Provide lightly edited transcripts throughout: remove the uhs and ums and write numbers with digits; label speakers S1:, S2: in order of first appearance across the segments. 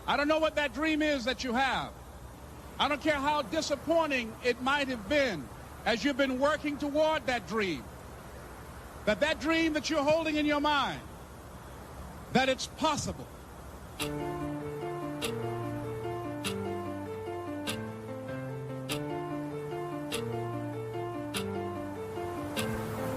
S1: I don't know what that dream is that you have. I don't care how disappointing it might have been as you've been working toward that dream. That dream that you're holding in your mind, that it's possible.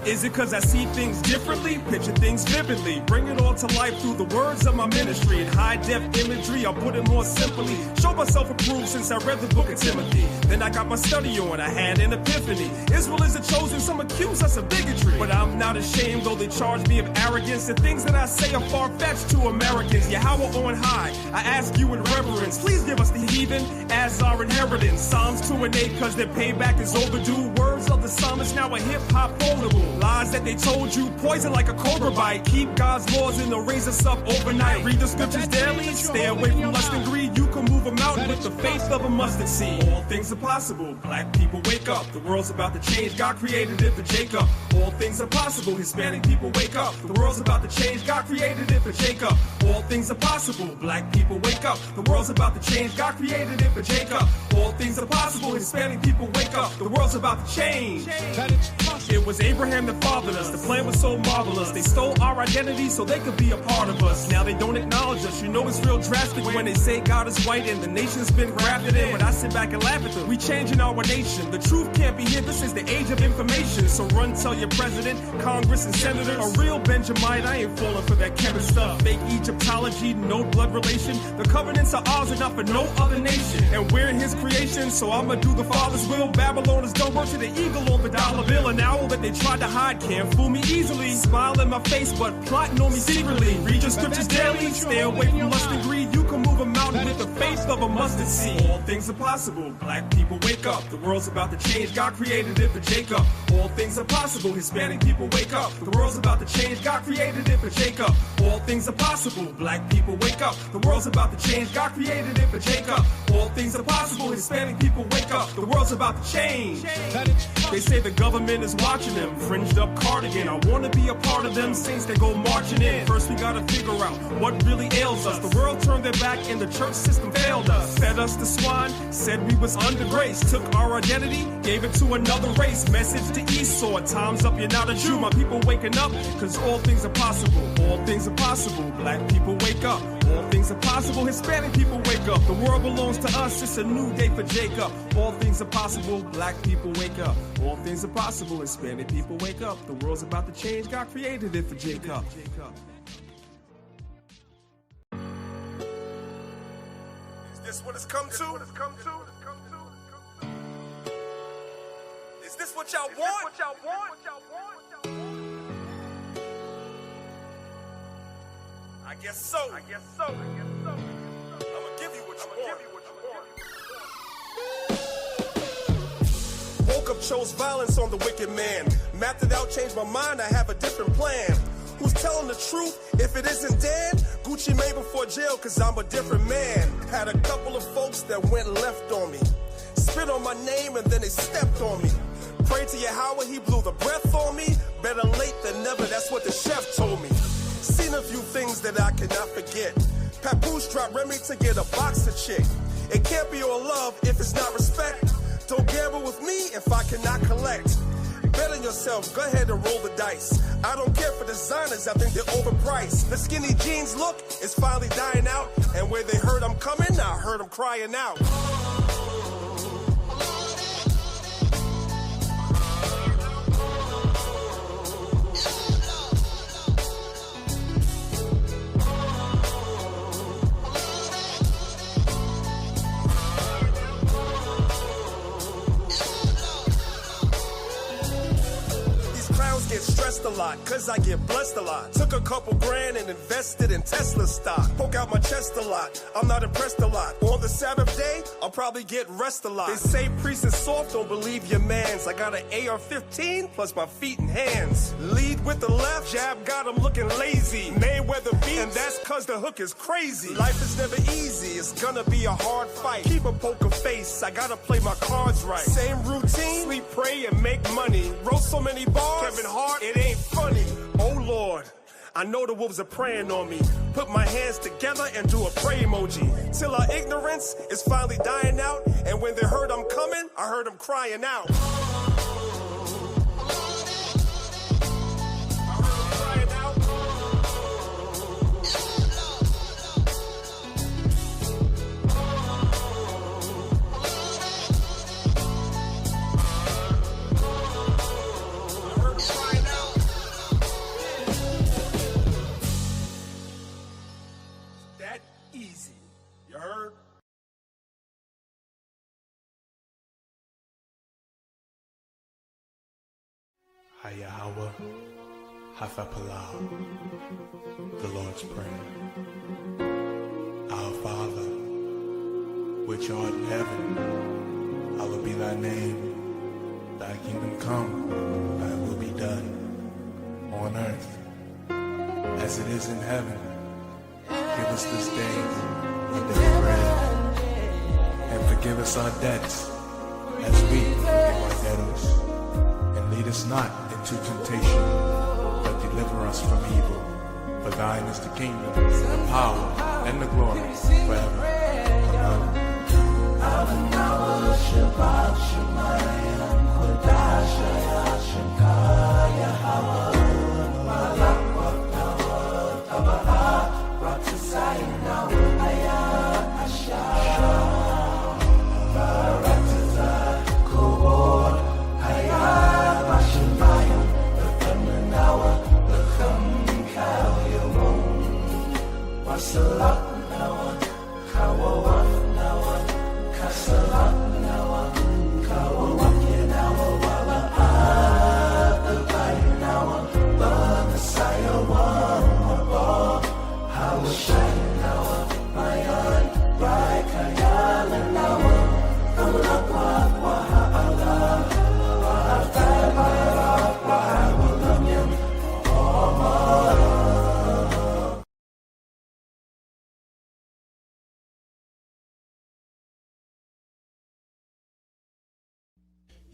S2: Is it cause I see things differently, picture things vividly, bring it all to life through the words of my ministry. In high-def imagery, I'll put it more simply, show myself approved since I read the book of Timothy. Then I got my study on, I had an epiphany. Israel is the chosen, some accuse us of bigotry, but I'm not ashamed, though they charge me of arrogance. The things that I say are far-fetched to Americans. Yahweh on high, I ask you in reverence, please give us the heathen as our inheritance. Psalms 2 and 8, cause their payback is overdue. Words of the psalmist now a hip-hop quotable. Lies that they told you, poison like a cobra bite. Keep God's laws and they'll raise us up overnight. Read the scriptures daily, stay away from lust and greed. You can move a mountain with the faith of a mustard seed. All things are possible, black people wake up. The world's about to change, God created it for Jacob. All things are possible, Hispanic people wake up. The world's about to change, God created it for Jacob. All things are possible, black people wake up. The world's about to change, God created it for Jacob. All things are possible, Hispanic people wake up. The world's about to change. It was Abraham that fathered us, the plan was so marvelous. They stole our identity so they could be a part of us. Now they don't acknowledge us, you know it's real drastic when they say God is white and the nation's been grafted in. But I sit back and laugh at them, we changing our nation. The truth can't be hid, this is the age of information. So run tell your president, Congress and senators. A real Benjamite, I ain't falling for that Kevin stuff. Fake Egyptology, no blood relation. The covenants are ours and not for no other nation. And we're in his creation, so I'ma do the Father's will. Babylon is done work to the eagle on the dollar bill. An owl that they tried to hide can't fool me easily. Smile in my face, but plotting on me secretly. Read your scriptures daily, stay away from lust and greed. You can move a mountain with the faith of a mustard seed. All things are possible, black people wake up. The world's about to change, God created it for Jacob. All things are possible, Hispanic people wake up. The world's about to change, God created it for Jacob. All things are possible, black people wake up. The world's about to change, God created it for Jacob. All things are possible, Hispanic people wake up. The world's about to change. They say the government is watching them, fringed up cardigan. I wanna be a part of them saints that go marching in. First we gotta figure out what really ails us. The world turned their back and the church system failed us. Fed us the swine, said we was under grace. Took our identity, gave it to another race. Message to Esau, time's up, you're not a Jew. My people waking up, cause all things are possible. All things are possible, black people wake up. All things are possible, Hispanic people wake up. The world belongs to us, it's a new day for Jacob. All things are possible, black people wake up. All things are possible, Hispanic people wake up. The world's about to change, God created it for Jacob. Is this what it's come to? Is this what y'all want? I guess so. I'ma give you what you want. Woke up, chose violence on the wicked man. Mapped it out, changed my mind, I have a different plan. Who's telling the truth if it isn't Dan? Gucci Mane before jail, cause I'm a different man. Had a couple of folks that went left on me. Spit on my name and then they stepped on me. Prayed to Yahweh, he blew the breath on me. Better late than never, that's what the chef told me. Seen a few things that I cannot forget. Papoose dropped Remy to get a boxer chick. It can't be all love if it's not respect. Don't gamble with me if I cannot collect. Bet on yourself, go ahead and roll the dice. I don't care for designers, I think they're overpriced. The skinny jeans look is finally dying out. And where they heard I'm coming, I heard them crying out. Get stressed a lot, cause I get blessed a lot. Took a couple grand and invested in Tesla stock. Poke out my chest a lot, I'm not impressed a lot. On the Sabbath day, I'll probably get rest a lot. They say priest is soft, don't believe your mans. I got an AR-15 plus my feet and hands. Lead with the left, jab got him looking lazy. Mayweather beats, and that's cause the hook is crazy. Life is never easy, it's gonna be a hard fight. Keep a poker face, I gotta play my cards right. Same routine, sleep, pray, and make money. Wrote so many bars, Kevin Hart, it ain't funny. Oh Lord, I know the wolves are preying on me. Put my hands together and do a pray emoji. Till our ignorance is finally dying out. And when they heard I'm coming, I heard them crying out.
S3: Hayahawa, Hafapalau, the Lord's Prayer. Our Father, which art in heaven, hallowed be thy name. Thy kingdom come, thy will be done, on earth as it is in heaven. Give us this day our daily bread, and forgive us our debts, as we forgive our debtors. And lead us not into temptation, but deliver us from evil. For thine is the kingdom, the power, and the glory forever.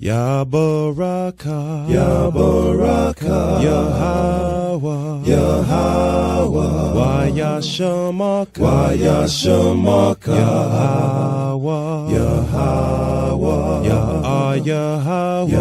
S4: Ya Baraka, Ya Baraka, Yahweh, Yahweh, Waya Shamaka, Waya Shamaka, Yahweh, Yahweh, Yahweh,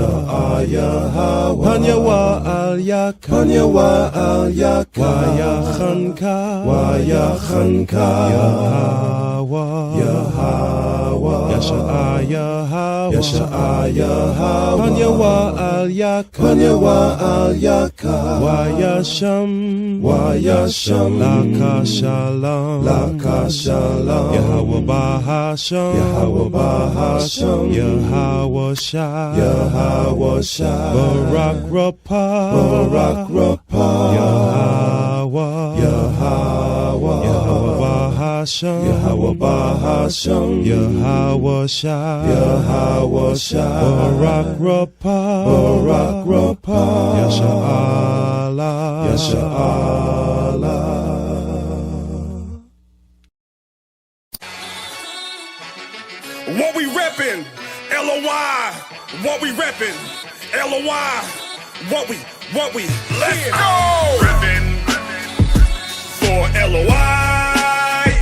S4: Yahweh, Hanyawa Al Yak, Hanyawa Al Yak, Waya Khanka, Waya Khanka, Yahweh, Yahweh, Yasha Yahweh, Yasha Yahweh, Hanyawa Al Yak, Hanyawa Al Yak, Waya Sham, Waya Sham, Laka Shalom, Laka Shalom, Yahweh Bahasham, Yahweh Bahasham, Yahweh Shah, Yahweh Shah, Barak Rapah, Barak Rapah, Yahweh, Yahweh, Yahweh Bahasham, Yahweh Bahasham, Yahweh Shah, Yahweh Shah, Barak Rapah, Barak Rapah, Yasha Allah, Yasha Allah.
S2: What we reppin', LOY, what we reppin', LOY, what we, let's go! Reppin' for LOY,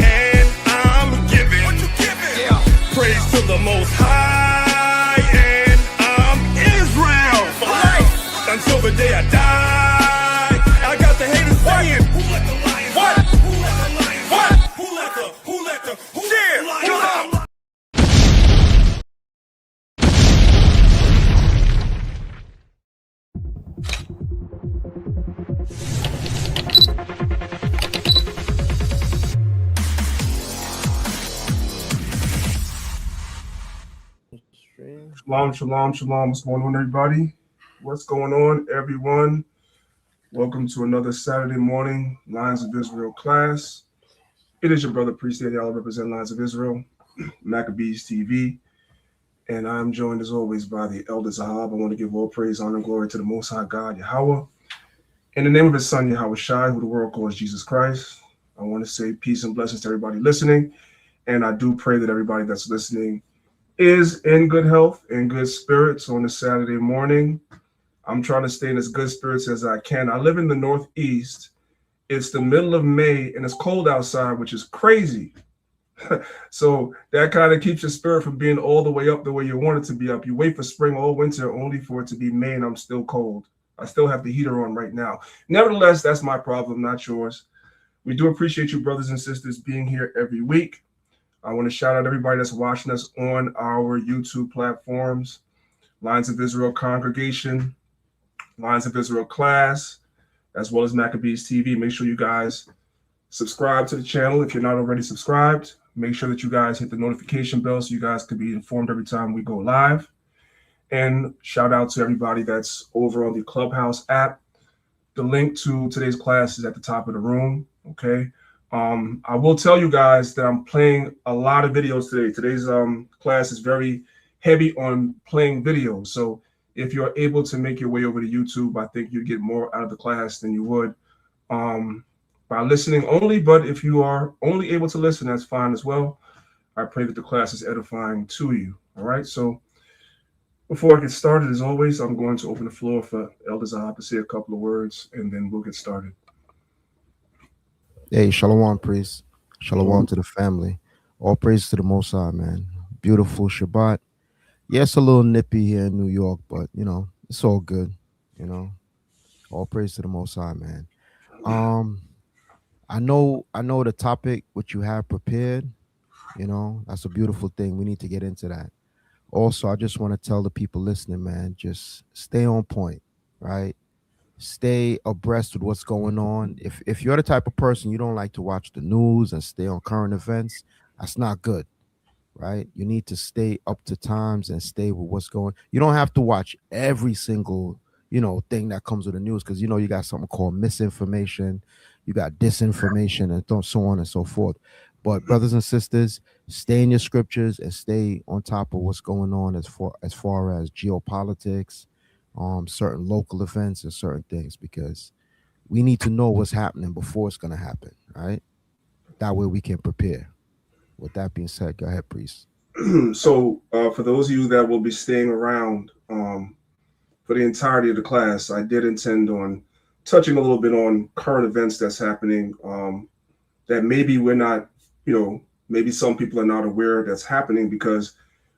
S2: and I'm giving, what you giving? Yeah. Praise to the Most High, and I'm Israel for life, until the day I die. I got the haters saying, who let the lions what? Who let the lions what? Who let the lions out?
S5: Shalom, shalom, shalom. What's going on, everybody? What's going on, everyone? Welcome to another Saturday morning Lions of Israel class. It is your brother, Priest Daniel, represent Lions of Israel, Maccabees TV. And I'm joined, as always, by the Elder Zahab. I want to give all praise, honor, and glory to the Most High God, Yahweh. In the name of his son, Yahweh Shai, who the world calls Jesus Christ, I want to say peace and blessings to everybody listening. And I do pray that everybody that's listening is in good health and good spirits on a Saturday morning. I'm trying to stay in as good spirits as I can. I live in the Northeast, It's the middle of May and it's cold outside, which is crazy. So that kind of keeps your spirit from being all the way up the way you want it to be up. You wait for spring all winter only for it to be May and I'm still cold. I still have the heater on right now. Nevertheless, that's my problem, not yours. We do appreciate you, brothers and sisters, being here every week. I want to shout out everybody that's watching us on our YouTube platforms, Lines of Israel Congregation, Lines of Israel Class, as well as Maccabees TV. Make sure you guys subscribe to the channel if you're not already subscribed. Make sure that you guys hit the notification bell so you guys can be informed every time we go live. And shout out to everybody that's over on the Clubhouse app. The link to today's class is at the top of the room, okay? I will tell you guys that I'm playing a lot of videos today. Today's class is very heavy on playing videos. So if you're able to make your way over to YouTube, I think you'd get more out of the class than you would by listening only. But if you are only able to listen, that's fine as well. I pray that the class is edifying to you, all right? So before I get started, as always, I'm going to open the floor for Elder Zahab to say a couple of words, and then we'll get started.
S6: Hey, shalom, priest. Shalom to the family. All praise to the Most High, man. Beautiful Shabbat. Yeah, it's a little nippy here in New York, but, you know, it's all good, you know. All praise to the Most High, man. I know the topic which you have prepared, you know, that's a beautiful thing. We need to get into that. Also, I just want to tell the people listening, man, just stay on point, right? Stay abreast with what's going on. If you're the type of person you don't like to watch the news and stay on current events, that's not good, right? You need to stay up to times and stay with what's going. You don't have to watch every single, you know, thing that comes with the news, because, you know, you got something called misinformation, you got disinformation, and so on and so forth. But brothers and sisters, stay in your scriptures and stay on top of what's going on as far as geopolitics, certain local events and certain things, because we need to know what's happening before it's going to happen, right? That way we can prepare. With that being said, go ahead, priest.
S5: So for those of you that will be staying around for the entirety of the class, I did intend on touching a little bit on current events that's happening that maybe we're not, you know, maybe some people are not aware that's happening because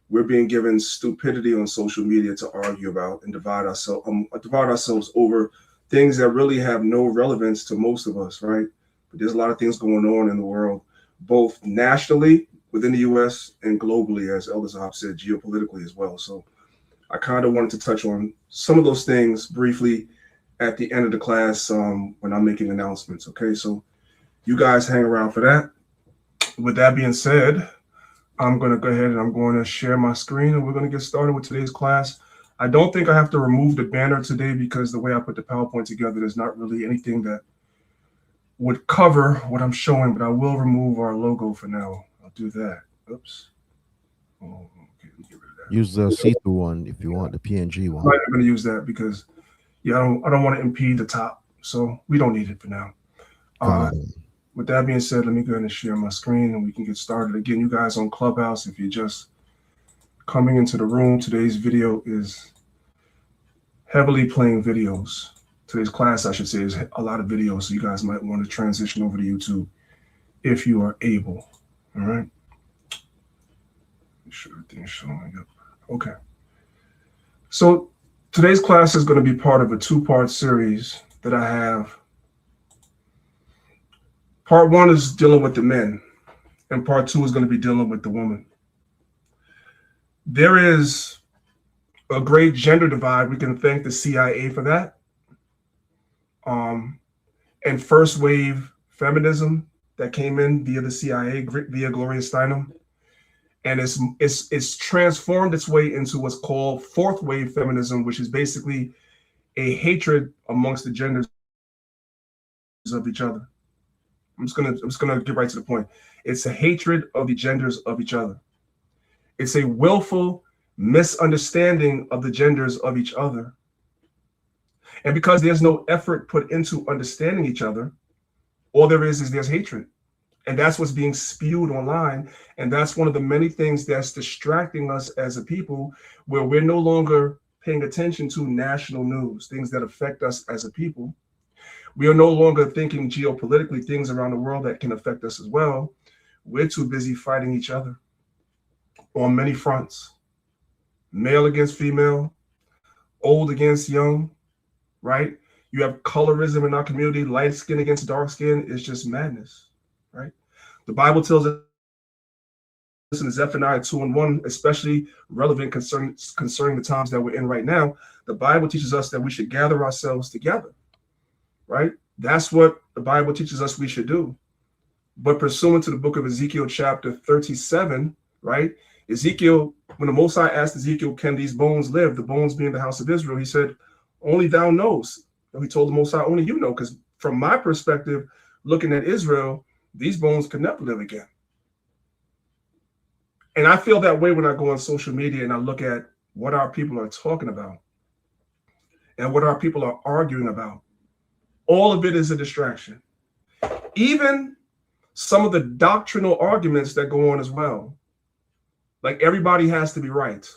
S5: we're being given stupidity on social media to argue about and divide ourselves over things that really have no relevance to most of us, right? But there's a lot of things going on in the world, both nationally within the U.S. and globally, as Elder Zahab said, geopolitically as well. So I kind of wanted to touch on some of those things briefly at the end of the class when I'm making announcements, okay? So you guys hang around for that. With that being said, I'm going to go ahead and I'm going to share my screen and we're going to get started with today's class. I don't think I have to remove the banner today because the way I put the PowerPoint together, there's not really anything that would cover what I'm showing, but I will remove our logo for now. I'll do that. Oops. Oh, okay, let me get rid of that.
S6: Use the see-through one if you want, the PNG one.
S5: I'm not going to use that because, yeah, I don't want to impede the top, so we don't need it for now. With that being said, let me go ahead and share my screen and we can get started. Again, you guys on Clubhouse, if you're just coming into the room, today's video is heavily playing videos. Today's class, I should say, is a lot of videos, so you guys might want to transition over to YouTube if you are able. All right. Make sure everything's showing up. Okay. So today's class is going to be part of a two-part series that I have. Part one is dealing with the men, and part two is going to be dealing with the woman. There is a great gender divide. We can thank the CIA for that. And first wave feminism that came in via the CIA, via Gloria Steinem. And it's transformed its way into what's called fourth wave feminism, which is basically a hatred amongst the genders of each other. I'm just gonna get right to the point. It's a hatred of the genders of each other. It's a willful misunderstanding of the genders of each other. And because there's no effort put into understanding each other, all there is there's hatred. And that's what's being spewed online. And that's one of the many things that's distracting us as a people, where we're no longer paying attention to national news, things that affect us as a people. We are no longer thinking geopolitically things around the world that can affect us as well. We're too busy fighting each other on many fronts. Male against female, old against young, right? You have colorism in our community, light skin against dark skin. It's just madness, right? The Bible tells us in Zephaniah 2:1, especially relevant concerning the times that we're in right now. The Bible teaches us that we should gather ourselves together, right? That's what the Bible teaches us we should do. But pursuant to the book of Ezekiel chapter 37, right? Ezekiel, when the Most High asked Ezekiel, can these bones live? The bones being the house of Israel, he said, only thou knows. And he told the Most High, only you know, because from my perspective, looking at Israel, these bones could never live again. And I feel that way when I go on social media and I look at what our people are talking about and what our people are arguing about. All of it is a distraction. Even some of the doctrinal arguments that go on as well. Like everybody has to be right.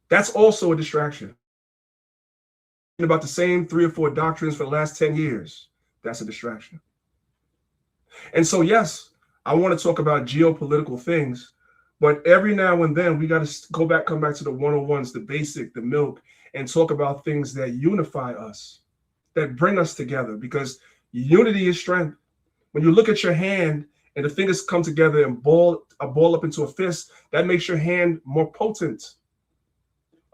S5: That's also a distraction. About the same 3 or 4 doctrines for the last 10 years. That's a distraction. And so, yes, I want to talk about geopolitical things, but every now and then we got to come back to the 101s, the basic, the milk, and talk about things that unify us, that bring us together, because unity is strength. When you look at your hand and the fingers come together and ball up into a fist, that makes your hand more potent.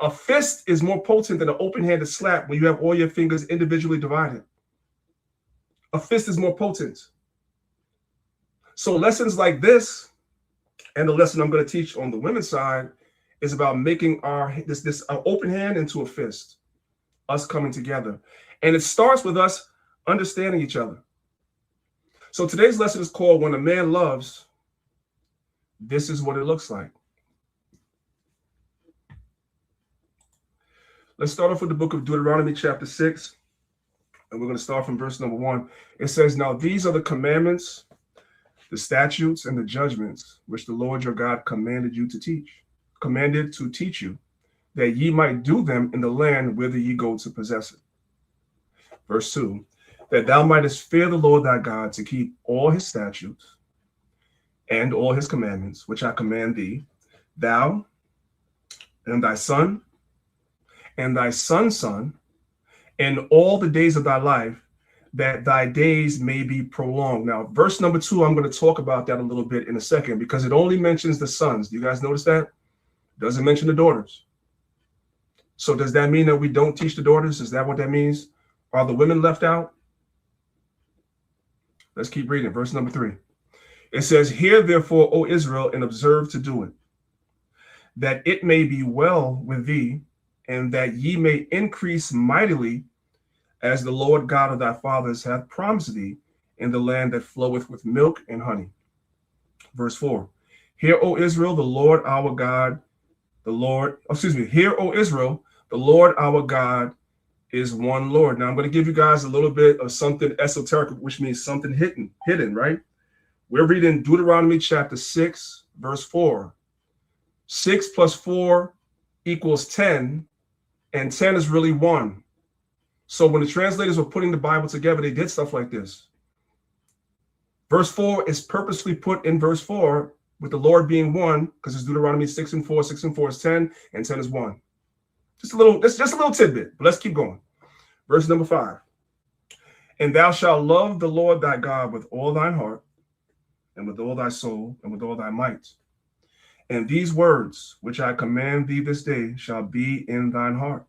S5: A fist is more potent than an open-handed slap when you have all your fingers individually divided. A fist is more potent. So lessons like this, and the lesson I'm going to teach on the women's side, is about making this open hand into a fist, us coming together. And it starts with us understanding each other. So today's lesson is called When a Man Loves, This is What It Looks Like. Let's start off with the book of Deuteronomy chapter 6, and we're going to start from verse number 1. It says, now these are the commandments, the statutes, and the judgments which the Lord your God commanded to teach you, that ye might do them in the land whither ye go to possess it. Verse 2, that thou mightest fear the Lord thy God, to keep all his statutes and all his commandments, which I command thee, thou and thy son and thy son's son, and all the days of thy life, that thy days may be prolonged. Now, verse number 2, I'm going to talk about that a little bit in a second, because it only mentions the sons. Do you guys notice that? It doesn't mention the daughters. So does that mean that we don't teach the daughters? Is that what that means? Are the women left out? Let's keep reading. Verse number 3. It says, hear therefore, O Israel, and observe to do it, that it may be well with thee, and that ye may increase mightily, as the Lord God of thy fathers hath promised thee, in the land that floweth with milk and honey. Verse 4. Hear, O Israel, the Lord our God, hear, O Israel, the Lord our God is one Lord. Now I'm going to give you guys a little bit of something esoteric, which means something hidden, right? We're reading Deuteronomy chapter 6, verse 4. 6 plus 4 equals 10, and 10 is really 1. So when the translators were putting the Bible together, they did stuff like this. Verse 4 is purposely put in verse 4 with the Lord being 1, because it's Deuteronomy 6 and 4. 6 and 4 is 10, and 10 is 1. Just a little tidbit, but let's keep going. Verse number 5. And thou shalt love the Lord thy God with all thine heart, and with all thy soul, and with all thy might. And these words which I command thee this day shall be in thine heart.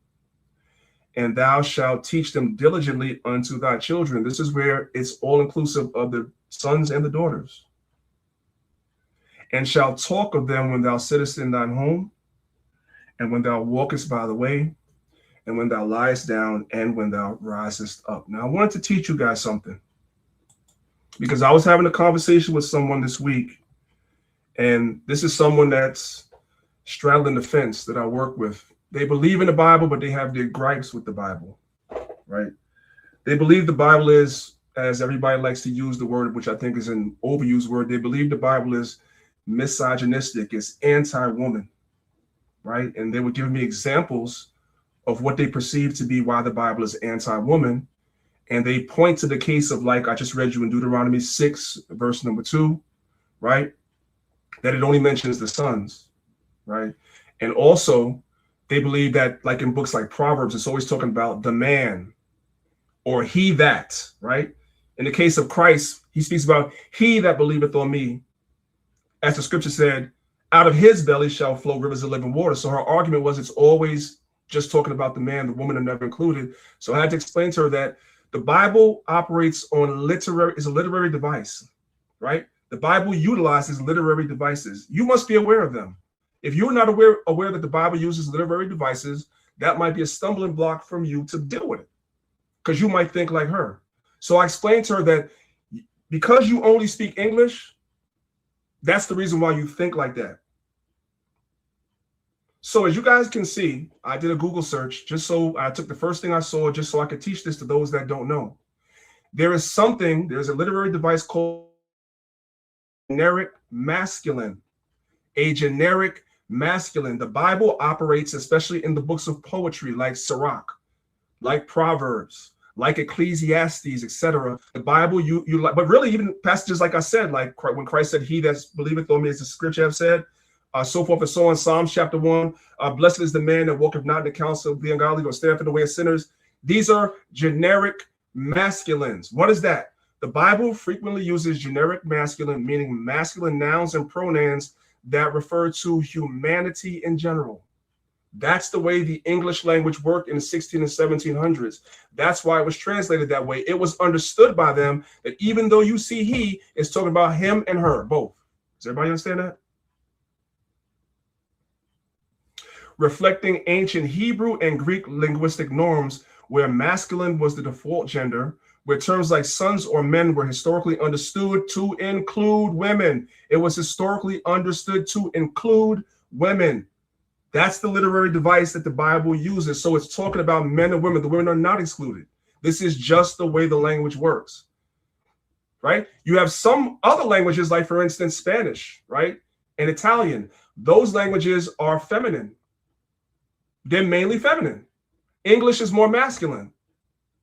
S5: And thou shalt teach them diligently unto thy children. This is where it's all inclusive of the sons and the daughters. And shalt talk of them when thou sittest in thine home, and when thou walkest by the way, and when thou liest down, and when thou risest up. Now, I wanted to teach you guys something, because I was having a conversation with someone this week, and this is someone that's straddling the fence that I work with. They believe in the Bible, but they have their gripes with the Bible, right? They believe the Bible is, as everybody likes to use the word, which I think is an overused word, they believe the Bible is misogynistic, it's anti-woman, right? And they were giving me examples of what they perceive to be why the Bible is anti-woman. and they point to the case of, like I just read you in Deuteronomy 6, verse number 2, right? That it only mentions the sons, right? And also, they believe that, like in books like Proverbs, it's always talking about the man or he that, right? In the case of Christ, he speaks about he that believeth on me. As the scripture said, out of his belly shall flow rivers of living water. So her argument was it's always just talking about the man, the woman are never included. So I had to explain to her that the Bible operates on is a literary device, right? The Bible utilizes literary devices. You must be aware of them. If you're not aware that the Bible uses literary devices, that might be a stumbling block from you to deal with it, because you might think like her. So I explained to her that because you only speak English, that's the reason why you think like that. So as you guys can see, I did a Google search just so I took the first thing I saw just so I could teach this to those that don't know. There's a literary device called generic masculine. A generic masculine. The Bible operates, especially in the books of poetry like Sirach, like Proverbs, like Ecclesiastes, etc. The Bible, but really even passages like I said, like when Christ said, "He that believeth on me," as the scripture have said, so forth and so on. Psalms chapter 1, blessed is the man that walketh not in the counsel of the ungodly, nor standeth in the way of sinners. These are generic masculines. What is that? The Bible frequently uses generic masculine, meaning masculine nouns and pronouns that refer to humanity in general. That's the way the English language worked in the 16 and 1700s. That's why it was translated that way. It was understood by them that even though you see he, it's talking about him and her, both. Does everybody understand that? Reflecting ancient Hebrew and Greek linguistic norms where masculine was the default gender, where terms like sons or men were historically understood to include women. It was historically understood to include women. That's the literary device that the Bible uses. So it's talking about men and women. The women are not excluded. This is just the way the language works, right? You have some other languages, like, for instance, Spanish, right? And Italian. Those languages are feminine. They're mainly feminine. English is more masculine.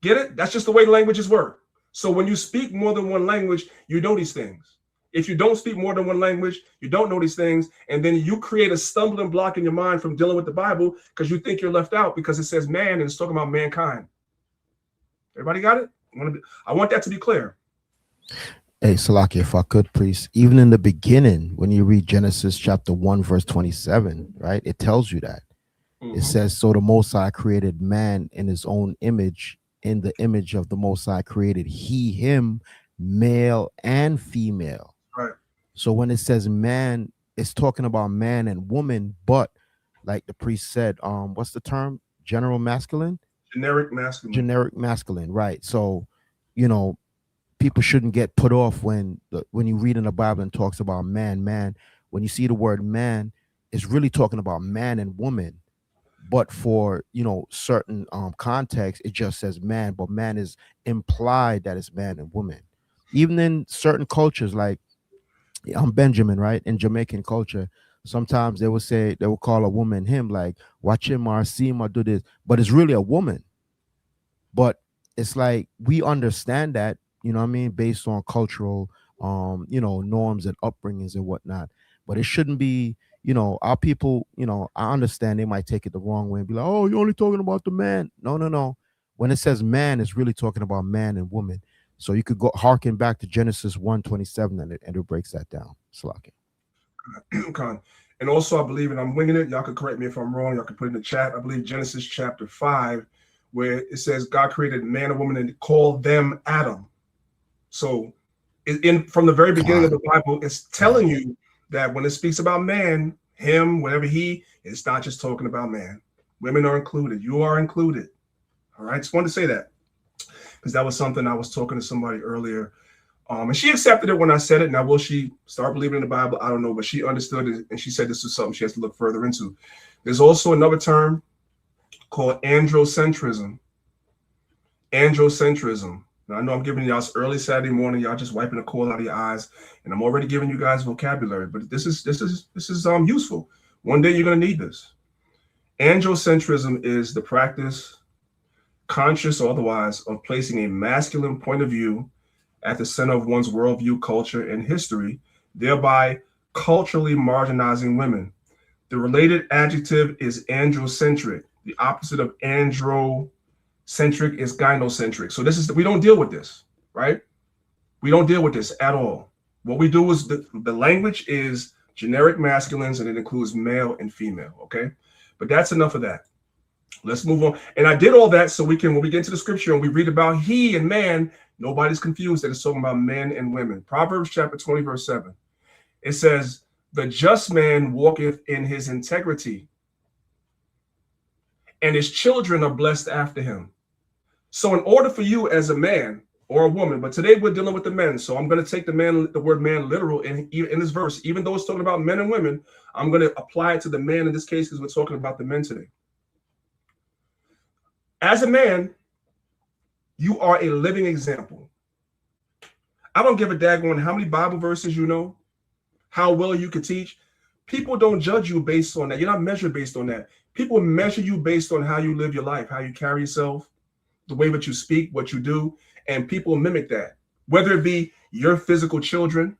S5: Get it? That's just the way languages work. So when you speak more than one language, you know these things. If you don't speak more than one language, you don't know these things. And then you create a stumbling block in your mind from dealing with the Bible because you think you're left out because it says man and it's talking about mankind. Everybody got it? I want that to be clear.
S6: Hey, Salaki, if I could, please. Even in the beginning, when you read Genesis chapter 1, verse 27, right, it tells you that. It says, so the Most High created man in his own image. In the image of the Most High created he, him, male and female.
S5: Right.
S6: So when it says man, it's talking about man and woman, but like the priest said, what's the term? General masculine?
S5: Generic masculine.
S6: Generic masculine, right. So, you know, people shouldn't get put off when you read in the Bible and talks about man. When you see the word man, it's really talking about man and woman. But for, you know, certain context, it just says man, but man is implied that it's man and woman. Even in certain cultures, like Benjamin, right? In Jamaican culture, sometimes they will call a woman him, like watch him or see him or do this, but it's really a woman. But it's like we understand that, you know what I mean, based on cultural you know, norms and upbringings and whatnot. But it shouldn't be, you know, our people, you know, I understand they might take it the wrong way and be like, oh, you're only talking about the man. No. When it says man, it's really talking about man and woman. So you could go harken back to Genesis 1:27 and it breaks that down. Slaki.
S5: And also, I believe, and I'm winging it, y'all can correct me if I'm wrong, y'all can put it in the chat. I believe Genesis chapter 5, where it says God created man and woman and called them Adam. So from the very beginning of the Bible, it's telling you that when it speaks about man, him, whatever he, it's not just talking about man. Women are included. You are included. All right. Just wanted to say that because that was something I was talking to somebody earlier. And she accepted it when I said it. Now, will she start believing in the Bible? I don't know, but she understood it. And she said this is something she has to look further into. There's also another term called androcentrism. Androcentrism. Now, I know I'm giving y'all early Saturday morning. Y'all just wiping the coal out of your eyes. And I'm already giving you guys vocabulary, but this is useful. One day you're going to need this. Androcentrism is the practice conscious or otherwise, of placing a masculine point of view at the center of one's worldview, culture, and history, thereby culturally marginalizing women. The related adjective is androcentric. The opposite of androcentric is gynocentric. So we don't deal with this, right? We don't deal with this at all. What we do is the language is generic masculines, and it includes male and female, okay? But that's enough of that. Let's move on. And I did all that so we can, when we get into the scripture and we read about he and man, nobody's confused that it's talking about men and women. Proverbs chapter 20, verse 7. It says, the just man walketh in his integrity, and his children are blessed after him. So in order for you as a man or a woman, but today we're dealing with the men, so I'm going to take the word man literal in this verse. Even though it's talking about men and women, I'm going to apply it to the man in this case because we're talking about the men today. As a man, you are a living example. I don't give a daggone how many Bible verses you know, how well you can teach. People don't judge you based on that. You're not measured based on that. People measure you based on how you live your life, how you carry yourself, the way that you speak, what you do, and people mimic that. Whether it be your physical children,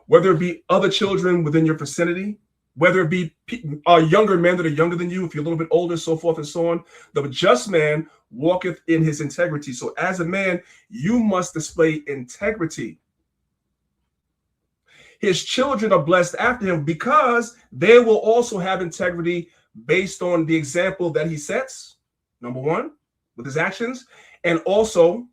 S5: whether it be other children within your vicinity, whether it be younger men that are younger than you, if you're a little bit older, so forth and so on. The just man walketh in his integrity. So as a man, you must display integrity. His children are blessed after him because they will also have integrity based on the example that he sets, number one, with his actions, and also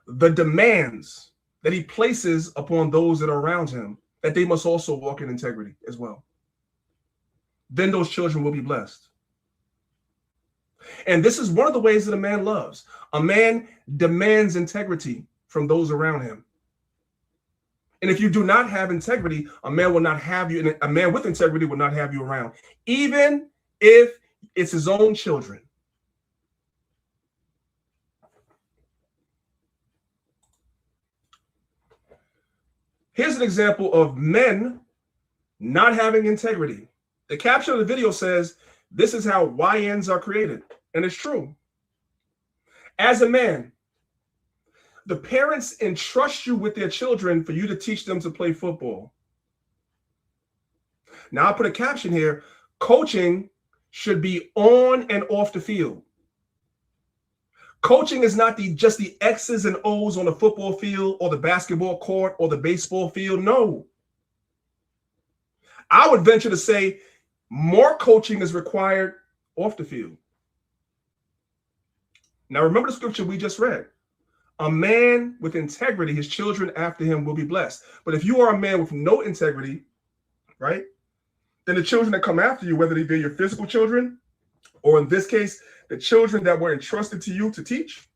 S5: the demands that he places upon those that are around him, that they must also walk in integrity as well. Then those children will be blessed. And this is one of the ways that a man loves. A man demands integrity from those around him. And if you do not have integrity, a man will not have you, and a man with integrity will not have you around, even if it's his own children. Here's an example of men not having integrity. The caption of the video says, this is how YNs are created. And it's true. As a man, the parents entrust you with their children for you to teach them to play football. Now I put a caption here. Coaching should be on and off the field. Coaching is not just the X's and O's on the football field or the basketball court or the baseball field. No. I would venture to say more coaching is required off the field. Now remember the scripture we just read. A man with integrity, his children after him will be blessed. But if you are a man with no integrity, right, then the children that come after you, whether they be your physical children, or in this case, the children that were entrusted to you to teach,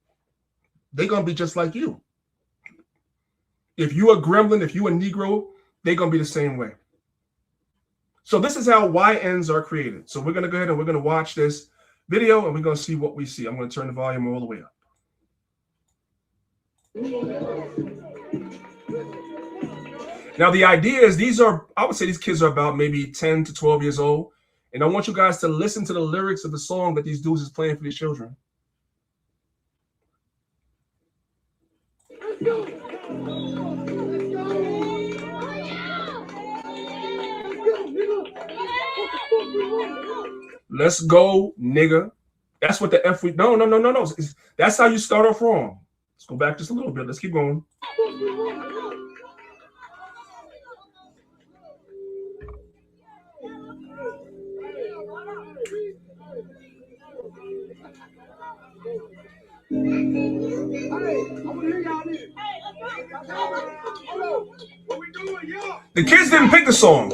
S5: they're going to be just like you. If you a gremlin, if you a Negro, they're going to be the same way. So this is how YNs are created. So we're going to go ahead and we're going to watch this video and we're going to see what we see. I'm going to turn the volume all the way up. Now, the idea is I would say these kids are about maybe 10 to 12 years old. And I want you guys to listen to the lyrics of the song that these dudes is playing for these children. Let's go. Let's go, nigga. That's what the F we no. That's how you start off wrong. Let's go back just a little bit. Let's keep going. The kids didn't pick the song.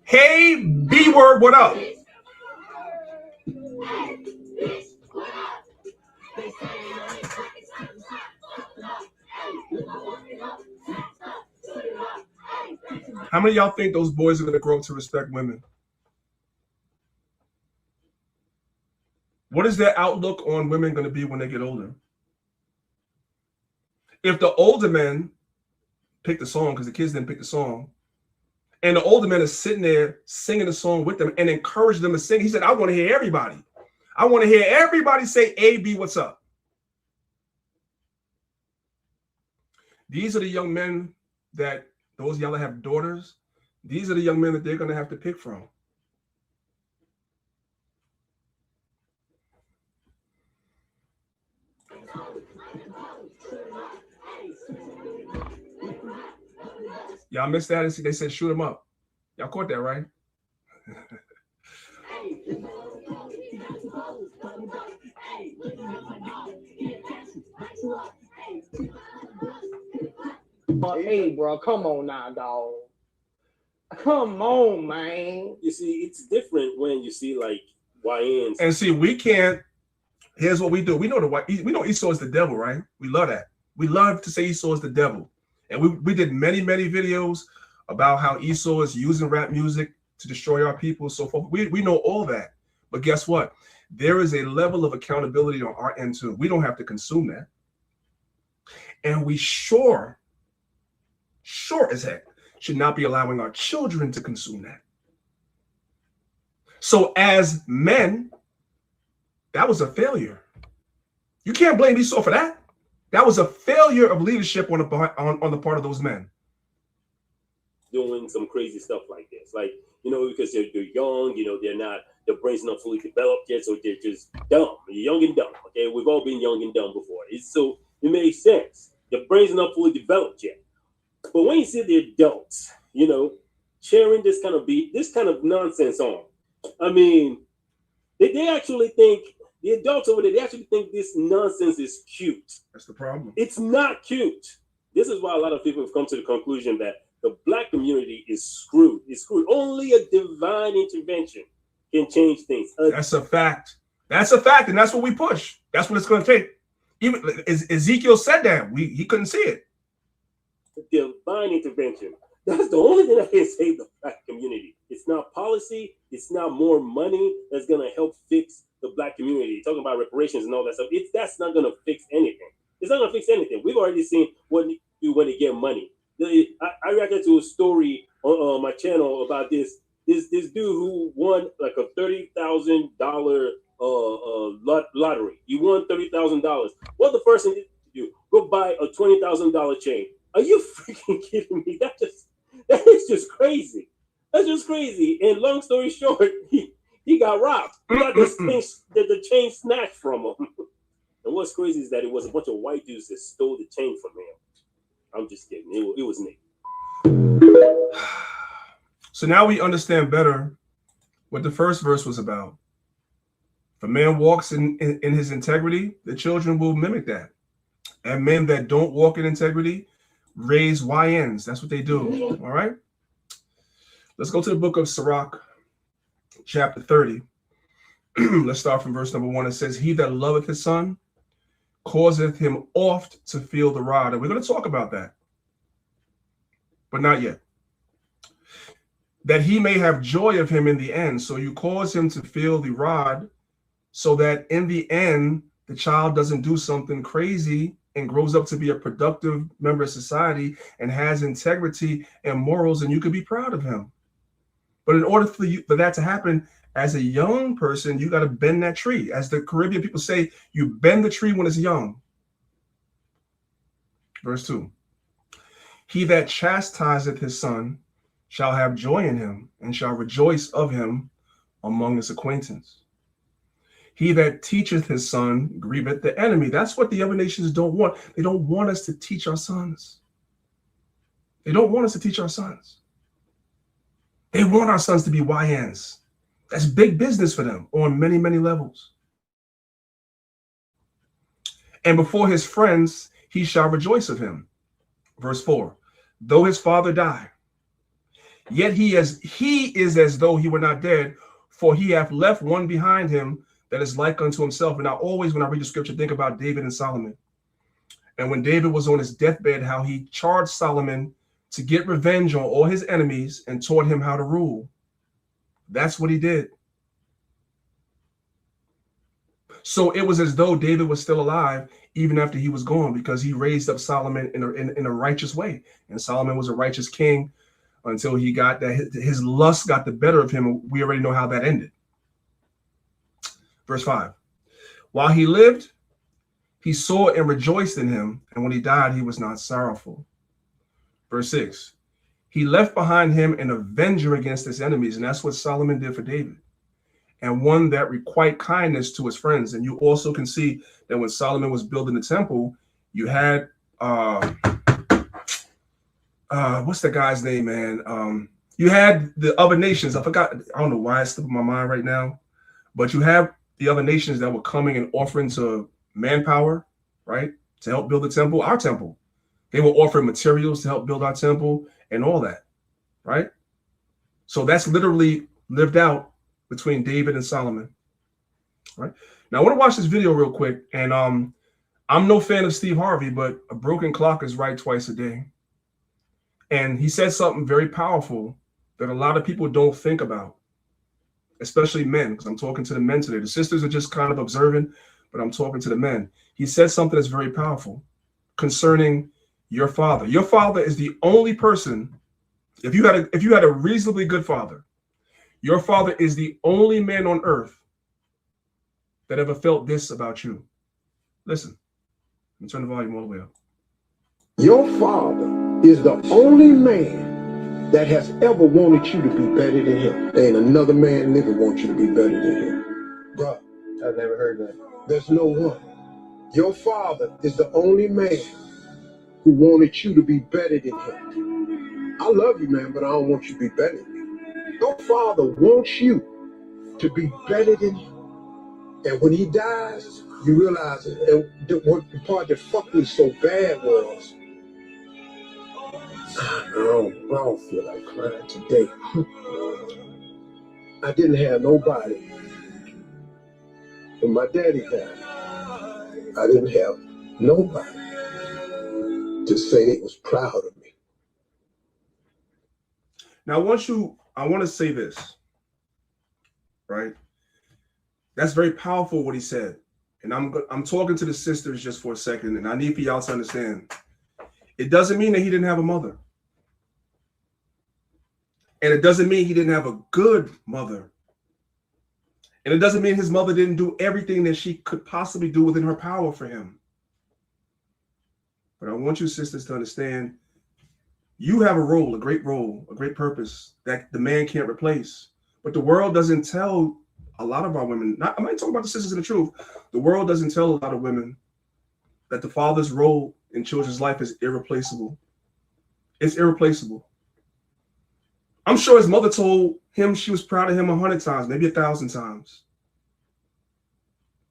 S5: Hey, B word, what up? How many of y'all think those boys are going to grow up to respect women? What is their outlook on women going to be when they get older? If the older men pick the song, because the kids didn't pick the song, And the older men are sitting there singing the song with them and encourage them to sing. He said, I want to hear everybody. I want to hear everybody say, A, B, what's up? These are the young men that, those y'all that have daughters, these are the young men that they're going to have to pick from. Y'all missed that? They said shoot him up. Y'all caught that, right?
S7: Hey, bro, come on now, dog. Come on, man.
S8: You see, it's different when you see like YNs.
S5: And see, we can't. Here's what we do. We know Esau is the devil, right? We love that. We love to say Esau is the devil. And we did many videos about how Esau is using rap music to destroy our people, so forth. We know all that. But guess what? There is a level of accountability on our end too. We don't have to consume that. And we sure as heck should not be allowing our children to consume that. So as men, that was a failure. You can't blame Esau for that. That was a failure of leadership on the part of those men.
S8: Doing some crazy stuff like this. Like, you know, because they're young, you know, their brain's not fully developed yet, so they're just dumb. You're young and dumb, okay? We've all been young and dumb before. So it makes sense. Their brain's not fully developed yet. But when you see the adults, you know, sharing this kind of nonsense on, I mean, they actually think, the adults over there, they actually think this nonsense is cute.
S5: That's the problem. It's
S8: not cute. This is why a lot of people have come to the conclusion that the Black community is screwed. It's screwed. Only a divine intervention can change things.
S5: That's a fact. That's a fact, and that's what we push. That's what it's going to take. Even Ezekiel said that. He couldn't see it.
S8: Divine intervention. That's the only thing that can save the Black community. It's not policy. It's not more money that's going to help fix the Black community. Talking about reparations and all that stuff. That's not going to fix anything. It's not going to fix anything. We've already seen what you do when they get money. I reacted to a story on my channel about this dude who won like a $30,000 lottery. He won $30,000. What the person did do? Go buy a $20,000 chain. Are you freaking kidding me? That is just crazy. That's just crazy. And long story short, he got robbed. He got the chain snatched from him. And what's crazy is that it was a bunch of white dudes that stole the chain from him. I'm just kidding. It was Nick.
S5: So now we understand better what the first verse was about. If a man walks in his integrity, the children will mimic that. And men that don't walk in integrity raise YNs. That's what they do. All right. Let's go to the book of Sirach, chapter 30. Let's start from verse number 1. It says, he that loveth his son causeth him oft to feel the rod. And we're going to talk about that, but not yet. That he may have joy of him in the end. So you cause him to feel the rod so that in the end, the child doesn't do something crazy and grows up to be a productive member of society and has integrity and morals, and you can be proud of him. But in order for that to happen, as a young person, you got to bend that tree. As the Caribbean people say, you bend the tree when it's young. Verse 2. He that chastiseth his son shall have joy in him, and shall rejoice of him among his acquaintance. He that teacheth his son grieveth the enemy. That's what the other nations don't want. They don't want us to teach our sons. They don't want us to teach our sons. They want our sons to be YNs. That's big business for them on many, many levels. And before his friends, he shall rejoice of him. Verse 4, though his father die, yet he is as though he were not dead, for he hath left one behind him that is like unto himself. And I always, when I read the scripture, think about David and Solomon. And when David was on his deathbed, how he charged Solomon to get revenge on all his enemies and taught him how to rule. That's what he did. So it was as though David was still alive even after he was gone, because he raised up Solomon in a righteous way. And Solomon was a righteous king until he got that his lust got the better of him. We already know how that ended. Verse 5. While he lived, he saw and rejoiced in him, and when he died, he was not sorrowful. Verse 6. He left behind him an avenger against his enemies, and that's what Solomon did for David, and one that requited kindness to his friends. And you also can see that when Solomon was building the temple, you had what's the guy's name, man? You had the other nations. I forgot. I don't know why it's slipping my mind right now, but you have the other nations that were coming and offering to manpower, right, to help build the temple, our temple. They were offering materials to help build our temple and all that, right? So that's literally lived out between David and Solomon, right? Now I want to watch this video real quick, and I'm no fan of Steve Harvey, but a broken clock is right twice a day. And he said something very powerful that a lot of people don't think about, especially men, because I'm talking to the men today. The sisters are just kind of observing, but I'm talking to the men. He said something that's very powerful concerning your father. Your father is the only person, if you had a reasonably good father, your father is the only man on earth that ever felt this about you. Listen, let me turn the volume all the way up.
S9: Your father is the only man that has ever wanted you to be better than him. There ain't another man nigga want you to be better than him. Bruh, I've never heard that. There's no one. Your father is the only man who wanted you to be better than him. I love you, man, but I don't want you to be better than me. Your father wants you to be better than him. And when he dies, you realize it. And what the part that fucked me so bad was, I don't feel like crying today. I didn't have nobody. When my daddy died, I didn't have nobody to say they was proud of me.
S5: Now, I want to say this, right? That's very powerful what he said. And I'm talking to the sisters just for a second, and I need for y'all to understand. It doesn't mean that he didn't have a mother. And it doesn't mean he didn't have a good mother. And it doesn't mean his mother didn't do everything that she could possibly do within her power for him. But I want you sisters to understand, you have a role, a great purpose that the man can't replace. But the world doesn't tell a lot of our women, I'm not talking about the sisters in the truth. The world doesn't tell a lot of women that the father's role in children's life is irreplaceable. It's irreplaceable. I'm sure his mother told him she was proud of him 100 times, maybe 1,000 times.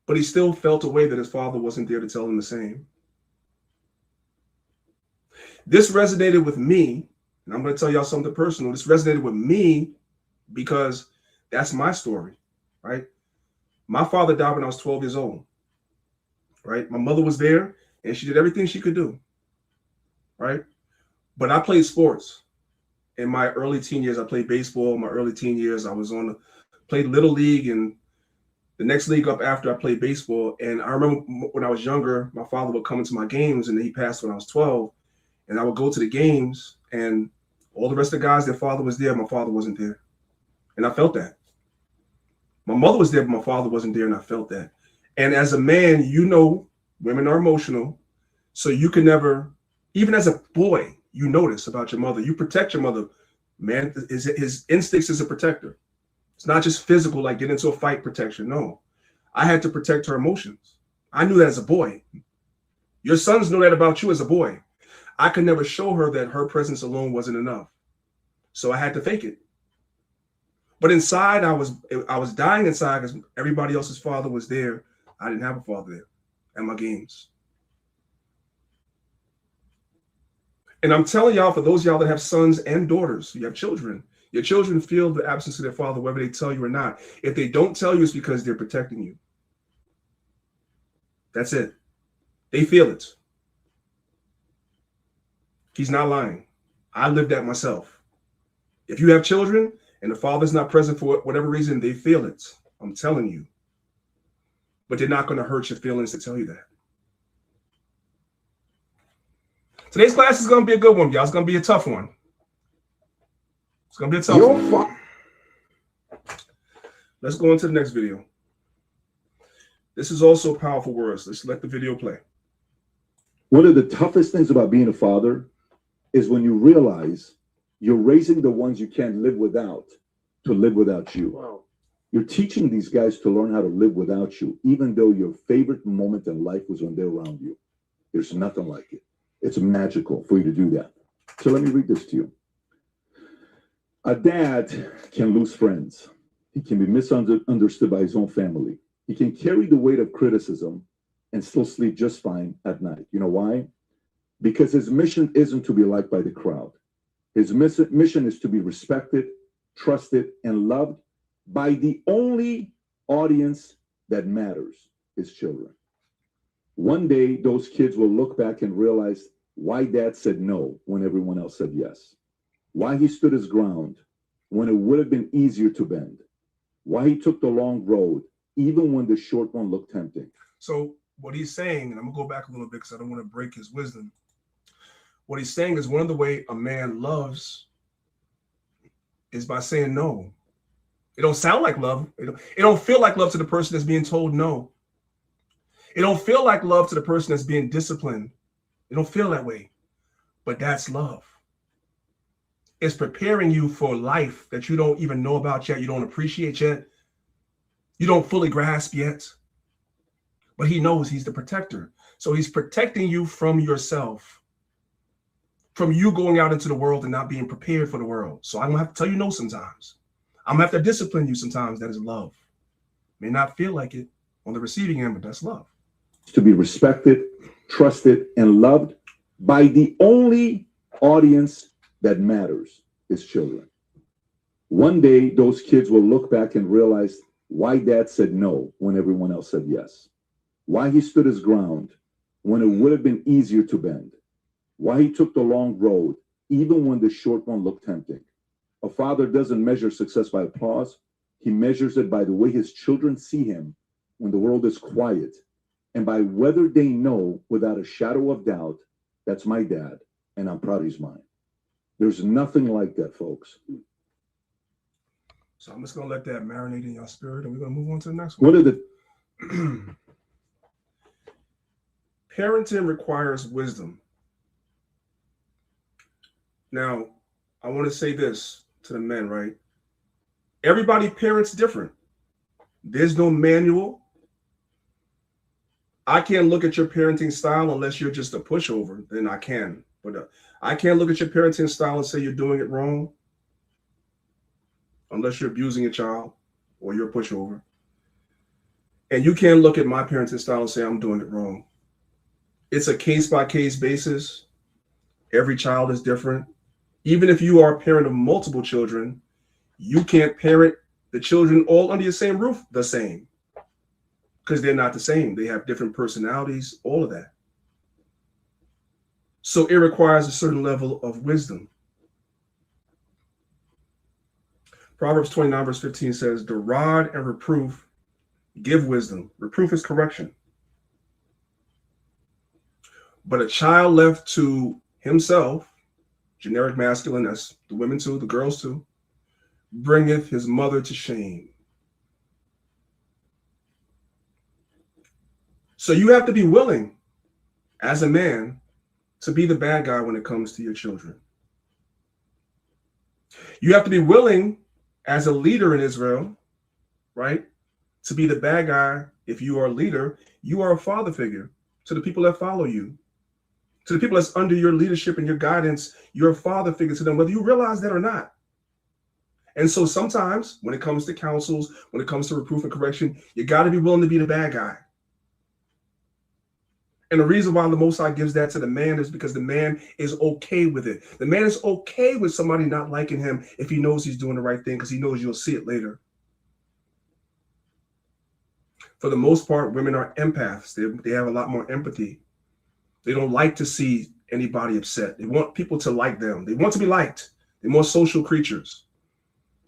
S5: But he still felt a way that his father wasn't there to tell him the same. This resonated with me, and I'm going to tell y'all something personal. This resonated with me because that's my story, right? My father died when I was 12 years old, right? My mother was there, and she did everything she could do, right? But I played sports. In my early teen years, I played baseball. In my early teen years, I was played Little League, and the next league up after I played baseball. And I remember when I was younger, my father would come into my games, and then he passed when I was 12. And I would go to the games, and all the rest of the guys, their father was there. My father wasn't there. And I felt that. My mother was there, but my father wasn't there, and I felt that. And as a man, you know, women are emotional. So you can never, even as a boy, you notice about your mother. You protect your mother. Man, his instincts is a protector. It's not just physical, like get into a fight protection. No. I had to protect her emotions. I knew that as a boy. Your sons know that about you as a boy. I could never show her that her presence alone wasn't enough. So I had to fake it. But inside, I was dying inside because everybody else's father was there. I didn't have a father there at my games. And I'm telling y'all, for those of y'all that have sons and daughters, you have children, your children feel the absence of their father, whether they tell you or not. If they don't tell you, it's because they're protecting you. That's it. They feel it. He's not lying. I lived that myself. If you have children and the father's not present for whatever reason, they feel it. I'm telling you. But they're not going to hurt your feelings to tell you that. Today's class is going to be a good one, y'all. It's going to be a tough one. It's gonna be a tough one. Let's go into the next video. This is also powerful words. Let's let the video play.
S10: One of the toughest things about being a father is when you realize you're raising the ones you can't live without to live without you.
S7: Wow.
S10: You're teaching these guys to learn how to live without you, even though your favorite moment in life was when they're around you. There's nothing like it. It's magical for you to do that. So let me read this to you. A dad can lose friends. He can be misunderstood by his own family. He can carry the weight of criticism and still sleep just fine at night. You know why? Because his mission isn't to be liked by the crowd. His mission is to be respected, trusted, and loved by the only audience that matters, his children. One day, those kids will look back and realize why dad said no when everyone else said yes. Why he stood his ground when it would have been easier to bend. Why he took the long road, even when the short one looked tempting.
S5: So what he's saying, and I'm gonna go back a little bit because I don't want to break his wisdom. What he's saying is one of the way a man loves is by saying no. It don't sound like love. It don't feel like love to the person that's being told no. It don't feel like love to the person that's being disciplined. It don't feel that way. But that's love. It's preparing you for life that you don't even know about yet, you don't appreciate yet, you don't fully grasp yet. But he knows he's the protector. So he's protecting you from yourself, from you going out into the world and not being prepared for the world. So I'm gonna have to tell you no sometimes. I'm gonna have to discipline you sometimes. That is love. May not feel like it on the receiving end, but that's love.
S10: To be respected, trusted, and loved by the only audience that matters, his children. One day, those kids will look back and realize why dad said no when everyone else said yes. Why he stood his ground when it would have been easier to bend. Why he took the long road, even when the short one looked tempting. A father doesn't measure success by applause. He measures it by the way his children see him when the world is quiet, and by whether they know without a shadow of doubt, that's my dad, and I'm proud he's mine. There's nothing like that, folks.
S5: So I'm just going to let that marinate in your spirit, and we're going to move on to the next one.
S10: What are the...
S5: Parenting requires wisdom. Now, I want to say this to the men, right? Everybody parents different. There's no manual. I can't look at your parenting style unless you're just a pushover, then I can. But I can't look at your parenting style and say you're doing it wrong unless you're abusing your child or you're a pushover. And you can't look at my parenting style and say I'm doing it wrong. It's a case-by-case basis. Every child is different. Even if you are a parent of multiple children, you can't parent the children all under your same roof the same, because they're not the same. They have different personalities, all of that. So it requires a certain level of wisdom. Proverbs 29 verse 15 says, the rod and reproof give wisdom. Reproof is correction. But a child left to himself, generic masculine, that's the women too, the girls too, bringeth his mother to shame. So you have to be willing as a man to be the bad guy when it comes to your children. You have to be willing as a leader in Israel, right, to be the bad guy. If you are a leader, you are a father figure to the people that follow you. To the people that's under your leadership and your guidance, you're a father figure to them, whether you realize that or not. And so sometimes when it comes to counsels, when it comes to reproof and correction, you got to be willing to be the bad guy. And the reason why the Most High gives that to the man is because the man is okay with it. The man is okay with somebody not liking him if he knows he's doing the right thing, because he knows you'll see it later. For the most part, women are empaths. They have a lot more empathy. They don't like to see anybody upset. They want people to like them. They want to be liked. They're more social creatures.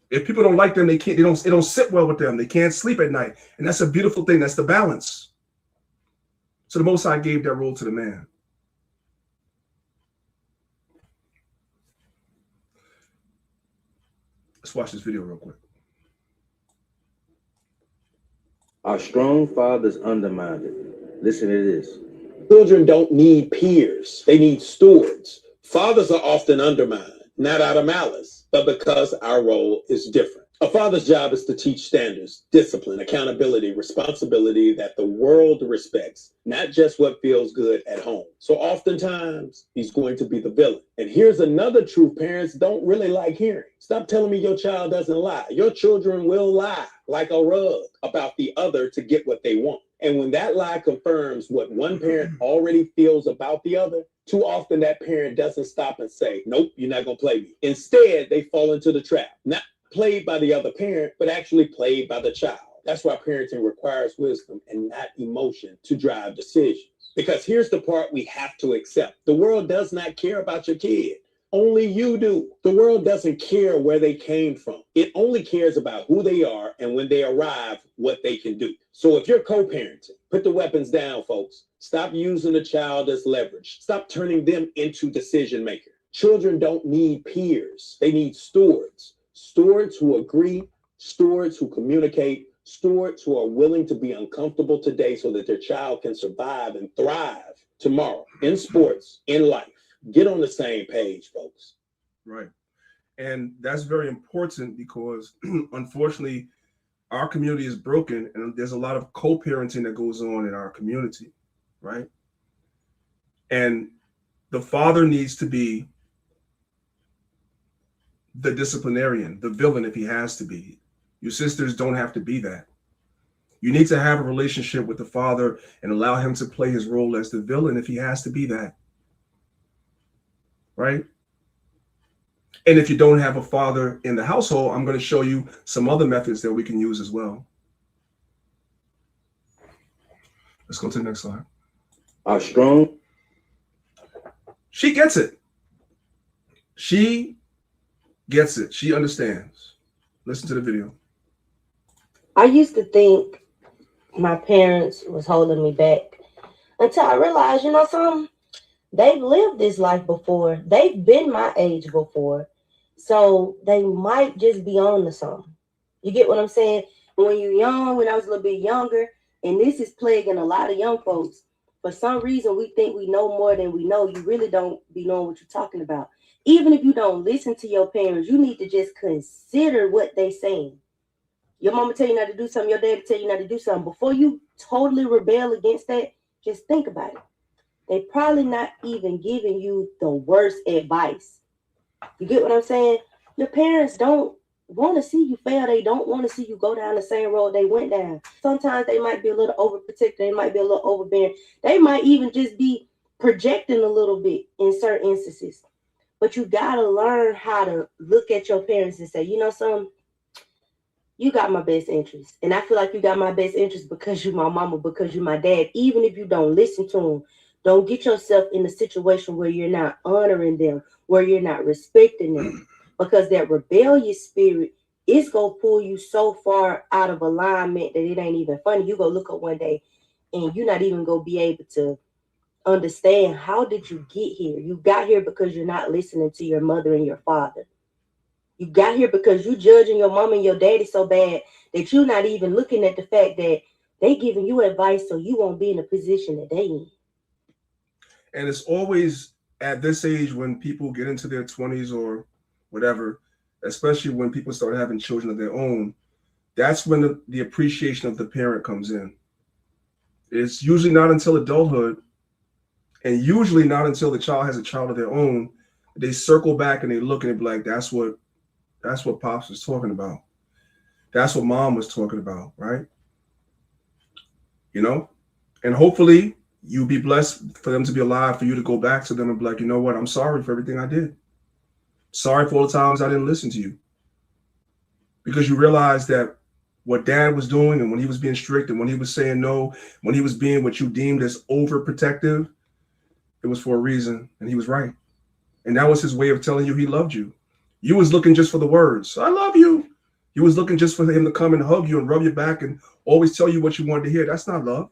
S5: If people don't like them, it don't sit well with them. They can't sleep at night. And that's a beautiful thing. That's the balance. So the Most High gave that role to the man. Let's watch this video real quick.
S11: Our strong fathers undermined it. Listen to this.
S9: Children don't need peers. They need stewards. Fathers are often undermined, not out of malice, but because our role is different. A father's job is to teach standards, discipline, accountability, responsibility that the world respects, not just what feels good at home. So oftentimes, he's going to be the villain. And here's another truth parents don't really like hearing. Stop telling me your child doesn't lie. Your children will lie like a rug about the other to get what they want. And when that lie confirms what one parent already feels about the other, too often that parent doesn't stop and say, nope, you're not going to play me. Instead, they fall into the trap. Not played by the other parent, but actually played by the child. That's why parenting requires wisdom and not emotion to drive decisions. Because here's the part we have to accept. The world does not care about your kid. Only you do. The world doesn't care where they came from. It only cares about who they are and when they arrive, what they can do. So if you're co-parenting, put the weapons down, folks. Stop using the child as leverage. Stop turning them into decision makers. Children don't need peers. They need stewards. Stewards who agree, stewards who communicate, stewards who are willing to be uncomfortable today so that their child can survive and thrive tomorrow in sports, in life. Get on the same page, folks.
S5: Right. And that's very important because unfortunately, our community is broken and there's a lot of co-parenting that goes on in our community, right? And the father needs to be the disciplinarian, the villain if he has to be. Your sisters don't have to be that. You need to have a relationship with the father and allow him to play his role as the villain if he has to be that. Right? And if you don't have a father in the household, I'm going to show you some other methods that we can use as well. Let's go to the next slide.
S11: Our strong.
S5: She gets it. She gets it. She understands. Listen to the video.
S12: I used to think my parents was holding me back until I realized, you know something? They've lived this life before. They've been my age before. So they might just be on to something. You get what I'm saying? When you're young, when I was a little bit younger, and this is plaguing a lot of young folks, for some reason we think we know more than we know. You really don't be knowing what you're talking about. Even if you don't listen to your parents, you need to just consider what they're saying. Your mama tell you not to do something, your daddy tell you not to do something. Before you totally rebel against that, just think about it. They probably not even giving you the worst advice. You get what I'm saying? Your parents don't want to see you fail. They don't want to see you go down the same road they went down. Sometimes they might be a little overprotective. They might be a little overbearing. They might even just be projecting a little bit in certain instances. But you got to learn how to look at your parents and say, you know something? You got my best interest. And I feel like you got my best interest because you're my mama, because you're my dad. Even if you don't listen to them, don't get yourself in a situation where you're not honoring them, where you're not respecting them, because that rebellious spirit is going to pull you so far out of alignment that it ain't even funny. You go look up one day and you're not even going to be able to understand, how did you get here? You got here because you're not listening to your mother and your father. You got here because you judging your mom and your daddy so bad that you're not even looking at the fact that they giving you advice so you won't be in a position that they in.
S5: And it's always at this age when people get into their 20s or whatever, especially when people start having children of their own, that's when the appreciation of the parent comes in. It's usually not until adulthood, and usually not until the child has a child of their own, they circle back and they look and they be like, that's what Pops was talking about. That's what Mom was talking about, right? You know? And hopefully you'll be blessed for them to be alive, for you to go back to them and be like, you know what? I'm sorry for everything I did. Sorry for all the times I didn't listen to you. Because you realize that what Dad was doing, and when he was being strict, and when he was saying no, when he was being what you deemed as overprotective, it was for a reason, and he was right. And that was his way of telling you he loved you. You was looking just for the words, I love you. You was looking just for him to come and hug you and rub your back and always tell you what you wanted to hear. That's not love.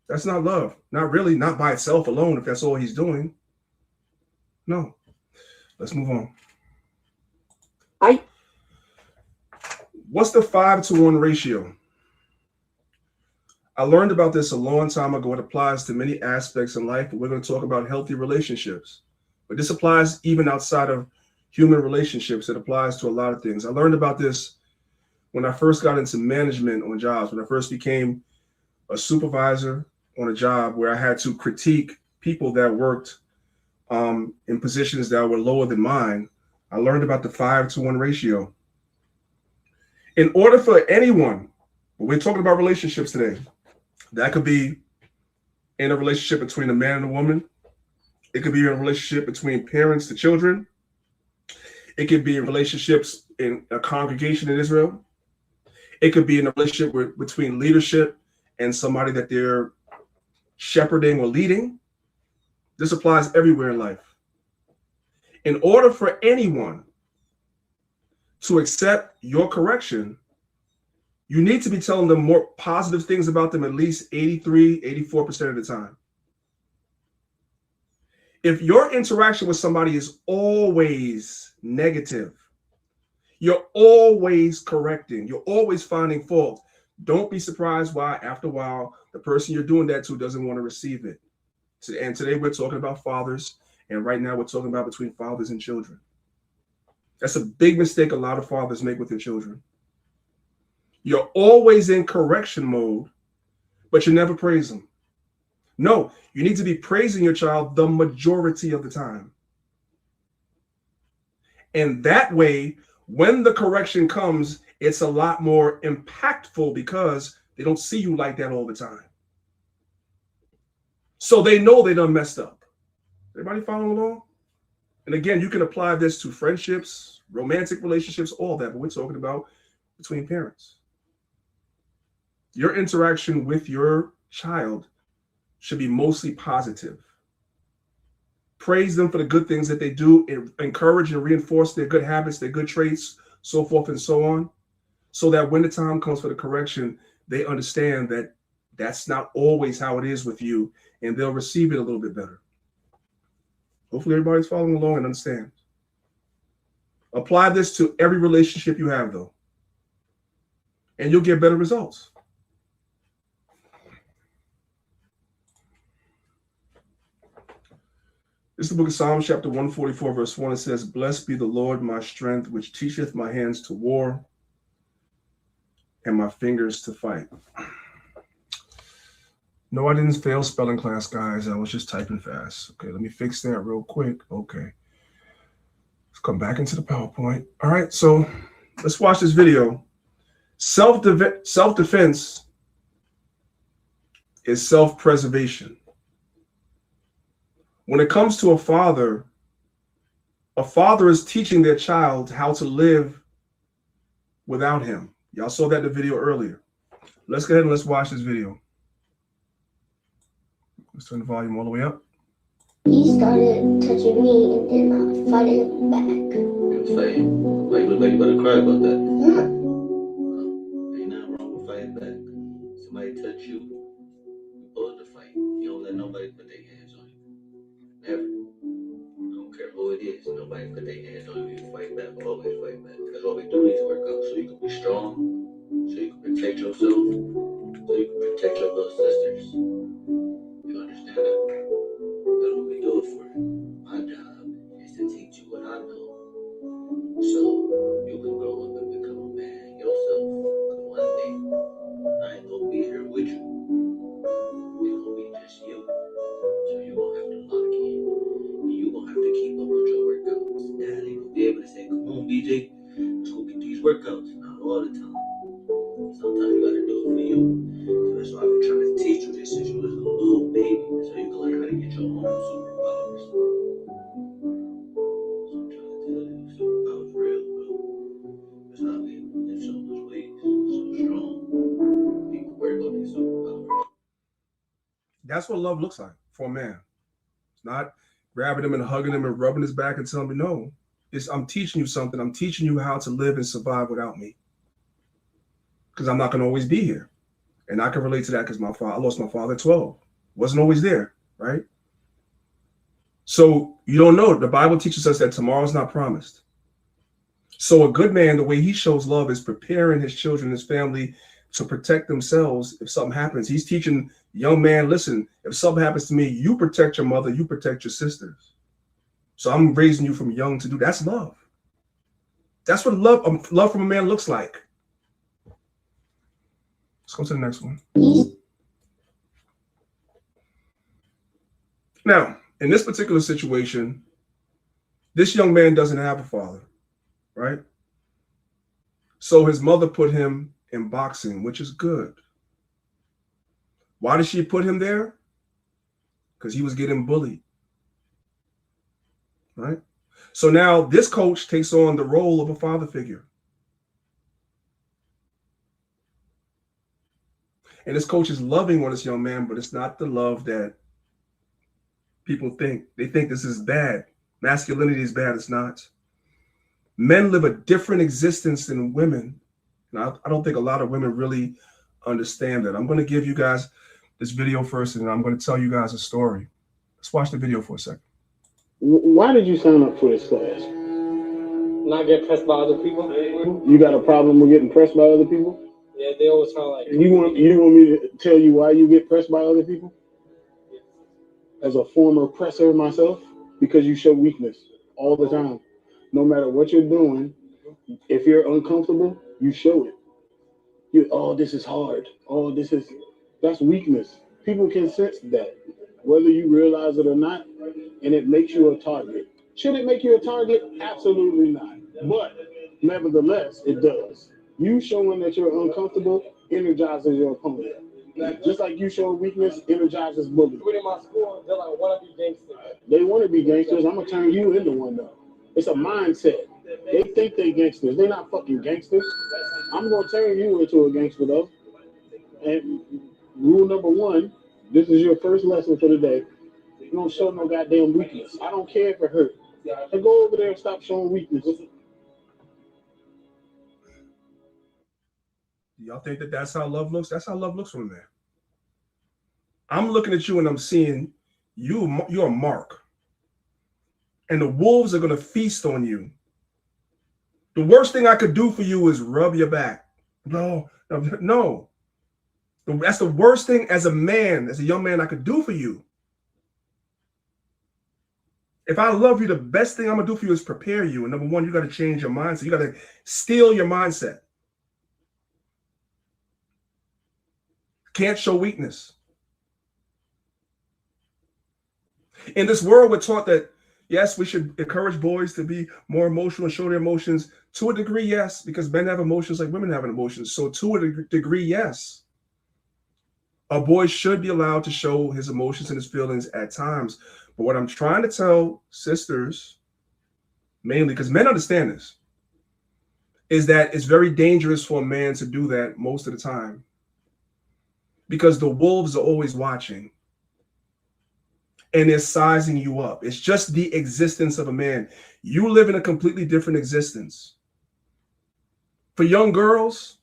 S5: That's not love. Not really, not by itself alone, if that's all he's doing. No. Let's move on. What's the 5-to-1 ratio? I learned about this a long time ago. It applies to many aspects in life, but we're going to talk about healthy relationships. But this applies even outside of human relationships. It applies to a lot of things. I learned about this when I first got into management on jobs, when I first became a supervisor on a job where I had to critique people that worked in positions that were lower than mine. I learned about the 5-to-1 ratio. In order for anyone, we're talking about relationships today, that could be in a relationship between a man and a woman. It could be in a relationship between parents to children. It could be in relationships in a congregation in Israel. It could be in a relationship between leadership and somebody that they're shepherding or leading. This applies everywhere in life. In order for anyone to accept your correction, you need to be telling them more positive things about them at least 83, 84% of the time. If your interaction with somebody is always negative, you're always correcting, you're always finding fault, don't be surprised why after a while the person you're doing that to doesn't want to receive it. And today we're talking about fathers, and right now we're talking about between fathers and children. That's a big mistake a lot of fathers make with their children. You're always in correction mode, but you never praise them. No, you need to be praising your child the majority of the time. And that way, when the correction comes, it's a lot more impactful because they don't see you like that all the time. So they know they done messed up. Everybody following along? And again, you can apply this to friendships, romantic relationships, all that, but we're talking about between parents. Your interaction with your child should be mostly positive. Praise them for the good things that they do, and encourage and reinforce their good habits, their good traits, so forth and so on, so that when the time comes for the correction, they understand that that's not always how it is with you, and they'll receive it a little bit better. Hopefully everybody's following along and understands. Apply this to every relationship you have, though, and you'll get better results. This is the book of Psalms, chapter 144, verse 1. It says, "Blessed be the Lord, my strength, which teacheth my hands to war and my fingers to fight." No, I didn't fail spelling class, guys. I was just typing fast. Okay, let me fix that real quick. Okay. Let's come back into the PowerPoint. All right, so let's watch this video. Self-defense is self-preservation. When it comes to a father is teaching their child how to live without him. Y'all saw that in the video earlier. Let's go ahead and let's watch this video. Let's turn the volume all the way up.
S13: He started touching me and then I fight him back.
S14: You're fighting? Why you look like you about to cry about that? Ain't nothing wrong with fighting back. Somebody touch you, you're supposed to fight. You don't let nobody put their hands on you. Never. I don't care who it is. Nobody put their hands on you. You fight back. Always fight back. That's why we do these workouts. So you can be strong. So you can protect yourself. So you can protect your little sisters. You understand that? That's what we do it for. My job is to teach you what I know. So you can grow up and become a man yourself. Because one day, I ain't gonna be here with you. It's gonna be just you. So you're gonna have to lock in. And you're gonna have to keep up with your workouts. Dad ain't gonna be able to say, "Come on, BJ, let's go get these workouts." Not all the time. Sometimes you gotta do it for you. So that's why I've been trying to teach you this since you was a little baby. So you can learn how to get your own superpowers. So I'm trying to tell you, superpowers real, bro. That's how we lift so much weight, so strong. People work on these superpowers.
S5: That's what love looks like for a man. It's not grabbing him and hugging him and rubbing his back and telling him, no, I'm teaching you something. I'm teaching you how to live and survive without me. Because I'm not going to always be here. And I can relate to that because I lost my father at 12. Wasn't always there, right? So you don't know. The Bible teaches us that tomorrow's not promised. So a good man, the way he shows love is preparing his children, his family to protect themselves if something happens. He's teaching young man, listen, if something happens to me, you protect your mother, you protect your sisters. So I'm raising you from young to do that's love. That's what love from a man looks like. Let's go to the next one. Now, in this particular situation, this young man doesn't have a father, right? So his mother put him in boxing, which is good. Why did she put him there? Because he was getting bullied, right? So now this coach takes on the role of a father figure. And this coach is loving on this young man, but it's not the love that people think. They think this is bad. Masculinity is bad. It's not. Men live a different existence than women. Now, I don't think a lot of women really understand that. I'm going to give you guys this video first, and I'm going to tell you guys a story. Let's watch the video for a second.
S15: Why did you sign up for this class?
S7: Not get pressed by other people.
S15: You got a problem with getting pressed by other people?
S7: Yeah, they always try like.
S15: You want me to tell you why you get pressed by other people? As a former oppressor myself, because you show weakness all the time. No matter what you're doing, if you're uncomfortable, you show it. Oh, this is hard. Oh, that's weakness. People can sense that, whether you realize it or not, and it makes you a target. Should it make you a target? Absolutely not. But nevertheless, it does. You showing that you're uncomfortable energizes your opponent. Just like you show weakness, energizes bully.
S7: In my school, they're like, want to be gangsters.
S15: They want to be gangsters. I'm going to turn you into one, though. It's a mindset. They think they gangsters. They're not fucking gangsters. I'm going to turn you into a gangster, though. And rule number one, this is your first lesson for the day. You don't show no goddamn weakness. I don't care if it hurt. So go over there and stop showing weakness.
S5: Y'all think that that's how love looks? That's how love looks from a man. I'm looking at you and I'm seeing you're a mark. And the wolves are going to feast on you. The worst thing I could do for you is rub your back. No. That's the worst thing as a man, as a young man, I could do for you. If I love you, the best thing I'm going to do for you is prepare you. And number one, you got to change your mindset. You got to steal your mindset. Can't show weakness. In this world, we're taught that, yes, we should encourage boys to be more emotional and show their emotions. To a degree, yes, because men have emotions like women have emotions. So to a degree, yes. A boy should be allowed to show his emotions and his feelings at times. But what I'm trying to tell sisters, mainly because men understand this, is that it's very dangerous for a man to do that most of the time. Because the wolves are always watching. And they're sizing you up. It's just the existence of a man. You live in a completely different existence. For young girls,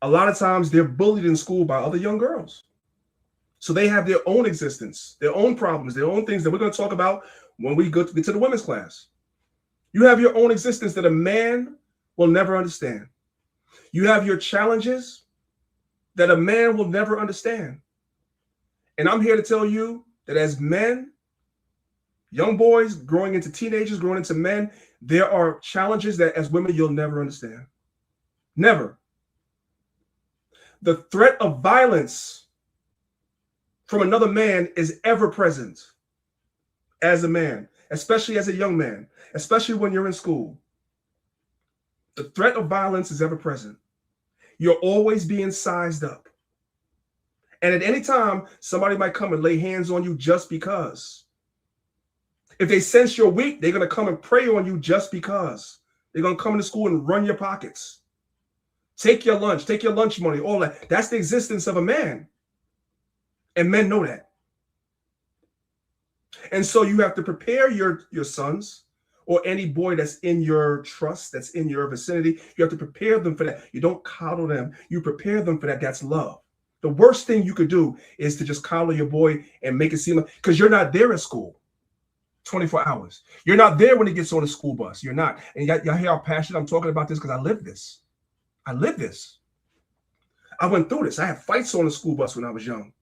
S5: a lot of times they're bullied in school by other young girls. So they have their own existence, their own problems, their own things that we're going to talk about when we get to the women's class. You have your own existence that a man will never understand. You have your challenges that a man will never understand. And I'm here to tell you that as men, young boys growing into teenagers, growing into men, there are challenges that as women you'll never understand. Never. The threat of violence from another man is ever present as a man, especially as a young man, especially when you're in school. The threat of violence is ever present. You're always being sized up. And at any time, somebody might come and lay hands on you just because. If they sense you're weak, they're going to come and prey on you just because. They're going to come into school and run your pockets. Take your lunch, take your lunch money, all that. That's the existence of a man. And men know that. And so you have to prepare your sons or any boy that's in your trust, that's in your vicinity. You have to prepare them for that. You don't coddle them. You prepare them for that. That's love. The worst thing you could do is to just coddle your boy and make it seem like, because you're not there at school. 24 hours. You're not there when he gets on the school bus. You're not. And y'all hear how passionate I'm talking about this because I live this. I live this. I went through this. I had fights on the school bus when I was young.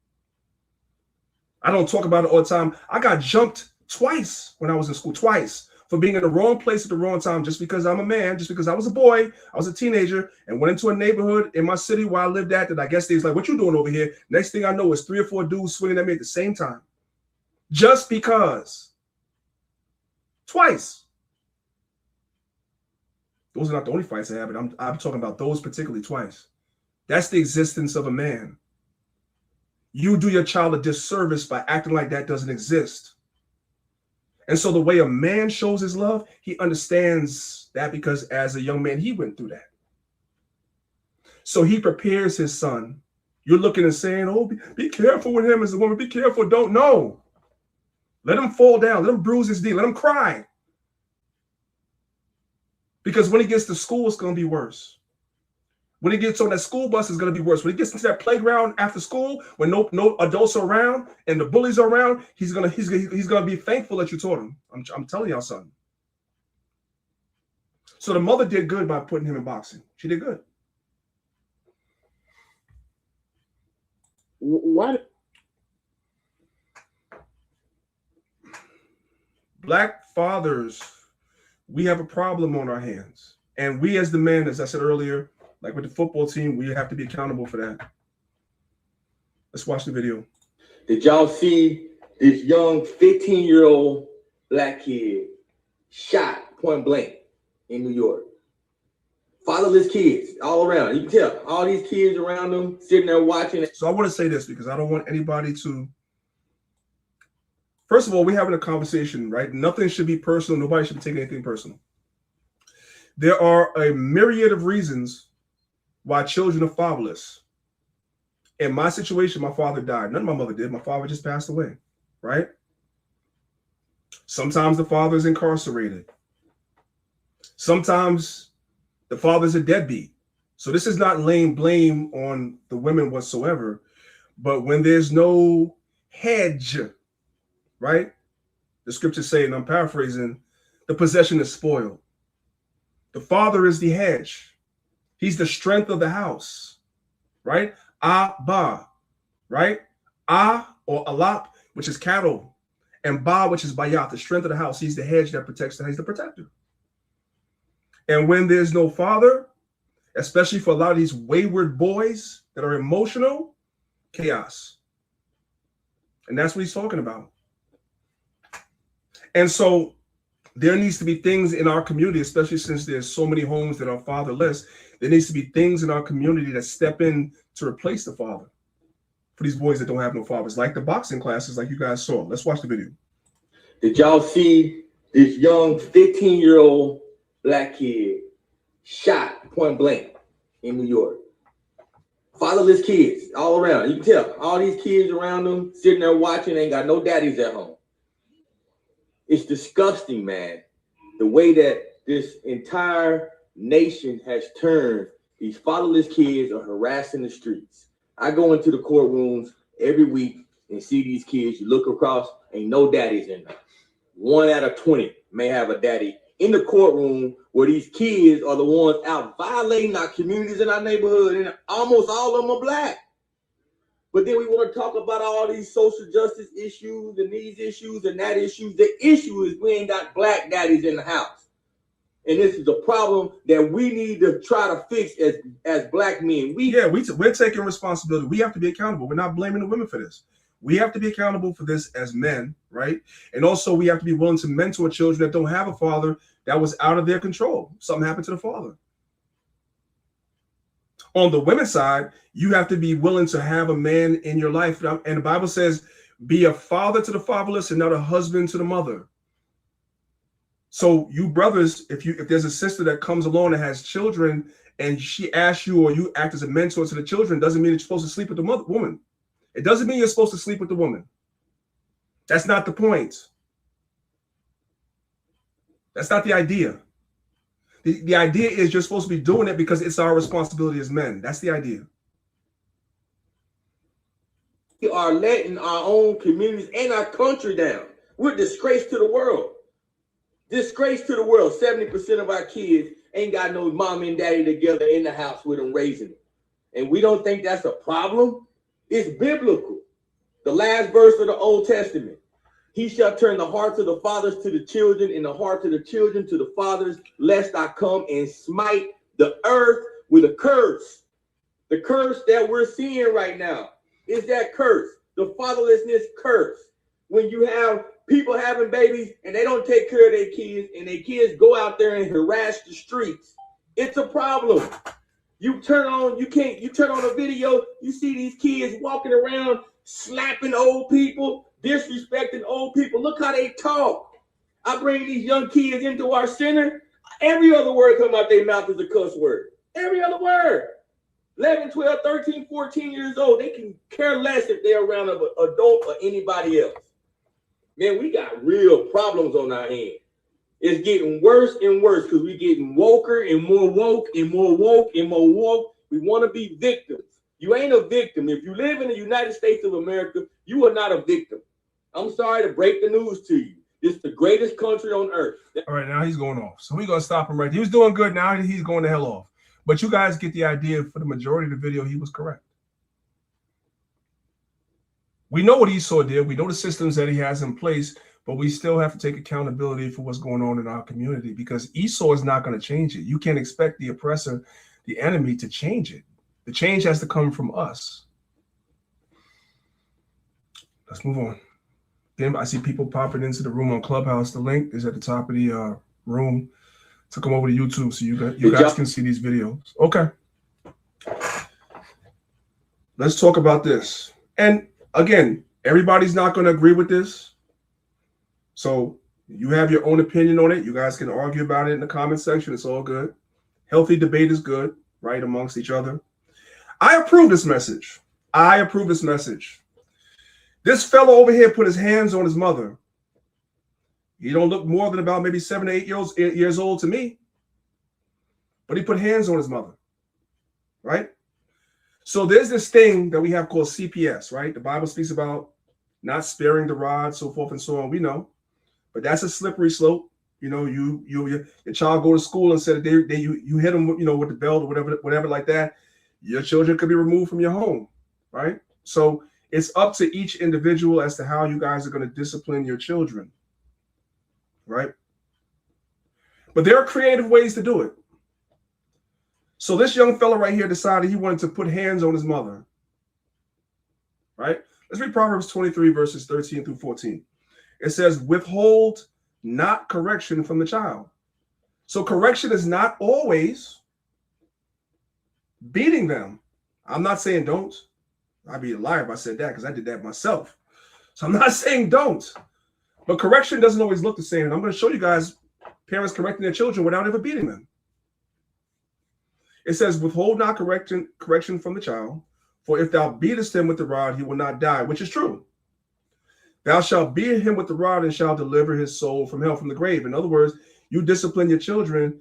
S5: I don't talk about it all the time. I got jumped twice when I was in school, twice, for being in the wrong place at the wrong time just because I'm a man, just because I was a boy, I was a teenager, and went into a neighborhood in my city where I lived at that I guess they was like, what you doing over here? Next thing I know is 3 or 4 dudes swinging at me at the same time. Just because. Twice. Those are not the only fights that happened. I'm talking about those particularly twice. That's the existence of a man. You do your child a disservice by acting like that doesn't exist. And so the way a man shows his love, he understands that because as a young man, he went through that. So he prepares his son. You're looking and saying, oh, be careful with him as a woman. Be careful. Don't know. Let him fall down. Let him bruise his knee. Let him cry. Because when he gets to school, it's going to be worse. When he gets on that school bus, it's going to be worse. When he gets into that playground after school, when no adults are around and the bullies are around, he's gonna be thankful that you taught him. I'm telling y'all something. So the mother did good by putting him in boxing. She did good.
S15: Why?
S5: Black fathers, we have a problem on our hands, and we as the men, as I said earlier. Like with the football team, we have to be accountable for that. Let's watch the video.
S11: Did y'all see this young 15-year-old black kid shot point blank in New York? Fatherless kids all around. You can tell all these kids around them sitting there watching it.
S5: So I want to say this because I don't want anybody to. First of all, we're having a conversation, right? Nothing should be personal. Nobody should be taking anything personal. There are a myriad of reasons why children are fatherless. In my situation, my father died. None of my mother did. My father just passed away, right? Sometimes the father is incarcerated. Sometimes the father's a deadbeat. So this is not laying blame on the women whatsoever. But when there's no hedge, right? The scriptures say, and I'm paraphrasing, the possession is spoiled. The father is the hedge. He's the strength of the house, right? Abba, right? Or alap, which is cattle, and ba, which is bayat, the strength of the house. He's the hedge that protects the house. He's the protector. And when there's no father, especially for a lot of these wayward boys that are emotional, chaos. And that's what he's talking about. And so there needs to be things in our community, especially since there's so many homes that are fatherless. There needs to be things in our community that step in to replace the father for these boys that don't have no fathers, like the boxing classes, like you guys saw. Let's watch the video.
S11: Did y'all see this young 15-year-old black kid shot point blank in New York? Fatherless kids all around. You can tell all these kids around them sitting there watching, ain't got no daddies at home. It's disgusting, man, the way that this entire nation has turned. These fatherless kids are harassing the streets. I go into the courtrooms every week and see these kids. You look across, ain't no daddies in there. 1 out of 20 may have a daddy in the courtroom, where these kids are the ones out violating our communities in our neighborhood, and almost all of them are black. But then we want to talk about all these social justice issues and these issues and that issues. The issue is we ain't got black daddies in the house. And this is a problem that we need to try to fix as black men.
S5: We're taking responsibility. We have to be accountable. We're not blaming the women for this. We have to be accountable for this as men, right? And also we have to be willing to mentor children that don't have a father that was out of their control. Something happened to the father. On the women's side, you have to be willing to have a man in your life. And the Bible says, be a father to the fatherless and not a husband to the mother. So you brothers, if there's a sister that comes along and has children and she asks you or you act as a mentor to the children, doesn't mean that you're supposed to sleep with the woman. It doesn't mean you're supposed to sleep with the woman. That's not the point. That's not the idea. The idea is you're supposed to be doing it because it's our responsibility as men. That's the idea.
S11: We are letting our own communities and our country down. We're a disgrace to the world. Disgrace to the world. 70% of our kids ain't got no mom and daddy together in the house with them raising them. And we don't think that's a problem? It's biblical. The last verse of the Old Testament. He shall turn the hearts of the fathers to the children and the hearts of the children to the fathers, lest I come and smite the earth with a curse. The curse that we're seeing right now is that curse, the fatherlessness curse. When you have people having babies and they don't take care of their kids and their kids go out there and harass the streets, it's a problem. You turn on a video, you see these kids walking around slapping old people, disrespecting old people. Look how they talk. I bring these young kids into our center. Every other word come out their mouth is a cuss word. Every other word. 11, 12, 13, 14 years old. They can care less if they're around an adult or anybody else. Man, we got real problems on our hands. It's getting worse and worse because we're getting woker and more woke and more woke and more woke. We want to be victims. You ain't a victim. If you live in the United States of America, you are not a victim. I'm sorry to break the news to you. It's the greatest country on earth.
S5: All right, now he's going off. So we're going to stop him right there. He was doing good. Now he's going the hell off. But you guys get the idea. For the majority of the video, he was correct. We know what Esau did. We know the systems that he has in place, but we still have to take accountability for what's going on in our community because Esau is not going to change it. You can't expect the oppressor, the enemy, to change it. The change has to come from us. Let's move on. Then I see people popping into the room on Clubhouse. The link is at the top of the room to come over to YouTube so you guys can see these videos. Okay. Let's talk about this. And again, everybody's not going to agree with this. So you have your own opinion on it. You guys can argue about it in the comment section. It's all good. Healthy debate is good, right, amongst each other. I approve this message. I approve this message. This fellow over here put his hands on his mother. He don't look more than about maybe 7 to 8 years old to me. But he put hands on his mother, right? So there's this thing that we have called CPS, right? The Bible speaks about not sparing the rod, so forth and so on. We know. But that's a slippery slope. You know, your child go to school and said you hit them, you know, with the belt or whatever like that. Your children could be removed from your home, right? So it's up to each individual as to how you guys are going to discipline your children, right? But there are creative ways to do it. So this young fella right here decided he wanted to put hands on his mother, right? Let's read Proverbs 23, verses 13 through 14. It says, withhold not correction from the child. So correction is not always beating them. I'm not saying don't. I'd be a liar if I said that because I did that myself. So I'm not saying don't. But correction doesn't always look the same. And I'm going to show you guys parents correcting their children without ever beating them. It says, withhold not correction from the child, for if thou beatest him with the rod, he will not die, which is true. Thou shalt beat him with the rod and shalt deliver his soul from hell, from the grave. In other words, you discipline your children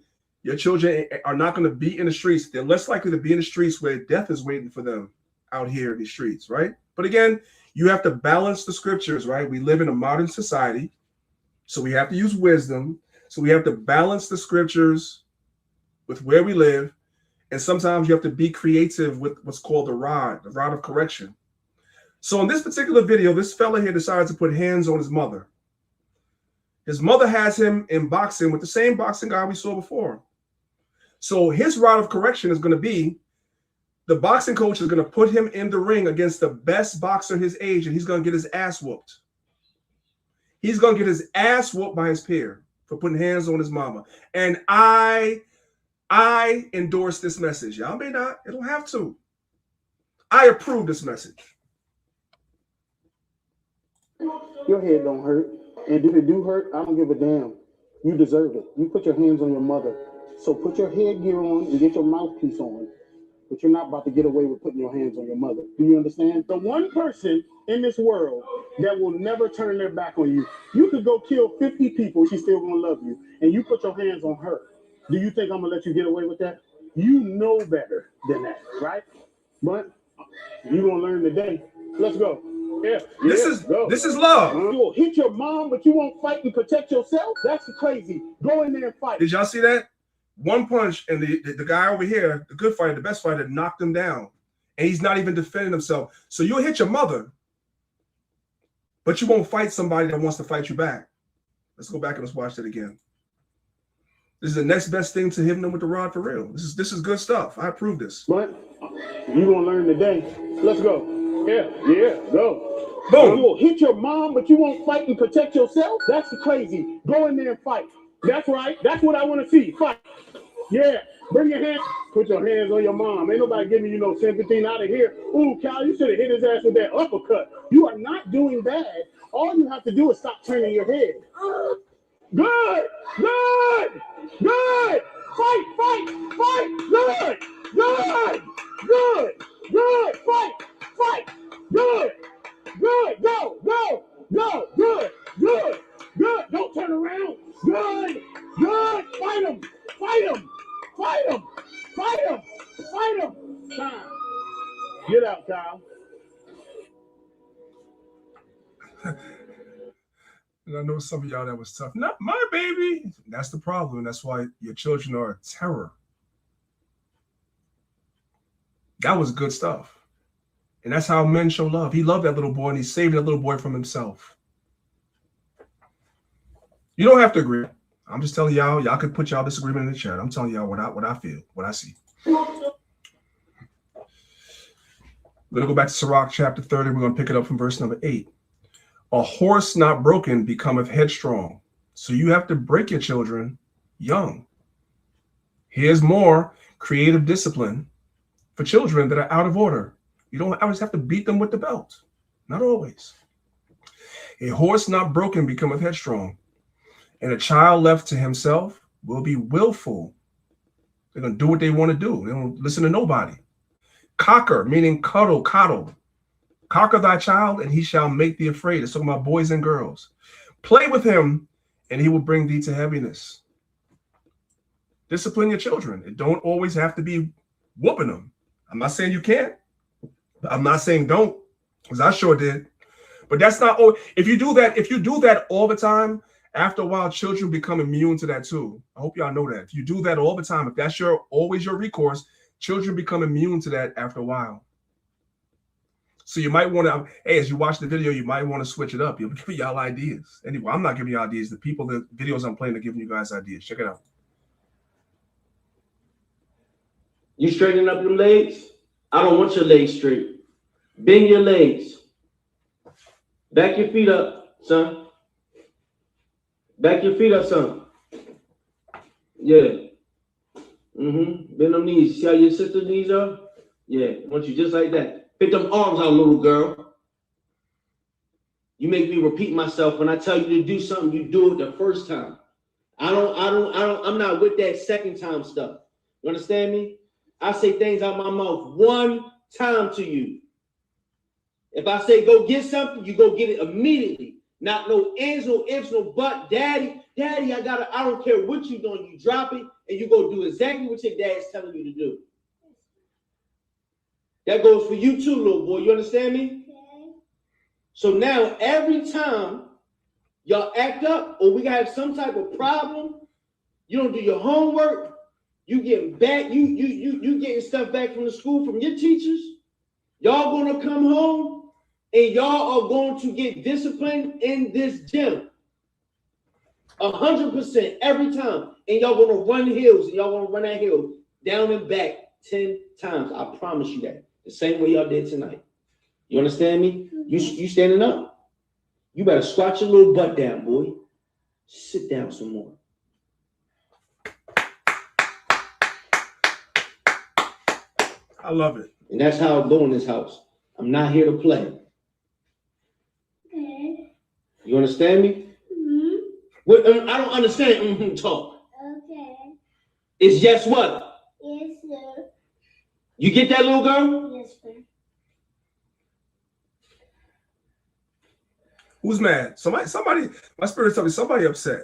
S5: are not going to be in the streets. They're less likely to be in the streets where death is waiting for them out here in these streets, right? But again, you have to balance the scriptures, right? We live in a modern society, so we have to use wisdom. So we have to balance the scriptures with where we live. And sometimes you have to be creative with what's called the rod of correction. So in this particular video, this fella here decides to put hands on his mother. His mother has him in boxing with the same boxing guy we saw before. So his rod of correction is going to be, the boxing coach is going to put him in the ring against the best boxer his age, and he's going to get his ass whooped. He's going to get his ass whooped by his peer for putting hands on his mama. And I endorse this message. Y'all may not. It don't have to. I approve this message.
S15: Your head don't hurt. And if it do hurt, I don't give a damn. You deserve it. You put your hands on your mother. So put your headgear on and get your mouthpiece on. But you're not about to get away with putting your hands on your mother. Do you understand? The one person in this world that will never turn their back on you. You could go kill 50 people. She's still going to love you. And you put your hands on her. Do you think I'm going to let you get away with that? You know better than that, right? But you're going to learn today. Let's go. Yeah.
S5: This is love.
S15: You'll hit your mom, but you won't fight and protect yourself. That's crazy. Go in there and fight.
S5: Did y'all see that? One punch, and the guy over here, the good fighter, the best fighter, knocked him down, and he's not even defending himself. So you'll hit your mother, but you won't fight somebody that wants to fight you back. Let's go back and let's watch that again. This is the next best thing to hitting them with the rod for real. This is good stuff. I approve this.
S15: But you're gonna learn today. Let's go. Yeah, go.
S5: Boom.
S15: You'll hit your mom, but you won't fight and protect yourself. That's crazy. Go in there and fight. That's right. That's what I want to see. Fight. Yeah. Bring your hands. Put your hands on your mom. Ain't nobody giving you no sympathy out of here. Ooh, Cal, you should have hit his ass with that uppercut. You are not doing bad. All you have to do is stop turning your head. Good. Good. Good. Fight. Fight. Fight. Good. Good. Good. Good. Fight. Fight. Good. Good. Go. Go. Go. Good. Good. Good. Don't turn around. Good. Good. Fight him. Fight him. Fight him. Fight him. Fight him. Time. Get out, Kyle.
S5: And I know some of y'all that was tough. Not my baby. That's the problem. That's why your children are a terror. That was good stuff. And that's how men show love. He loved that little boy, and he saved that little boy from himself. You don't have to agree. I'm just telling y'all. Y'all could put y'all disagreement in the chat. I'm telling y'all what I feel, what I see. We're going to go back to Sirach chapter 30. We're going to pick it up from verse number 8. A horse not broken becometh headstrong. So you have to break your children young. Here's more creative discipline for children that are out of order. You don't always have to beat them with the belt. Not always. A horse not broken becometh headstrong, and a child left to himself will be willful. They're going to do what they want to do. They don't listen to nobody. Cocker, meaning coddle. Cocker thy child, and he shall make thee afraid. It's talking about boys and girls. Play with him, and he will bring thee to heaviness. Discipline your children. It don't always have to be whooping them. I'm not saying you can't. I'm not saying don't, because I sure did. But that's not all. If you do that all the time, after a while, children become immune to that too. I hope y'all know that. If you do that all the time, if that's always your recourse, children become immune to that after a while. So you might want to, hey, as you watch the video, you might want to switch it up. You'll give y'all ideas. Anyway, I'm not giving you ideas. The videos I'm playing are giving you guys ideas. Check it out.
S16: You straightening up your legs? I don't want your legs straight. Bend your legs. Back your feet up, son. Back your feet up, son. Yeah. Bend them knees. See how your sister's knees are? Yeah. I want you just like that. Pick them arms out, little girl. You make me repeat myself. When I tell you to do something, you do it the first time. I'm not with that second time stuff. You understand me? I say things out my mouth one time to you. If I say go get something, you go get it immediately. Not no ands, no ifs, no but. Daddy, I don't care what you're doing. You drop it and you go do exactly what your dad's telling you to do. That goes for you too, little boy. You understand me? Okay. So now every time y'all act up or we have some type of problem, you don't do your homework, you getting back, you getting stuff back from the school from your teachers, y'all gonna come home and y'all are going to get disciplined in this gym. 100% every time. And y'all gonna run hills and y'all gonna run that hill down and back 10 times. I promise you that. The same way y'all did tonight. You understand me? You standing up? You better squat your little butt down, boy. Sit down some more.
S5: I love it.
S16: And that's how I go in this house. I'm not here to play.
S13: Okay.
S16: You understand me?
S13: Mm-hmm.
S16: What, I don't understand talk.
S13: Okay.
S16: It's yes what?
S13: Yes, sir.
S16: You get that, little girl?
S13: Yes, sir.
S5: Who's mad? Somebody, my spirit tells me somebody upset.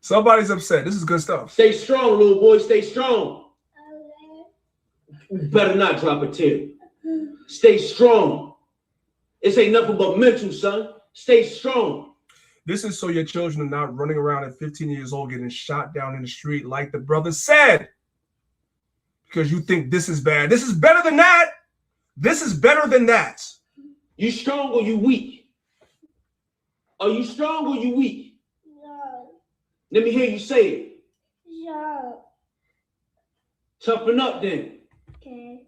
S5: Somebody's upset. This is good stuff.
S16: Stay strong, little boy. Stay strong. Okay. You better not drop a tear. Stay strong. It's ain't nothing but mental, son. Stay strong.
S5: This is so your children are not running around at 15 years old getting shot down in the street like the brother said. Because you think this is bad. This is better than that. This is better than that.
S16: You strong or you weak? Are you strong or you weak?
S13: No.
S16: Let me hear you say it.
S13: No.
S16: Toughen up then.
S13: Okay.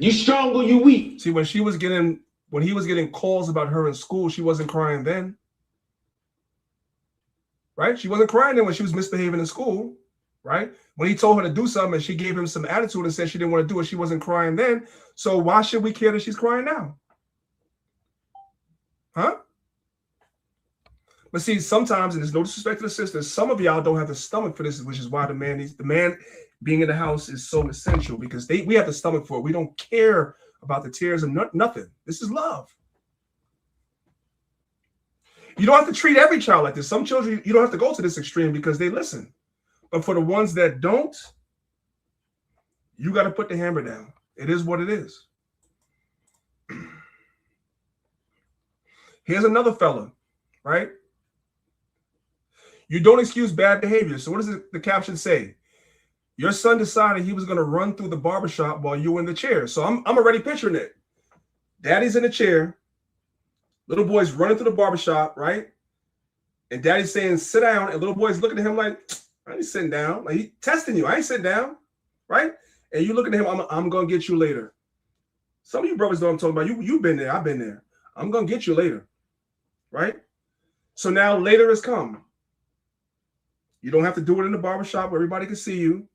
S16: You strong or you weak?
S5: See, when he was getting calls about her in school, she wasn't crying then. Right? She wasn't crying then when she was misbehaving in school. Right? When he told her to do something and she gave him some attitude and said she didn't want to do it, she wasn't crying then. So why should we care that she's crying now? Huh? But see, sometimes, and there's no disrespect to the sisters, some of y'all don't have the stomach for this, which is why the man being in the house is so essential, because we have the stomach for it. We don't care about the tears and nothing. This is love. You don't have to treat every child like this. Some children, you don't have to go to this extreme because they listen. But for the ones that don't, you got to put the hammer down. It is what it is. Here's another fella, right? You don't excuse bad behavior. So what does the caption say? Your son decided he was going to run through the barbershop while you were in the chair. So I'm already picturing it. Daddy's in the chair. Little boy's running through the barbershop, right? And daddy's saying, sit down. And little boy's looking at him like, I ain't sitting down. Like, he's testing you. I ain't sitting down, right? And you looking at him, I'm going to get you later. Some of you brothers know what I'm talking about. You've been there. I've been there. I'm going to get you later, right? So now later has come. You don't have to do it in the barbershop where everybody can see you.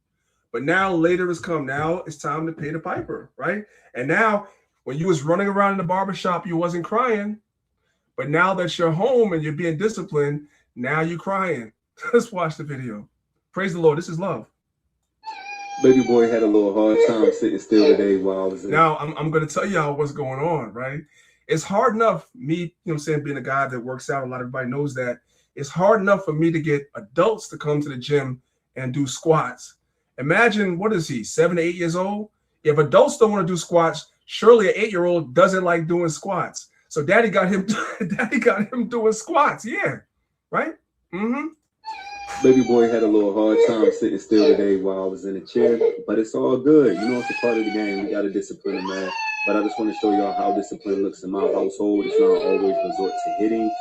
S5: But now later has come. Now it's time to pay the piper, right? And now when you was running around in the barbershop, you wasn't crying. But now that you're home and you're being disciplined, now you're crying. Let's watch the video. Praise the Lord. This is love.
S17: Baby boy had a little hard time sitting still today while I was in.
S5: Now I'm going to tell y'all what's going on, right? It's hard enough, me, you know what I'm saying, being a guy that works out, a lot of everybody knows that. It's hard enough for me to get adults to come to the gym and do squats. Imagine, what is he, 7 to 8 years old? If adults don't want to do squats, surely an 8-year-old doesn't like doing squats. So daddy got him doing squats. Yeah. Right? Mm-hmm.
S17: Baby boy had a little hard time sitting still today while I was in the chair, but it's all good. You know, it's a part of the game. We got to discipline him, man. But I just want to show y'all how discipline looks in my household. It's not always resort to hitting.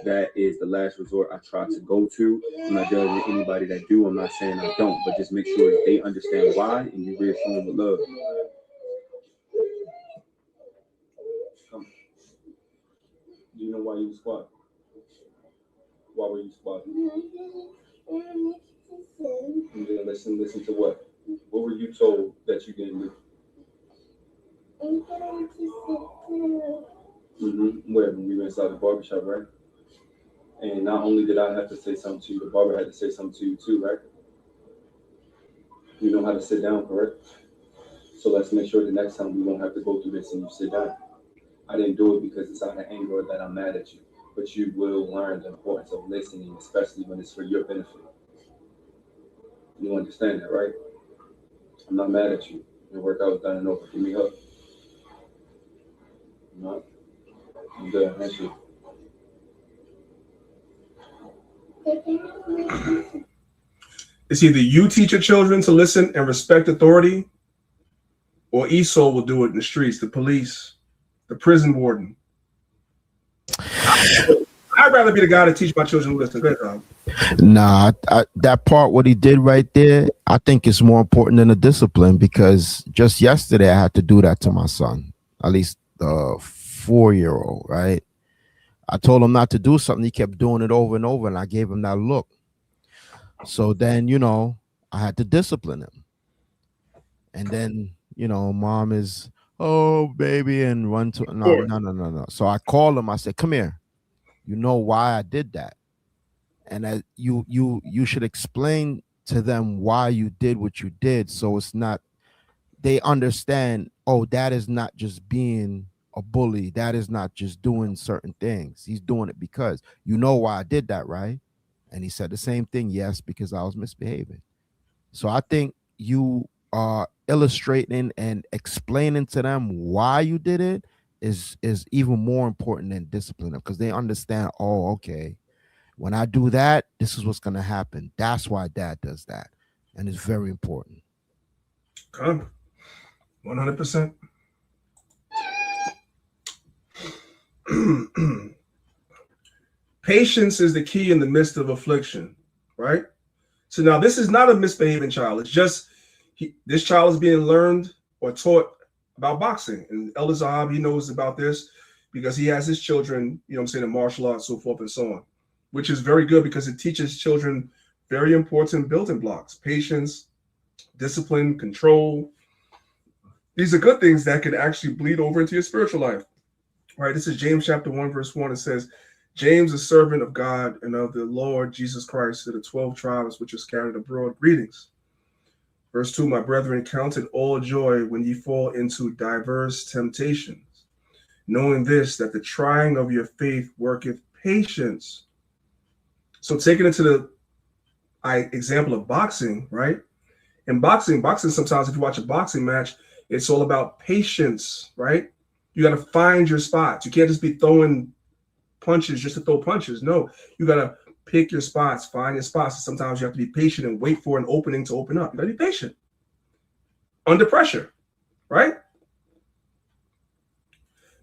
S17: That is the last resort I try to go to. I'm not judging anybody that do. I'm not saying I don't, but just make sure they understand why and you reassure them with love. Come. Do you know why you squat? Why were you squatting? You didn't listen to what? What were you told that you didn't do? Where? When we were inside the barbershop, right? And not only did I have to say something to you, the barber had to say something to you too, right? You know how to sit down, correct? So let's make sure the next time we won't have to go through this and you sit down. I didn't do it because it's out of anger or that I'm mad at you, but you will learn the importance of listening, especially when it's for your benefit. You understand that, right? I'm not mad at you. Your workout was done and over. Give me a hug. No, I'm good. Thank you.
S5: It's either you teach your children to listen and respect authority, or Esau will do it in the streets, the police, the prison warden. I'd rather be the guy to teach my children to listen.
S6: Nah, that part, what he did right there, I think is more important than the discipline, because just yesterday I had to do that to my son, at least the 4-year-old, right? I told him not to do something. He kept doing it over and over, and I gave him that look. So then, you know, I had to discipline him. And then, you know, mom is, oh, baby, and run to, no. So I called him. I said, come here. You know why I did that. And you should explain to them why you did what you did. So it's not, they understand, oh, that is not just being a bully. That is not just doing certain things. He's doing it because you know why I did that, right? And he said the same thing. Yes, because I was misbehaving. So I think you illustrating and explaining to them why you did it is even more important than discipline, because they understand, oh, okay, when I do that, this is what's going to happen. That's why dad does that. And it's very important.
S5: 100%. Patience is the key in the midst of affliction, right? So now this is not a misbehaving child. It's just this child is being learned or taught about boxing. And Elder Zahab, he knows about this because he has his children, you know what I'm saying, in martial arts, so forth and so on, which is very good because it teaches children very important building blocks: patience, discipline, control. These are good things that can actually bleed over into your spiritual life. All right, this is James chapter 1, verse 1. It says, James, a servant of God and of the Lord Jesus Christ, to the 12 tribes which are scattered abroad, greetings. Verse 2, my brethren, count it all joy when ye fall into diverse temptations, knowing this, that the trying of your faith worketh patience. So taking it to the example of boxing, right? In boxing, sometimes if you watch a boxing match, it's all about patience, right? You got to find your spots. You can't just be throwing punches just to throw punches. No, you got to pick your spots, find your spots. Sometimes you have to be patient and wait for an opening to open up. You got to be patient under pressure, right?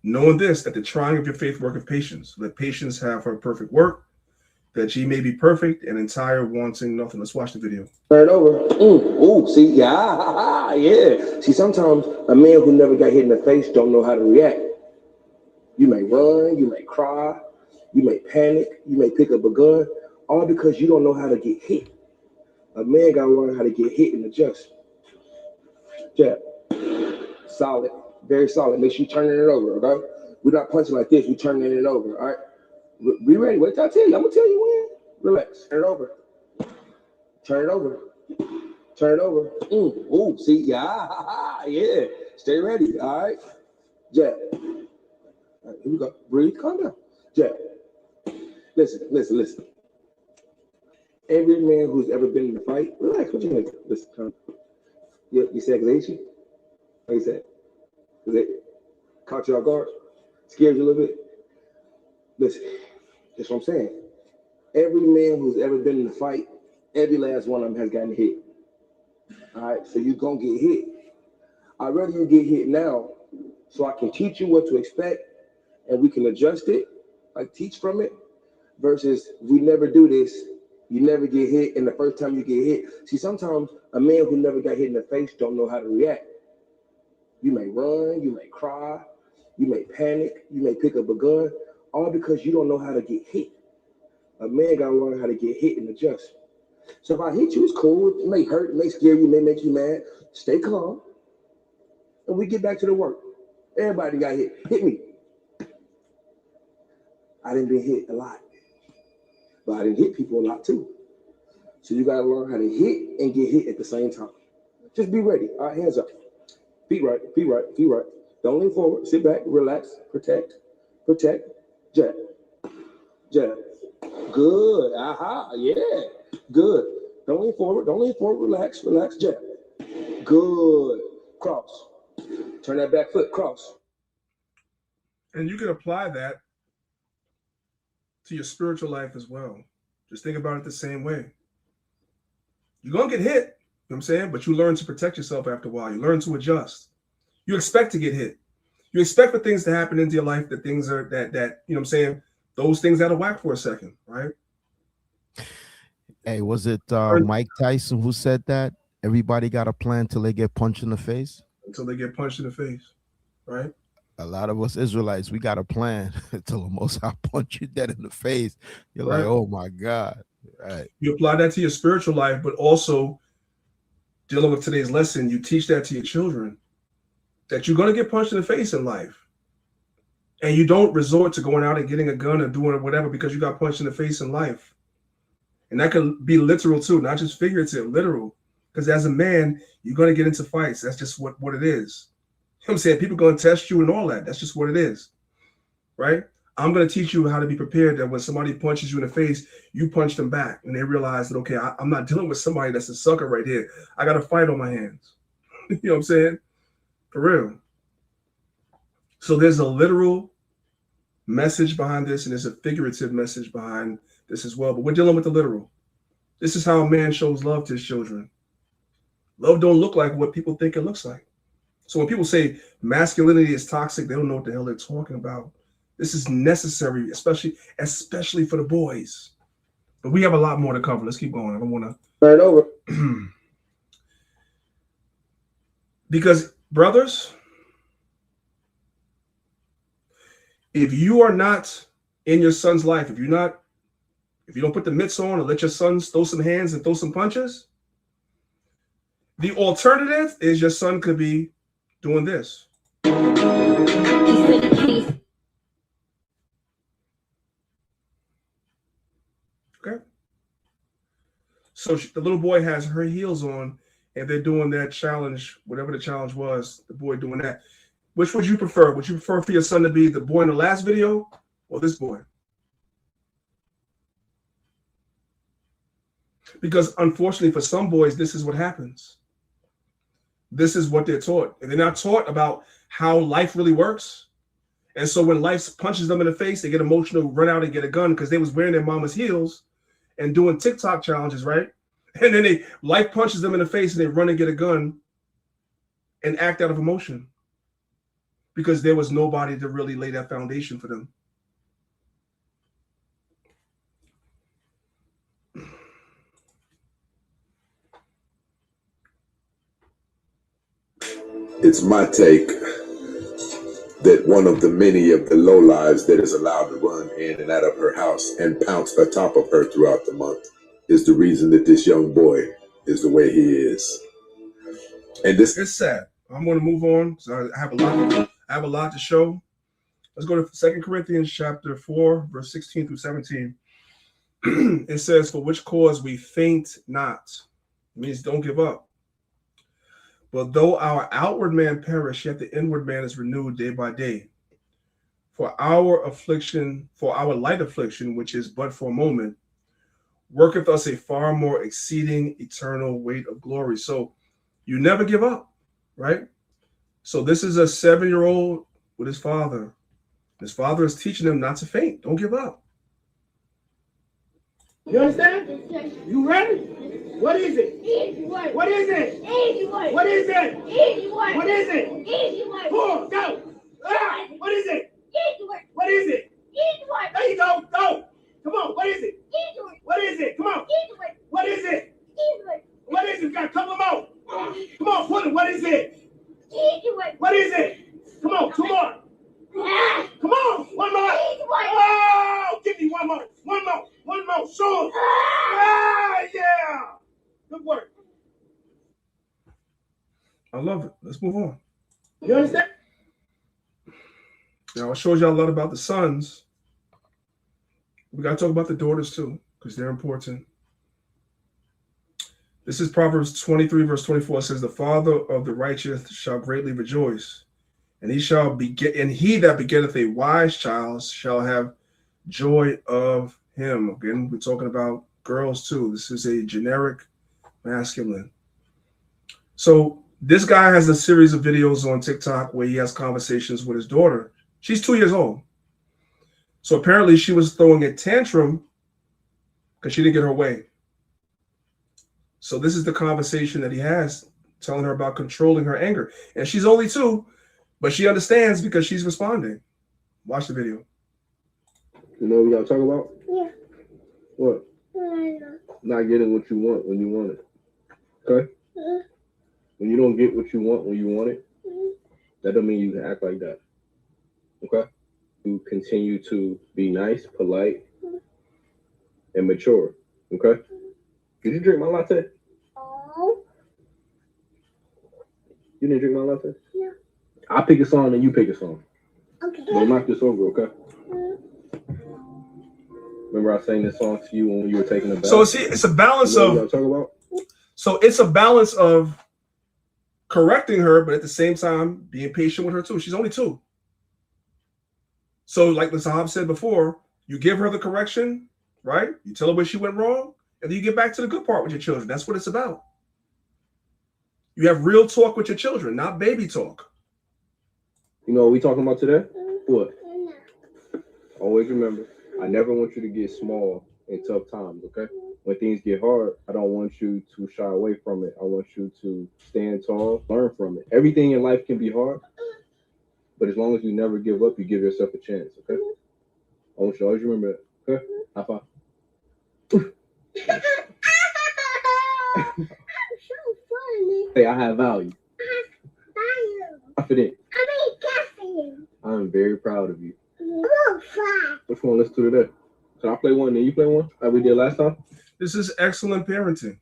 S5: Knowing this, that the trying of your faith worketh patience. Let patience have her perfect work, that ye may be perfect and entire, wanting nothing. Let's watch the video.
S9: Turn it over. See, yeah. See, sometimes a man who never got hit in the face don't know how to react. You may run, you may cry, you may panic, you may pick up a gun, all because you don't know how to get hit. A man got to learn how to get hit and adjust. Jab. Solid. Very solid. Make sure you're turning it over, okay? We're not punching like this. We're turning it over, all right? Be ready. Wait till I tell you. I'm going to tell you when. Relax. Turn it over. Turn it over. Turn it over. See, yeah. Stay ready, all right? Jab. All right, here we go. Breathe. Calm down. Jab. Listen. Every man who's ever been in a fight, relax. What you think? Listen. You say accusation? What you said? Is it caught you off guard? Scared you a little bit? Listen, that's what I'm saying. Every man who's ever been in a fight, every last one of them has gotten hit. All right, so you're going to get hit. I'd rather you get hit now so I can teach you what to expect and we can adjust it, like teach from it, versus we never do this. You never get hit, and the first time you get hit. See, sometimes a man who never got hit in the face don't know how to react. You may run, you may cry, you may panic, you may pick up a gun, all because you don't know how to get hit. A man got to learn how to get hit and adjust. So if I hit you, it's cool. It may hurt, it may scare you, it may make you mad. Stay calm, and we get back to the work. Everybody got hit. Hit me. I didn't get hit a lot, but I didn't hit people a lot too. So you got to learn how to hit and get hit at the same time. Just be ready. All right, hands up. Feet right. Don't lean forward. Sit back, relax, protect, jab. Good. Yeah. Good. Don't lean forward, relax, jab. Good. Cross. Turn that back foot, cross.
S5: And you can apply that to your spiritual life as well. Just think about it the same way. You're going to get hit, you know what I'm saying? But you learn to protect yourself after a while. You learn to adjust. You expect to get hit. You expect for things to happen into your life, that things are that you know what I'm saying, those things out of whack for a second, right?
S6: Hey, was it Mike Tyson who said that? Everybody got a plan till they get punched in the face?
S5: Until they get punched in the face, right?
S6: A lot of us Israelites, we got a plan until the Most High punch you dead in the face. You're right. Like, oh my God. Right.
S5: You apply that to your spiritual life, but also dealing with today's lesson, you teach that to your children, that you're going to get punched in the face in life. And you don't resort to going out and getting a gun or doing whatever because you got punched in the face in life. And that can be literal too, not just figurative, literal. Because as a man, you're going to get into fights. That's just what it is. You know what I'm saying? People are going to test you and all that. That's just what it is, right? I'm going to teach you how to be prepared that when somebody punches you in the face, you punch them back. And they realize that, okay, I'm not dealing with somebody that's a sucker right here. I got a fight on my hands. You know what I'm saying? For real. So there's a literal message behind this, and there's a figurative message behind this as well. But we're dealing with the literal. This is how a man shows love to his children. Love don't look like what people think it looks like. So when people say masculinity is toxic, they don't know what the hell they're talking about. This is necessary, especially for the boys. But we have a lot more to cover. Let's keep going. I don't want to
S7: right over.
S5: Because brothers, if you are not in your son's life, if you don't put the mitts on and let your sons throw some hands and throw some punches, the alternative is your son could be doing this. Okay. So the little boy has her heels on, and they're doing that challenge, whatever the challenge was, the boy doing that. Which would you prefer? Would you prefer for your son to be the boy in the last video or this boy? Because unfortunately for some boys, this is what happens. This is what they're taught. And they're not taught about how life really works. And so when life punches them in the face, they get emotional, run out and get a gun because they was wearing their mama's heels and doing TikTok challenges, right? And then life punches them in the face and they run and get a gun and act out of emotion because there was nobody to really lay that foundation for them.
S18: It's my take that one of the many of the lowlives that is allowed to run in and out of her house and pounce atop of her throughout the month is the reason that this young boy is the way he is. And this
S5: is sad. I'm going to move on because I have a lot to show. Let's go to 2 Corinthians chapter 4, verse 16 through 17. It says, "For which cause we faint not." It means don't give up. "But though our outward man perish, yet the inward man is renewed day by day. For our light affliction, which is but for a moment, worketh us a far more exceeding eternal weight of glory." So you never give up, right? So this is a 7-year-old with his father. His father is teaching him not to faint. Don't give up.
S7: You understand? You ready? What is it?
S13: Easy work.
S7: What is it?
S13: Easy work.
S7: What is it?
S13: Easy work.
S7: What is it?
S13: Easy work.
S7: 4, go. Ah, what is it?
S13: Easy work.
S7: What is it?
S13: Easy work.
S7: There you go. Go. Come on. What is it?
S13: Easy work.
S7: What is it? Come on.
S13: Easy work.
S7: What is it?
S13: Easy work.
S7: What is it? We got a couple more. Come on, put it. What is it?
S13: Easy work.
S7: What is it? Come on, 2 more. Come on, 1 more.
S13: Easy work.
S7: Oh, give me 1 more. 1 more. 1 more. Show him. Ah, yeah. Good work.
S5: I love it. Let's move on.
S7: You understand?
S5: Now, I showed y'all a lot about the sons. We got to talk about the daughters too, because they're important. This is Proverbs 23, verse 24. It says, "The father of the righteous shall greatly rejoice, and he that begetteth a wise child shall have joy of him." Again, we're talking about girls too. This is a generic masculine. So this guy has a series of videos on TikTok where he has conversations with his daughter. She's 2 years old. So apparently she was throwing a tantrum because she didn't get her way. So this is the conversation that he has, telling her about controlling her anger. And she's only 2, but she understands because she's responding. Watch the video.
S19: You know what y'all talk about?
S13: Yeah.
S19: What? Not getting what you want when you want it. Okay? When you don't get what you want when you want it, that don't mean you can act like that. Okay? You continue to be nice, polite, and mature. Okay? Did you drink my latte? You didn't drink my latte?
S13: Yeah.
S19: I'll pick a song and you pick a song.
S13: Okay.
S19: Don't knock this over, okay? Remember I sang this song to you when you were taking a bath?
S5: So it's a balance
S19: you know
S5: of.
S19: what I'm talking about?
S5: So it's a balance of correcting her, but at the same time being patient with her too. She's only 2. So like the Sahab said before, you give her the correction, right? You tell her where she went wrong, and then you get back to the good part with your children. That's what it's about. You have real talk with your children, not baby talk.
S19: You know what we talking about today? What? Always remember, I never want you to get small in tough times, okay? When things get hard, I don't want you to shy away from it. I want you to stand tall, learn from it. Everything in life can be hard, but as long as you never give up, you give yourself a chance, okay? I want you to always remember that, okay? High five. Hey, I have value. Confident. I'm very proud of you. Which one? Let's do today. Can I play one and you play one like we did last time?
S5: This is excellent parenting,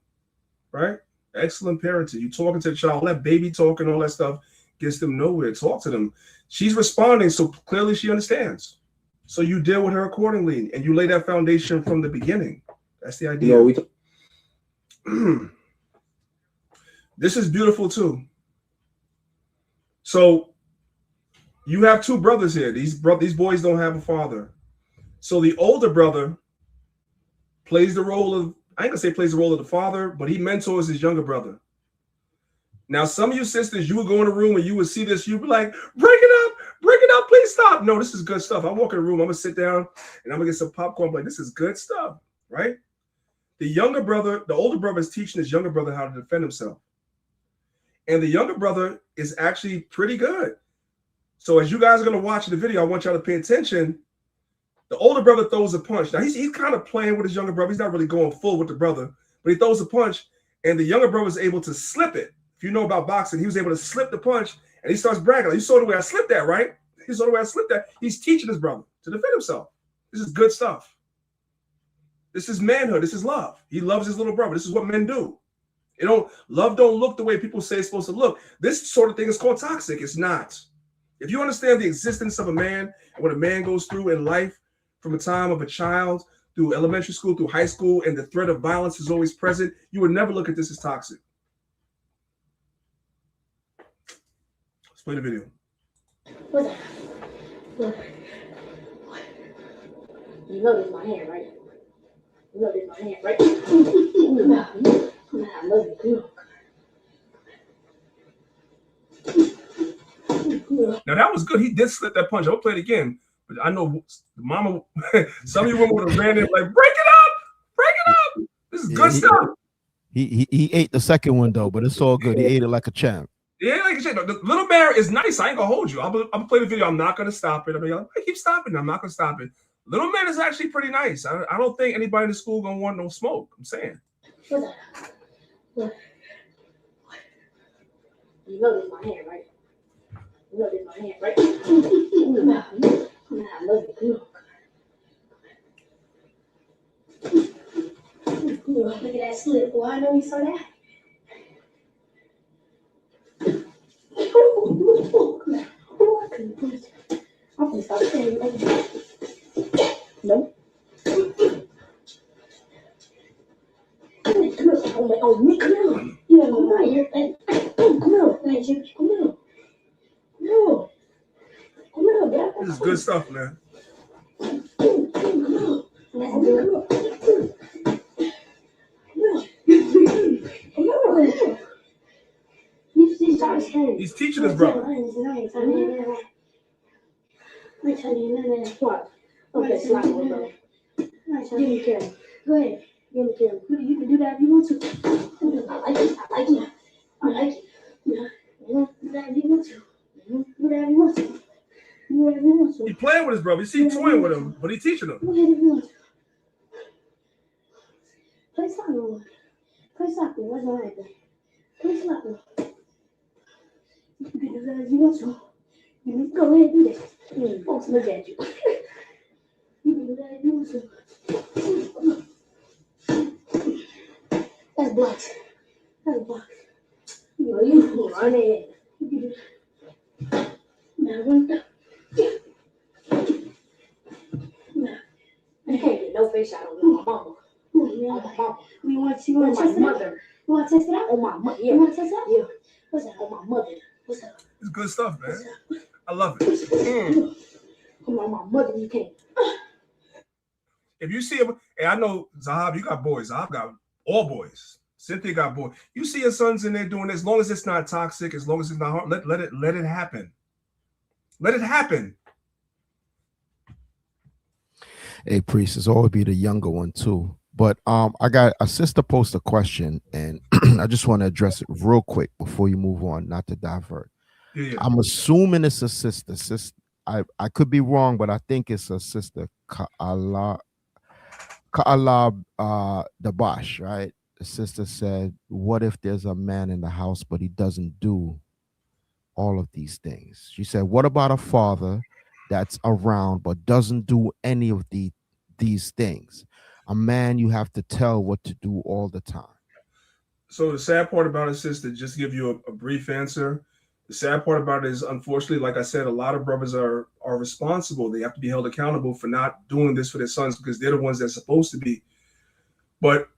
S5: right? Excellent parenting. You talking to the child, that baby talk and all that stuff gets them nowhere. Talk to them. She's responding, so clearly she understands. So you deal with her accordingly, and you lay that foundation from the beginning. That's the idea.
S19: You know,
S5: this is beautiful too. So you have two brothers here. These boys don't have a father. So the older brother plays the role of, I ain't gonna say plays the role of the father, but he mentors his younger brother. Now, some of you sisters, you would go in a room and you would see this, you'd be like, break it up, please stop. No, this is good stuff. I walk in the room, I'm gonna sit down and I'm gonna get some popcorn. I'm like, this is good stuff, right? The younger brother, the older brother is teaching his younger brother how to defend himself. And the younger brother is actually pretty good. So as you guys are gonna watch the video, I want y'all to pay attention. The older brother throws a punch. Now he's kind of playing with his younger brother. He's not really going full with the brother, but he throws a punch and the younger brother is able to slip it. If you know about boxing, he was able to slip the punch and he starts bragging. Like, you saw the way I slipped that, right? You saw the way I slipped that. He's teaching his brother to defend himself. This is good stuff. This is manhood. This is love. He loves his little brother. This is what men do. Love don't look the way people say it's supposed to look. This sort of thing is called toxic. It's not. If you understand the existence of a man and what a man goes through in life from the time of a child through elementary school, through high school, and the threat of violence is always present, you would never look at this as toxic. Let's play the video.
S13: You know this is my hand, right? You know this is my hand, right? I love you.
S5: Now that was good. He did slip that punch. I'll play it again. But I know the mama, some of you women would have ran in like, break it up. This is good stuff.
S6: He ate the second one though, but it's all good. He ate it like a champ.
S5: Yeah, like I said, the little bear is nice. I ain't gonna hold you. I'm gonna play the video. I'm not gonna stop it. I keep stopping. I'm not gonna stop it. Little man is actually pretty nice. I don't think anybody in the school gonna want no smoke. I'm saying.
S13: You know this is my hand, right? You know this is my hand, right? I love you. Look at that slip. Boy, I know you saw that. I couldn't put it. I'm gonna stop saying it. No. Oh, me, come on. You don't know why you're come on. Come on. No. Come on, Dad.
S5: This is good stuff, man. He's teaching his brother.
S13: What? Okay, slap me, bro. Give me Karen. Go ahead. Give me Karen. You can do that if you want to. I like it. Yeah. Do that if you want to. Do that if you want to.
S5: He's playing with his brother. You see him toying with him, but he's teaching him.
S13: Go ahead if you want to. Play soccer. Play soccer. What's my name? Play soccer. You can do that if you want to. You go ahead and do that. Folks look at you. You can do that if you want to. That's blocks. That's blocks. You know, you can run it. You can do that. Now, run it. You can't get no face shot on my mama. You want to test it out? You want to test it out? On my mother. Yeah. You want to test it out? Yeah. What's that? On my mother. What's up?
S5: It's good stuff, man. I love it.
S13: Come on, my mother, you can't.
S5: If you see him, and I know Zahab, you got boys. Zahab got all boys. Cynthia got bored. You see your sons in there doing this. As long as it's not toxic, as long as it's not hard, let it happen. Let it happen.
S6: Hey, priest, it's always be the younger one too. But I got a sister post a question, and I just want to address it real quick before you move on, not to divert.
S5: Yeah.
S6: I'm assuming it's a sister. I could be wrong, but I think it's a sister, Ka'ala Dabash, right? The sister said, what if there's a man in the house, but he doesn't do all of these things? She said, what about a father that's around, but doesn't do any of these things? A man you have to tell what to do all the time.
S5: So the sad part about it, sister, just to give you a brief answer, the sad part about it is, unfortunately, like I said, a lot of brothers are responsible. They have to be held accountable for not doing this for their sons because they're the ones that's supposed to be. But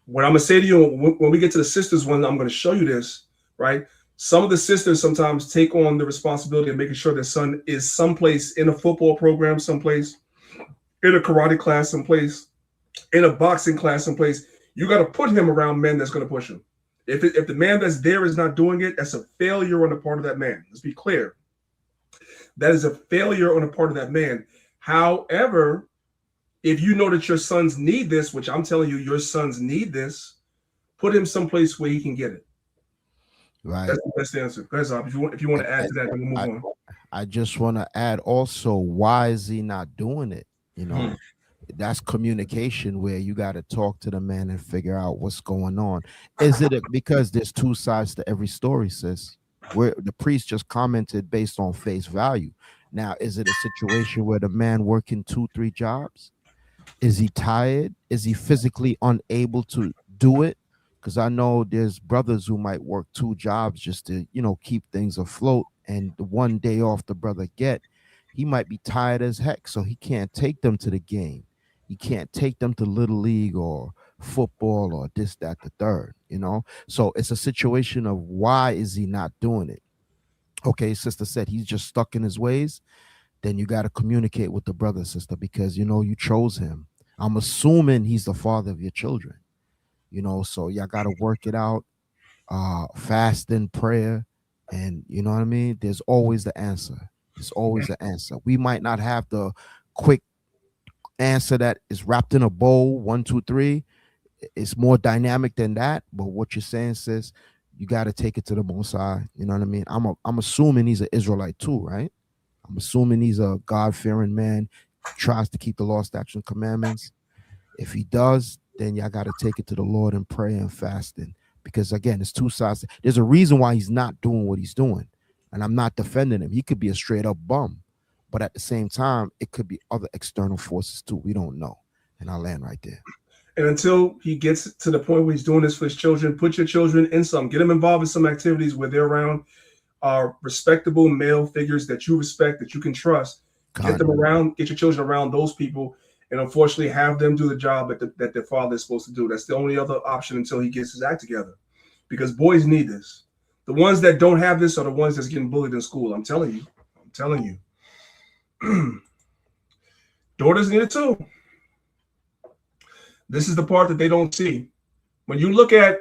S5: what I'm going to say to you, when we get to the sisters one, I'm going to show you this, right? Some of the sisters sometimes take on the responsibility of making sure their son is someplace in a football program, someplace in a karate class, someplace in a boxing class, someplace. You got to put him around men that's going to push him. If the man that's there is not doing it, that's a failure on the part of that man. Let's be clear. That is a failure on the part of that man. However, if you know that your sons need this, which I'm telling you, your sons need this, put him someplace where he can get it.
S6: Right.
S5: That's the best answer. Go ahead, Zab. If you want to add to that, then we'll move on.
S6: I just want to add also, why is he not doing it? You know, that's communication where you got to talk to the man and figure out what's going on. Is it because there's two sides to every story, sis? Where the priest just commented based on face value. Now, is it a situation where the man working 2-3 jobs? Is he tired? Is he physically unable to do it? Because I know there's brothers who might work 2 jobs just to, you know, keep things afloat. And the one day off the brother get, he might be tired as heck. So he can't take them to the game. He can't take them to Little League or football or this, that, the third, you know? So it's a situation of why is he not doing it? Okay, sister said he's just stuck in his ways. Then you got to communicate with the brother, sister, because, you know, you chose him. I'm assuming he's the father of your children, you know, so y'all got to work it out, fasting, prayer, and you know what I mean? There's always the answer. There's always the answer. We might not have the quick answer that is wrapped in a bowl, 1, 2, 3. It's more dynamic than that, but what you're saying, sis, you got to take it to the Most High. You know what I mean? I'm assuming he's an Israelite too, right? I'm assuming he's a God-fearing man, tries to keep the law, statutes, and commandments. If he does, then y'all got to take it to the Lord in prayer and fasting. Because again, it's two sides. There's a reason why he's not doing what he's doing. And I'm not defending him. He could be a straight up bum. But at the same time, it could be other external forces too. We don't know. And I'll land right there.
S5: And until he gets to the point where he's doing this for his children, put your children in some. Get them involved in some activities where they're around respectable male figures that you respect, that you can trust. Get them around, get your children around those people, and unfortunately have them do the job that their father is supposed to do. That's the only other option until he gets his act together. Because boys need this. The ones that don't have this are the ones that's getting bullied in school. I'm telling you. I'm telling you. Daughters need it too. This is the part that they don't see. When you look at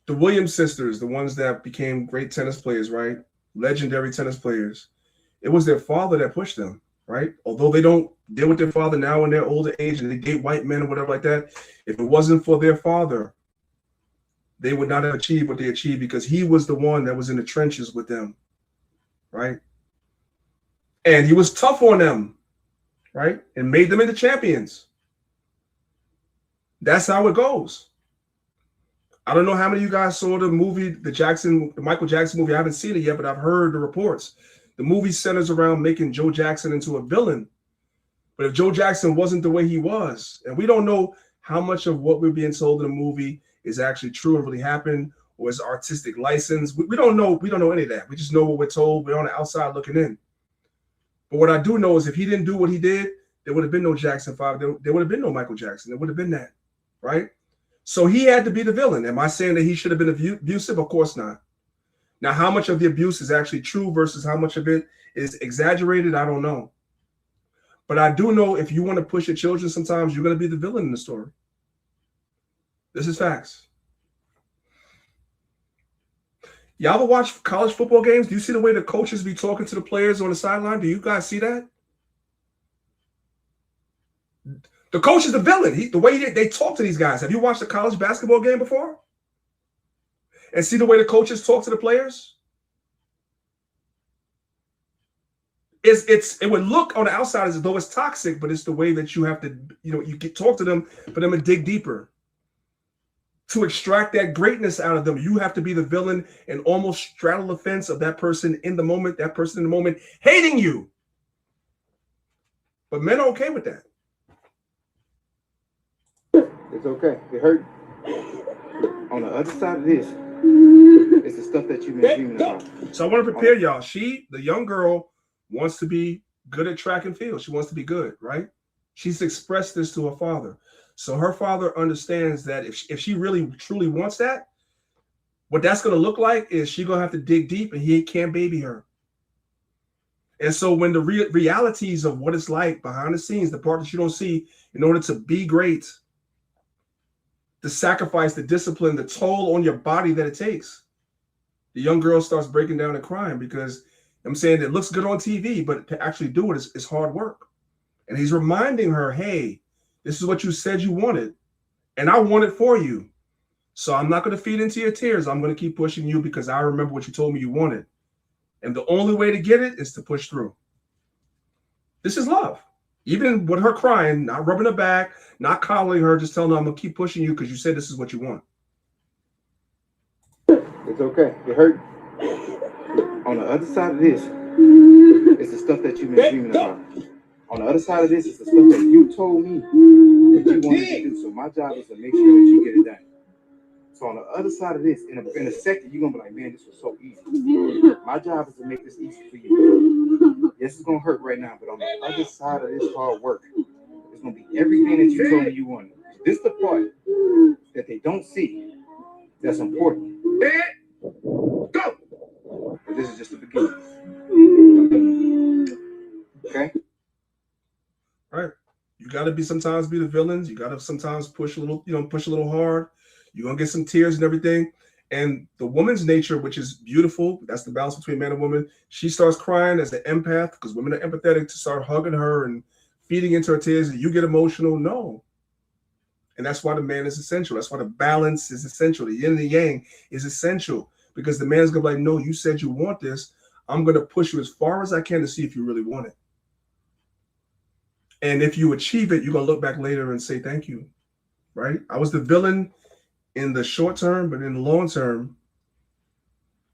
S5: the Williams sisters, the ones that became great tennis players, right? Legendary tennis players. It was their father that pushed them, right? Although they don't deal with their father now in their older age and they date white men or whatever like that, if it wasn't for their father, they would not have achieved what they achieved because he was the one that was in the trenches with them, right? And he was tough on them, right? And made them into champions. That's how it goes. I don't know how many of you guys saw the movie, the Michael Jackson movie. I haven't seen it yet, but I've heard the reports. The movie centers around making Joe Jackson into a villain. But if Joe Jackson wasn't the way he was, and we don't know how much of what we're being told in the movie is actually true and really happened, or is artistic license. We don't know. We don't know any of that. We just know what we're told. We're on the outside looking in. But what I do know is if he didn't do what he did, there would have been no Jackson 5. There would have been no Michael Jackson. There would have been that, right? So he had to be the villain. Am I saying that he should have been abusive? Of course not. Now, how much of the abuse is actually true versus how much of it is exaggerated, I don't know. But I do know if you want to push your children, sometimes you're going to be the villain in the story. This is facts. Y'all ever watch college football games? Do you see the way the coaches be talking to the players on the sideline? Do you guys see that? The coach is the villain. The way they talk to these guys. Have you watched a college basketball game before? And see the way the coaches talk to the players? It would look on the outside as though it's toxic, but it's the way that you have to, talk to them for them to dig deeper. To extract that greatness out of them, you have to be the villain and almost straddle the fence of that person in the moment, hating you. But men are okay with that.
S15: It's okay. It hurt. On the other side of this, it's the stuff that you've been dreaming about.
S5: So I want to prepare y'all. The young girl, wants to be good at track and field. She wants to be good, right? She's expressed this to her father. So her father understands that if she really truly wants that, what that's going to look like is she's going to have to dig deep, and he can't baby her. And so when the realities of what it's like behind the scenes, the part that you don't see, in order to be great, the sacrifice, the discipline, the toll on your body that it takes, the young girl starts breaking down and crying because I'm saying it looks good on TV, but to actually do it is hard work. And he's reminding her, hey, this is what you said you wanted, and I want it for you. So I'm not going to feed into your tears. I'm going to keep pushing you because I remember what you told me you wanted. And the only way to get it is to push through. This is love. Even with her crying, not rubbing her back, not coddling her, just telling her, I'm going to keep pushing you because you said this is what you want.
S15: It's okay. It hurt. On the other side of this, it's the stuff that you've been dreaming about. On the other side of this is the stuff that you told me that you wanted to do. So my job is to make sure that you get it done. So on the other side of this, in a second, you're going to be like, man, this was so easy. My job is to make this easy for you. Yes, it's going to hurt right now, but on the other side of this hard work, it's going to be everything that you told me you wanted. This is the part that they don't see that's important. Go! But this is just the beginning. Okay?
S5: Right. You got to sometimes be the villains. You got to sometimes push a little hard. You're going to get some tears and everything. And the woman's nature, which is beautiful, that's the balance between man and woman. She starts crying as an empath because women are empathetic, to start hugging her and feeding into her tears. And you get emotional. No. And that's why the man is essential. That's why the balance is essential. The yin and the yang is essential because the man's going to be like, no, you said you want this. I'm going to push you as far as I can to see if you really want it. And if you achieve it, you're going to look back later and say, thank you, right? I was the villain in the short term, but in the long term,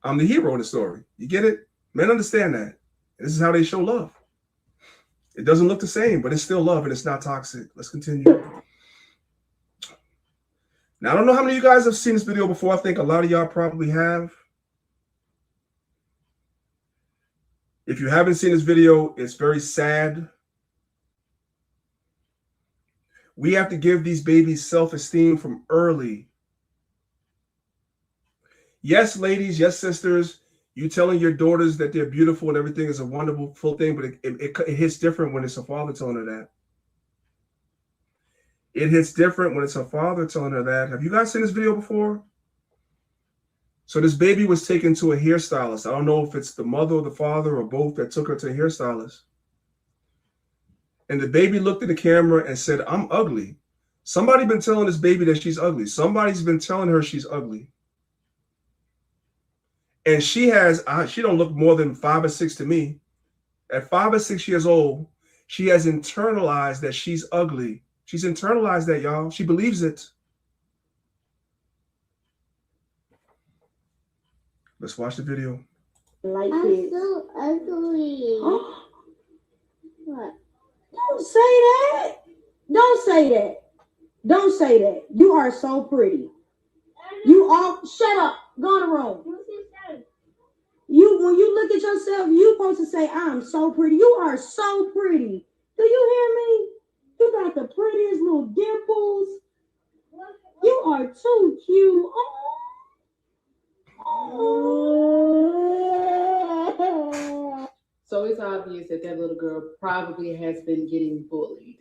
S5: I'm the hero of the story. You get it? Men understand that. This is how they show love. It doesn't look the same, but it's still love and it's not toxic. Let's continue. Now, I don't know how many of you guys have seen this video before. I think a lot of y'all probably have. If you haven't seen this video, it's very sad. We have to give these babies self-esteem from early. Yes, ladies, yes, sisters, you telling your daughters that they're beautiful and everything is a wonderful thing, but it hits different when it's a father telling her that. It hits different when it's a father telling her that. Have you guys seen this video before? So this baby was taken to a hairstylist. I don't know if it's the mother or the father or both that took her to a hairstylist. And the baby looked at the camera and said, I'm ugly. Somebody been telling this baby that she's ugly. Somebody's been telling her she's ugly. And she don't look more than 5 or 6 to me. At 5 or 6 years old, she has internalized that she's ugly. She's internalized that, y'all. She believes it. Let's watch the video.
S13: Like I'm so ugly.
S12: What? Don't say that. Don't say that. Don't say that. You are so pretty. You all shut up. Go in the room. When you look at yourself, you're supposed to say, I'm so pretty. You are so pretty. Do you hear me? You got the prettiest little dimples. You are too cute.
S20: So it's obvious that little girl probably has been getting bullied.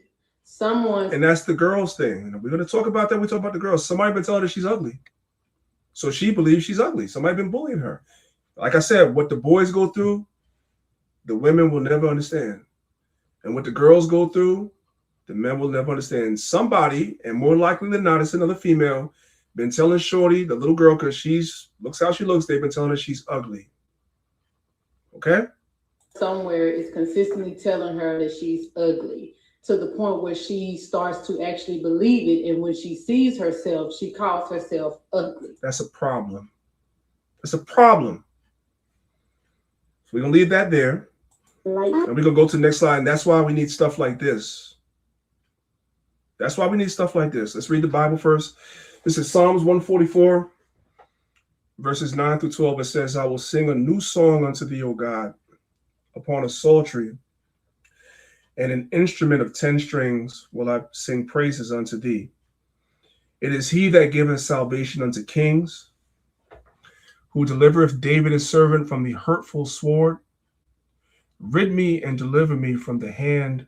S5: And that's the girls thing. We're going to talk about that. We talk about the girls. Somebody been telling her she's ugly. So she believes she's ugly. Somebody been bullying her. Like I said, what the boys go through, the women will never understand. And what the girls go through, the men will never understand. Somebody, and more likely than not, it's another female, been telling Shorty, the little girl, because she's looks how she looks, they've been telling her she's ugly. Okay?
S20: Somewhere is consistently telling her that she's ugly, to the point where she starts to actually believe it. And when she sees herself, she calls herself ugly.
S5: That's a problem. That's a problem. So we're going to leave that there. And we're going to go to the next slide. And that's why we need stuff like this. That's why we need stuff like this. Let's read the Bible first. This is Psalms 144, verses 9 through 12. It says, I will sing a new song unto thee, O God, upon a psaltery, and an instrument of 10 strings will I sing praises unto thee. It is he that giveth salvation unto kings, who delivereth David his servant from the hurtful sword. Rid me and deliver me from the hand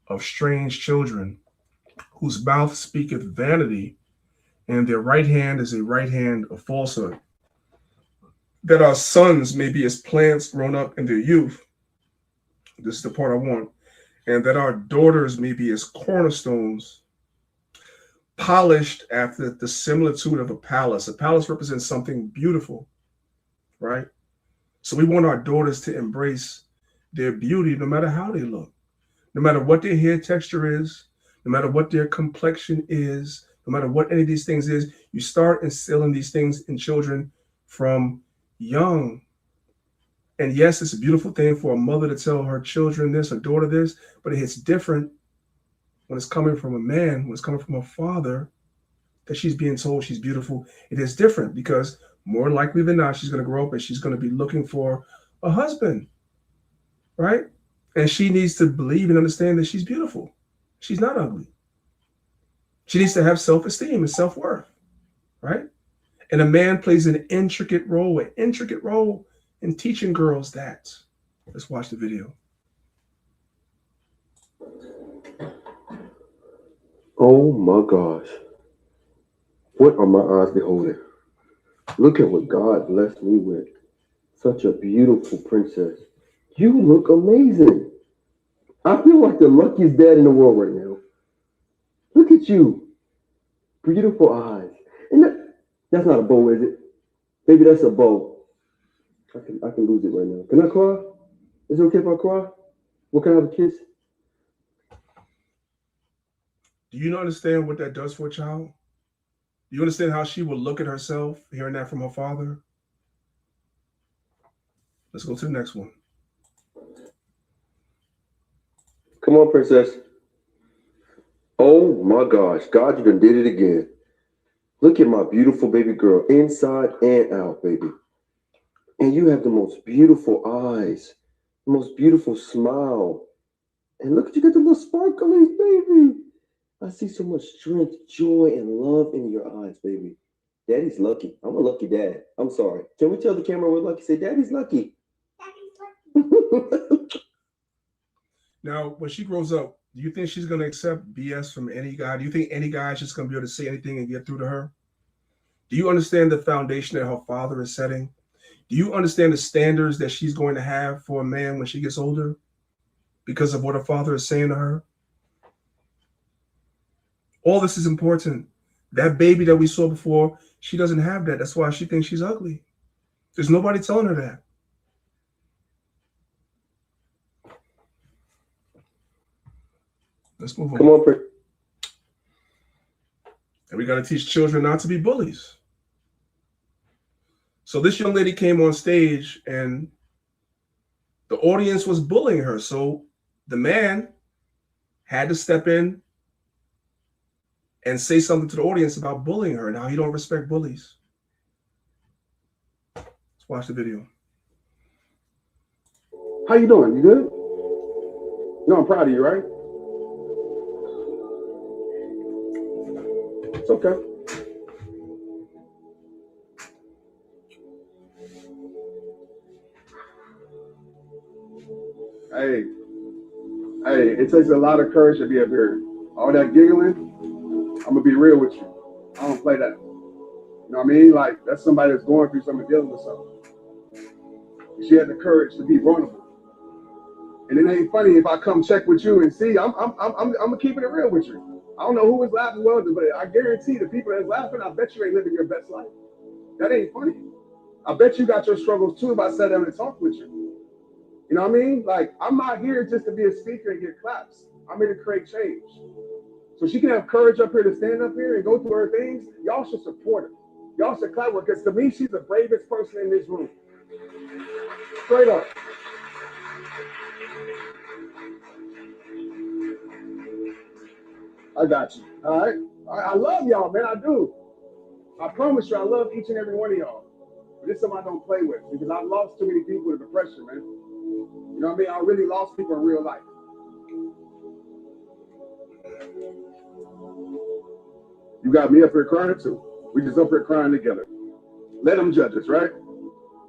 S5: of strange children, whose mouth speaketh vanity, and their right hand is a right hand of falsehood. That our sons may be as plants grown up in their youth. This is the part I want. And that our daughters may be as cornerstones, polished after the similitude of a palace. A palace represents something beautiful, right? So we want our daughters to embrace their beauty no matter how they look, no matter what their hair texture is, no matter what their complexion is, no matter what any of these things is. You start instilling these things in children from young. And yes, it's a beautiful thing for a mother to tell her children this, her daughter this, but it hits different when it's coming from a man, when it's coming from a father, that she's being told she's beautiful. It is different because more likely than not, she's going to grow up and she's going to be looking for a husband, right? And she needs to believe and understand that she's beautiful. She's not ugly. She needs to have self-esteem and self-worth, right? And a man plays an intricate role in teaching girls that. Let's watch the video.
S19: Oh my gosh. What are my eyes beholding? Look at what God blessed me with. Such a beautiful princess. You look amazing. I feel like the luckiest dad in the world right now. Look at you. Beautiful eyes. And that's not a bow, is it? Maybe that's a bow. I can lose it right now. Can I cry? Is it okay if I cry? What, can I have a kiss?
S5: Do you understand what that does for a child? Do you understand how she will look at herself hearing that from her father? Let's go to the next one.
S19: Come on, princess. Oh my gosh, God, you done did it again. Look at my beautiful baby girl, inside and out, baby. And you have the most beautiful eyes, the most beautiful smile. And look at you got the little sparklies, baby. I see so much strength, joy, and love in your eyes, baby. Daddy's lucky. I'm a lucky dad. I'm sorry. Can we tell the camera we're lucky? Say, Daddy's lucky. Daddy's lucky.
S5: Now, when she grows up, do you think she's going to accept BS from any guy? Do you think any guy is just going to be able to say anything and get through to her? Do you understand the foundation that her father is setting? Do you understand the standards that she's going to have for a man when she gets older because of what her father is saying to her? All this is important. That baby that we saw before, she doesn't have that. That's why she thinks she's ugly. There's nobody telling her that. Let's move on.
S19: Come on,
S5: and we got to teach children not to be bullies. So this young lady came on stage and the audience was bullying her. So the man had to step in and say something to the audience about bullying her and how he don't respect bullies. Let's watch the video.
S15: How you doing? You good? No, I'm proud of you, right? It's okay. Hey, it takes a lot of courage to be up here. All that giggling, I'm gonna be real with you. I don't play that.
S21: You know what I mean? Like, that's somebody that's going through something, dealing with something. She had the courage to be vulnerable. And it ain't funny if I come check with you and see, I'm keeping it real with you. I don't know who was laughing, well, but I guarantee the people that's laughing, I bet you ain't living your best life. That ain't funny. I bet you got your struggles too if I sat down and talk with you. You know what I mean? Like, I'm not here just to be a speaker and get claps. I'm here to create change. So she can have courage up here to stand up here and go through her things. Y'all should support her. Y'all should clap her, because to me, she's the bravest person in this room. Straight up. I got you. All right? I love y'all, man. I do. I promise you, I love each and every one of y'all. But this is something I don't play with, because I've lost too many people to depression, man. You know what I mean? I really lost people in real life. You got me up here crying too. We just up here crying together. Let them judge us, right?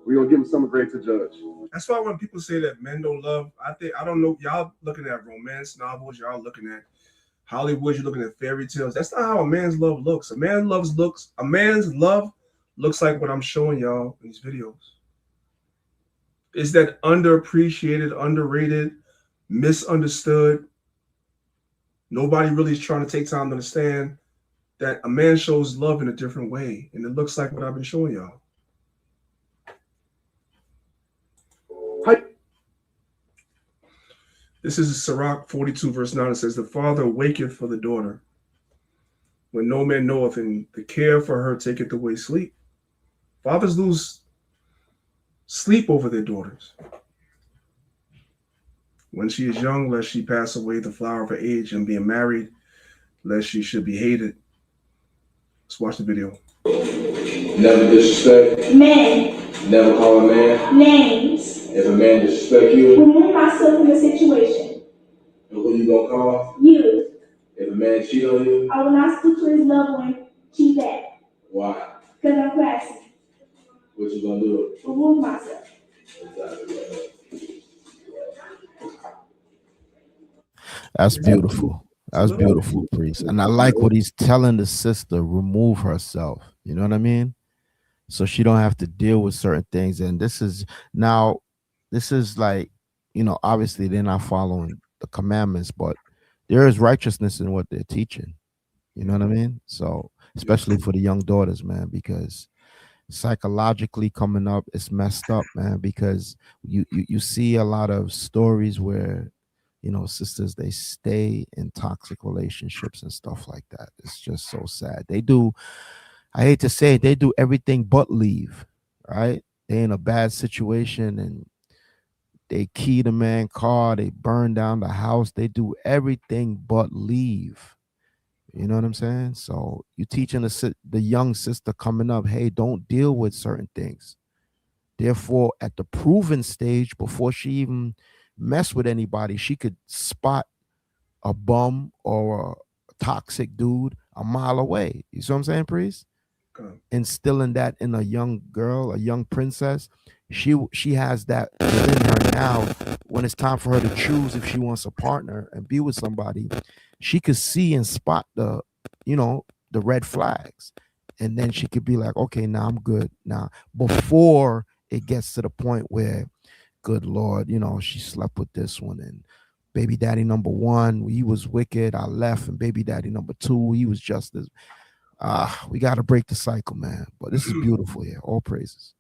S21: We're gonna give them something great to judge.
S5: That's why when people say that men don't love, I don't know, y'all looking at romance novels, y'all looking at Hollywood, you're looking at fairy tales. That's not how a man's love looks. A man's love looks like what I'm showing y'all in these videos. It's that underappreciated, underrated, misunderstood. Nobody really is trying to take time to understand that a man shows love in a different way. And it looks like what I've been showing y'all. Hi. This is Sirach 42, verse 9. It says, the father waketh for the daughter when no man knoweth, and the care for her taketh away sleep. Fathers lose sleep over their daughters. When she is young, lest she pass away the flower of her age, and being married, lest she should be hated. Let's watch the video.
S22: Never disrespect.
S13: Men.
S22: Never call a man
S13: Names.
S22: If a man disrespect you,
S13: Remove myself from the situation.
S22: who you gonna call?
S13: You.
S22: If a man cheat on you,
S13: I will not stoop to his level and cheat back.
S22: why?
S13: Because I'm classy.
S22: What you gonna do?
S13: Remove myself.
S6: That's beautiful. That's beautiful, priest. And I like what he's telling the sister, remove herself. You know what I mean? So she don't have to deal with certain things. And this is like, you know, obviously they're not following the commandments, but there is righteousness in what they're teaching. You know what I mean? So especially for the young daughters, man, because psychologically coming up, it's messed up, man, because you see a lot of stories where, you know, sisters, they stay in toxic relationships and stuff like that. It's just so sad. They do, I hate to say it, they do everything but leave, right? They in a bad situation and they key the man's car, they burn down the house, they do everything but leave. You know what I'm saying? So you teaching the young sister coming up, hey, don't deal with certain things. Therefore, at the proven stage, before she even mess with anybody, she could spot a bum or a toxic dude a mile away. You see what I'm saying, priest? Instilling that in a young girl, a young princess, she has that within her now. When it's time for her to choose if she wants a partner and be with somebody, she could see and spot the red flags, and then she could be like, okay, now I'm good now, before it gets to the point where, good Lord, you know, she slept with this one, and baby daddy number one, he was wicked, I left, and baby daddy number two, he was just as we got to break the cycle, man. But this is beautiful here. All praises.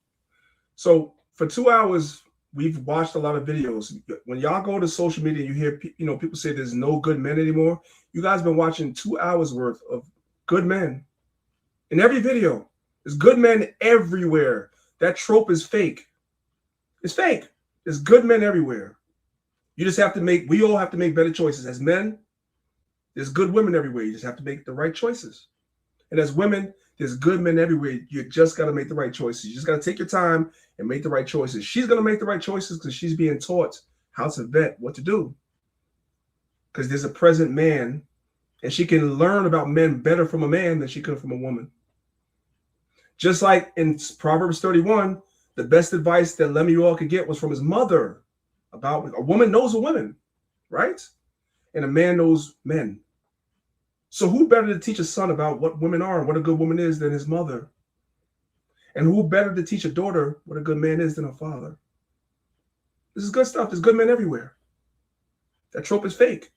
S5: So for 2 hours, we've watched a lot of videos. When y'all go to social media, you hear people say there's no good men anymore. You guys been watching 2 hours worth of good men in every video. There's good men everywhere. That trope is fake. It's fake. There's good men everywhere. You just have to we all have to make better choices. As men, there's good women everywhere. You just have to make the right choices. And as women, there's good men everywhere. You just got to make the right choices. You just got to take your time and make the right choices. She's going to make the right choices because she's being taught how to vet what to do. Because there's a present man, and she can learn about men better from a man than she could from a woman. Just like in Proverbs 31, the best advice that Lemuel could get was from his mother. About a woman knows a woman, right? And a man knows men. So who better to teach a son about what women are and what a good woman is than his mother? And who better to teach a daughter what a good man is than a father? This is good stuff. There's good men everywhere. That trope is fake.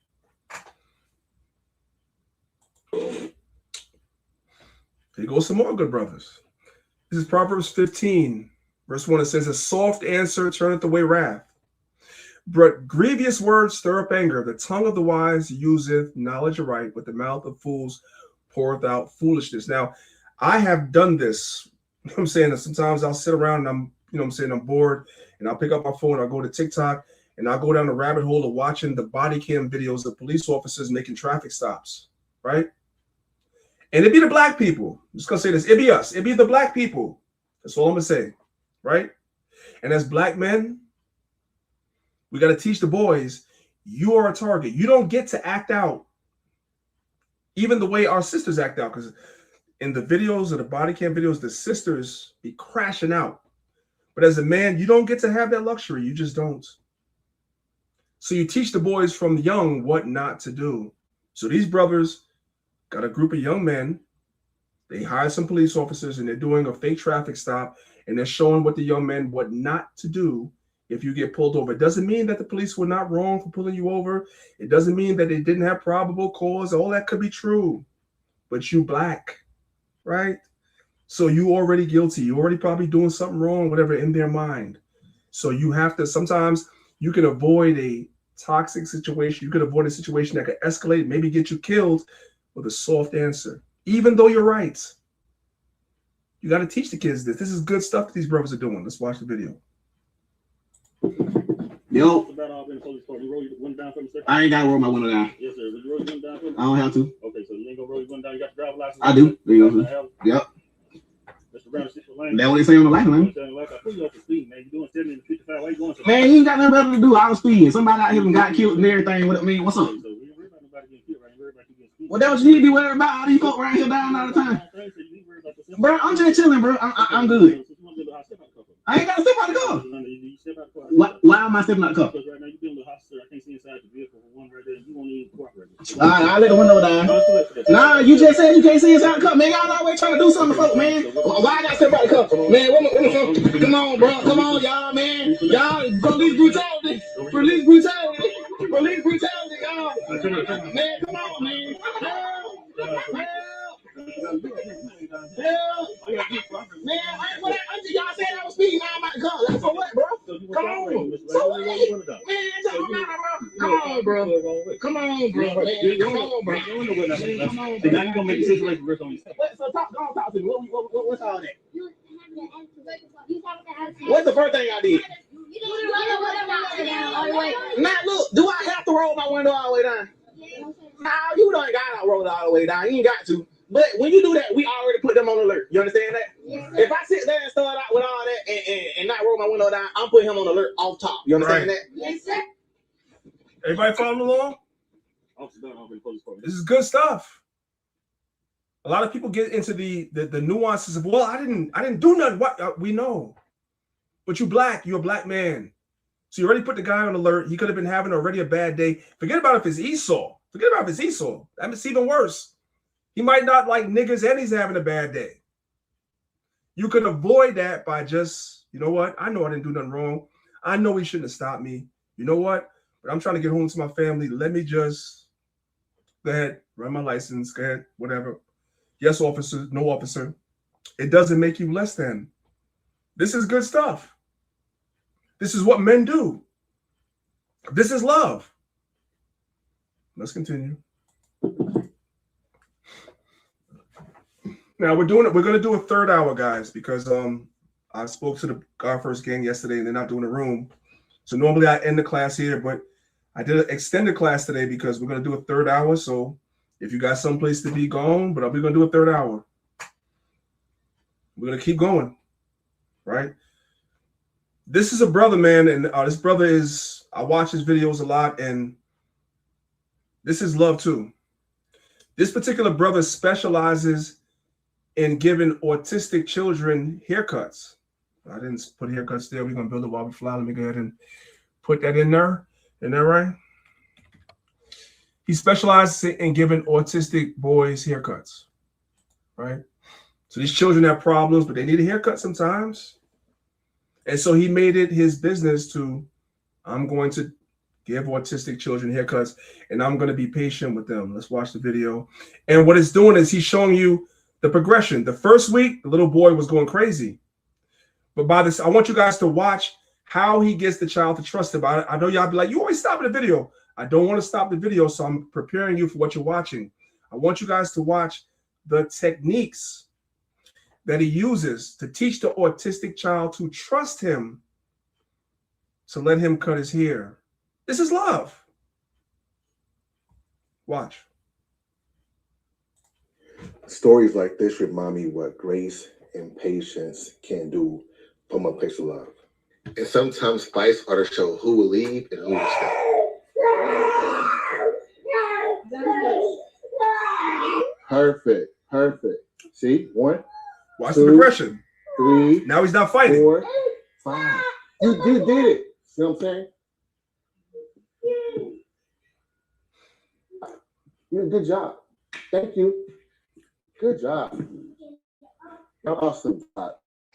S5: Here goes some more good brothers. This is Proverbs 15, verse 1. It says, a soft answer turneth away wrath, but grievous words stir up anger. The tongue of the wise useth knowledge aright, but the mouth of fools poureth out foolishness. Now, I have done this. You know what I'm saying? That sometimes I'll sit around and I'm bored, and I'll pick up my phone, I'll go to TikTok, and I'll go down the rabbit hole of watching the body cam videos of police officers making traffic stops, right? And it'd be the black people. I'm just gonna say this, it'd be us, it'd be the black people. That's all I'm gonna say, right? And as black men, we got to teach the boys, you are a target. You don't get to act out even the way our sisters act out, because in the videos or the body cam videos, the sisters be crashing out. But as a man, you don't get to have that luxury. You just don't. So you teach the boys from young what not to do. So these brothers got a group of young men. They hire some police officers, and they're doing a fake traffic stop, and they're showing what the young men what not to do if you get pulled over. It doesn't mean that the police were not wrong for pulling you over. It doesn't mean that they didn't have probable cause. All that could be true. But you black, right? So you already guilty. You already probably doing something wrong, whatever, in their mind. So you have to, sometimes you can avoid a toxic situation. You could avoid a situation that could escalate, maybe get you killed with a soft answer, even though you're right. You got to teach the kids this. This is good stuff that these brothers are doing. Let's watch the video.
S1: Yo. I ain't got to roll my window down.
S3: Yes, sir. Did you roll your window down for me?
S1: I don't have to.
S3: Okay, so you ain't gonna roll your window down. You got the driver's license?
S1: I do. Yep.
S3: Mr. Brown, 6 lane.
S1: That's what they say on the license, man.
S3: I put you up to speed, man. You doing 70 and 55. Why you going so fast?
S1: Man, you ain't got nothing better to do. I was speeding. Somebody out here done got killed and everything. What I mean, what's up? Well, that's what you need to be worried about. All these folk around here dying all the time. Bro, I'm just chilling, bro. I'm good. I ain't got to step out the car. Why am I stepping out the car?
S3: Because right now you're dealing with hostile. I can't see inside the vehicle for one right there. You won't even cooperate.
S1: All right, I'll let the window down. Nah, you just said you can't see inside the car. Man, y'all always trying to do something for folk, man. Why I got to step out the car? Man, come on, bro. Come on, y'all, man. Y'all, police brutality. Police brutality. Police brutality, y'all. Man, come on, man. Man, y'all said I was speeding. Now I'm about to go. That's for what, bro? Come on. So what? Man, it don't matter, bro. Come on, bro. Come on, bro. Man, come on, bro. Come on, bro.
S3: Now you're gonna make the situation worse on you.
S1: So talk to me. What's all that? What's the first thing I did? Now look, do I have to roll my window all the way down? Nah, you don't gotta roll it all the way down. You ain't got to. But when you do that, we already put them on alert. You understand that? Yes, if I sit there and start out with all that and not roll my window down, I'm putting him on alert off top. You understand that?
S13: Yes, sir.
S5: Everybody following along? This is good stuff. A lot of people get into the nuances of, well, I didn't do nothing. What we know, but you black. You're a black man, so you already put the guy on alert. He could have been having already a bad day. Forget about if it's Esau. Forget about if it's Esau. That's even worse. He might not like niggas and he's having a bad day. You could avoid that by just, you know what? I know I didn't do nothing wrong. I know he shouldn't have stopped me. You know what? But I'm trying to get home to my family. Let me just go ahead, run my license, go ahead, whatever. Yes, officer, no officer. It doesn't make you less than. This is good stuff. This is what men do. This is love. Let's continue. Now we're going to do a third hour, guys, because I spoke to the God First gang yesterday and they're not doing a room. So normally I end the class here, but I did an extended class today because we're going to do a third hour. So if you got someplace to be, gone, but we're going to do a third hour. We're going to keep going, right? This is a brother, man, and this brother is, I watch his videos a lot, and this is love too. This particular brother specializes in giving autistic children haircuts. I didn't put haircuts there. We're going to build it while we fly. Let me go ahead and put that in there. Isn't that right? He specializes in giving autistic boys haircuts, right? So these children have problems, but they need a haircut sometimes. And so he made it his business to, I'm going to give autistic children haircuts, and I'm going to be patient with them. Let's watch the video. And what it's doing is he's showing you the progression. The first week, the little boy was going crazy. But by this, I want you guys to watch how he gets the child to trust him. I know y'all be like, you always stop the video. I don't want to stop the video, so I'm preparing you for what you're watching. I want you guys to watch the techniques that he uses to teach the autistic child to trust him, to let him cut his hair. This is love. Watch.
S2: Stories like this remind me what grace and patience can do from a place of love. And sometimes fights are to show who will leave and who will stay. Perfect. Perfect. See? 1,
S5: Watch
S2: 2,
S5: the progression.
S2: 3.
S5: Now he's not fighting.
S2: 4, 5. You did it. See what I'm saying? You did a good job. Thank you. Good job. Awesome job.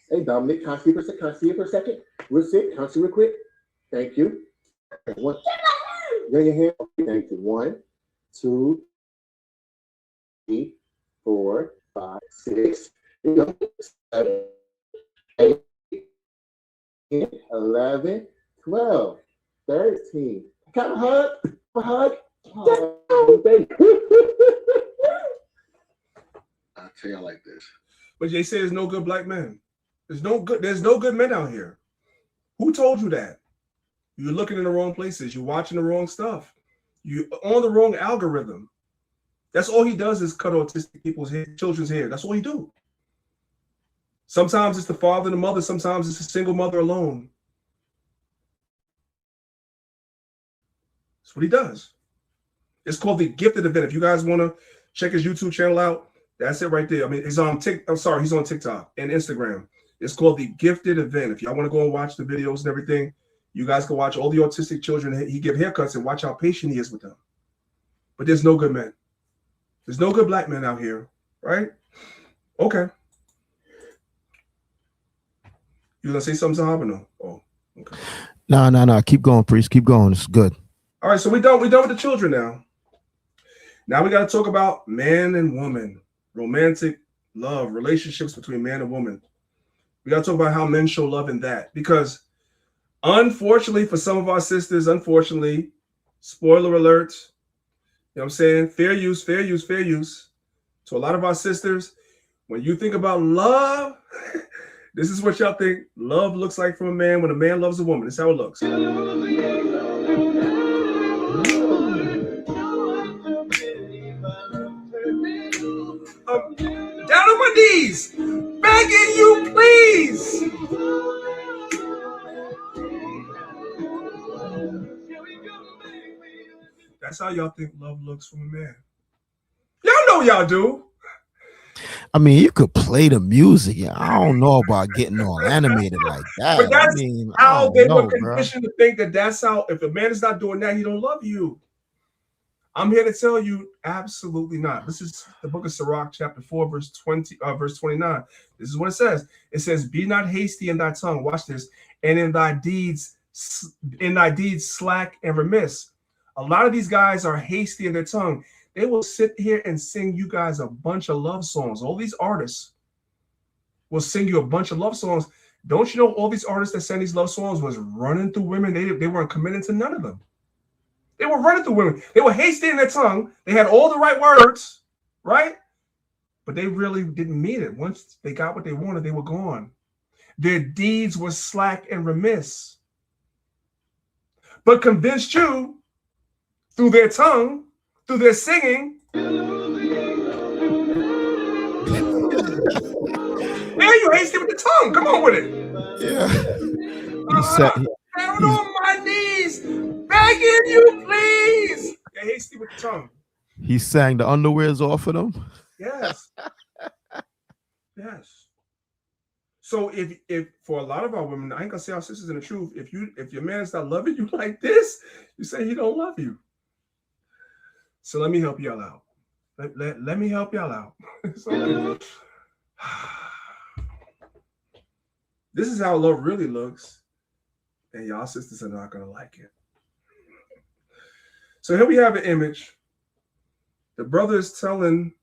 S2: Hey, Dominic, can I see you for a second? Can I see you for a second? Real sick. Can I see you real quick? Thank you. One. Bring your hand. Thank you. 1, 2, 3, 4, 5, 6, 7, 8, 10, 11, 12, 13. Come hug. A hug. Oh, baby. I'll tell y'all like this.
S5: But Jay said there's no good black men. There's no good men out here. Who told you that? You're looking in the wrong places. You're watching the wrong stuff. You're on the wrong algorithm. That's all he does is cut autistic people's hair, children's hair. That's all he do. Sometimes it's the father and the mother. Sometimes it's a single mother alone. That's what he does. It's called The Gifted Event. If you guys want to check his YouTube channel out, that's it right there. I mean, he's on he's on TikTok and Instagram. It's called The Gifted Event. If y'all want to go and watch the videos and everything, you guys can watch all the autistic children. He give haircuts and watch how patient he is with them. But there's no good men. There's no good black men out here, right? Okay. You gonna say something, Sahab, or no? Oh, okay.
S6: No. Keep going, priest. Keep going. It's good.
S5: All right, so we done with the children now. Now we got to talk about man and woman, romantic love, relationships between man and woman. We got to talk about how men show love in that, because unfortunately for some of our sisters, spoiler alert, you know what I'm saying? Fair use. To a lot of our sisters, when you think about love, this is what y'all think love looks like from a man when a man loves a woman. This is how it looks. Down on my knees, begging you, please. That's how y'all think love looks from a man. Y'all know y'all do.
S6: I mean, you could play the music. Yeah, I don't know about getting all animated like that.
S5: But that's how they were
S6: bro.
S5: conditioned to think that that's how, if a man is not doing that, he don't love you. I'm here to tell you, absolutely not. This is the book of Sirach, chapter 4, verse 29. This is what it says. It says, be not hasty in thy tongue. Watch this. And in thy deeds slack and remiss. A lot of these guys are hasty in their tongue. They will sit here and sing you guys a bunch of love songs. All these artists will sing you a bunch of love songs. Don't you know all these artists that sang these love songs was running through women? They weren't committed to none of them. They were running through women. They were hasty in their tongue. They had all the right words, right? But they really didn't mean it. Once they got what they wanted, they were gone. Their deeds were slack and remiss. But convinced you through their tongue, through their singing. There you hasty with the tongue. Come on with it.
S6: Yeah.
S5: Down on my knees, begging you, please. They're hasty with the tongue.
S6: He sang the underwears off of them.
S5: Yes. Yes. So if for a lot of our women, I ain't gonna say our sisters in the truth, if your man is not loving you like this, you say he don't love you. So let me help y'all out. Let me help y'all out. So, This is how love really looks. And y'all sisters are not going to like it. So here we have an image. The brother is telling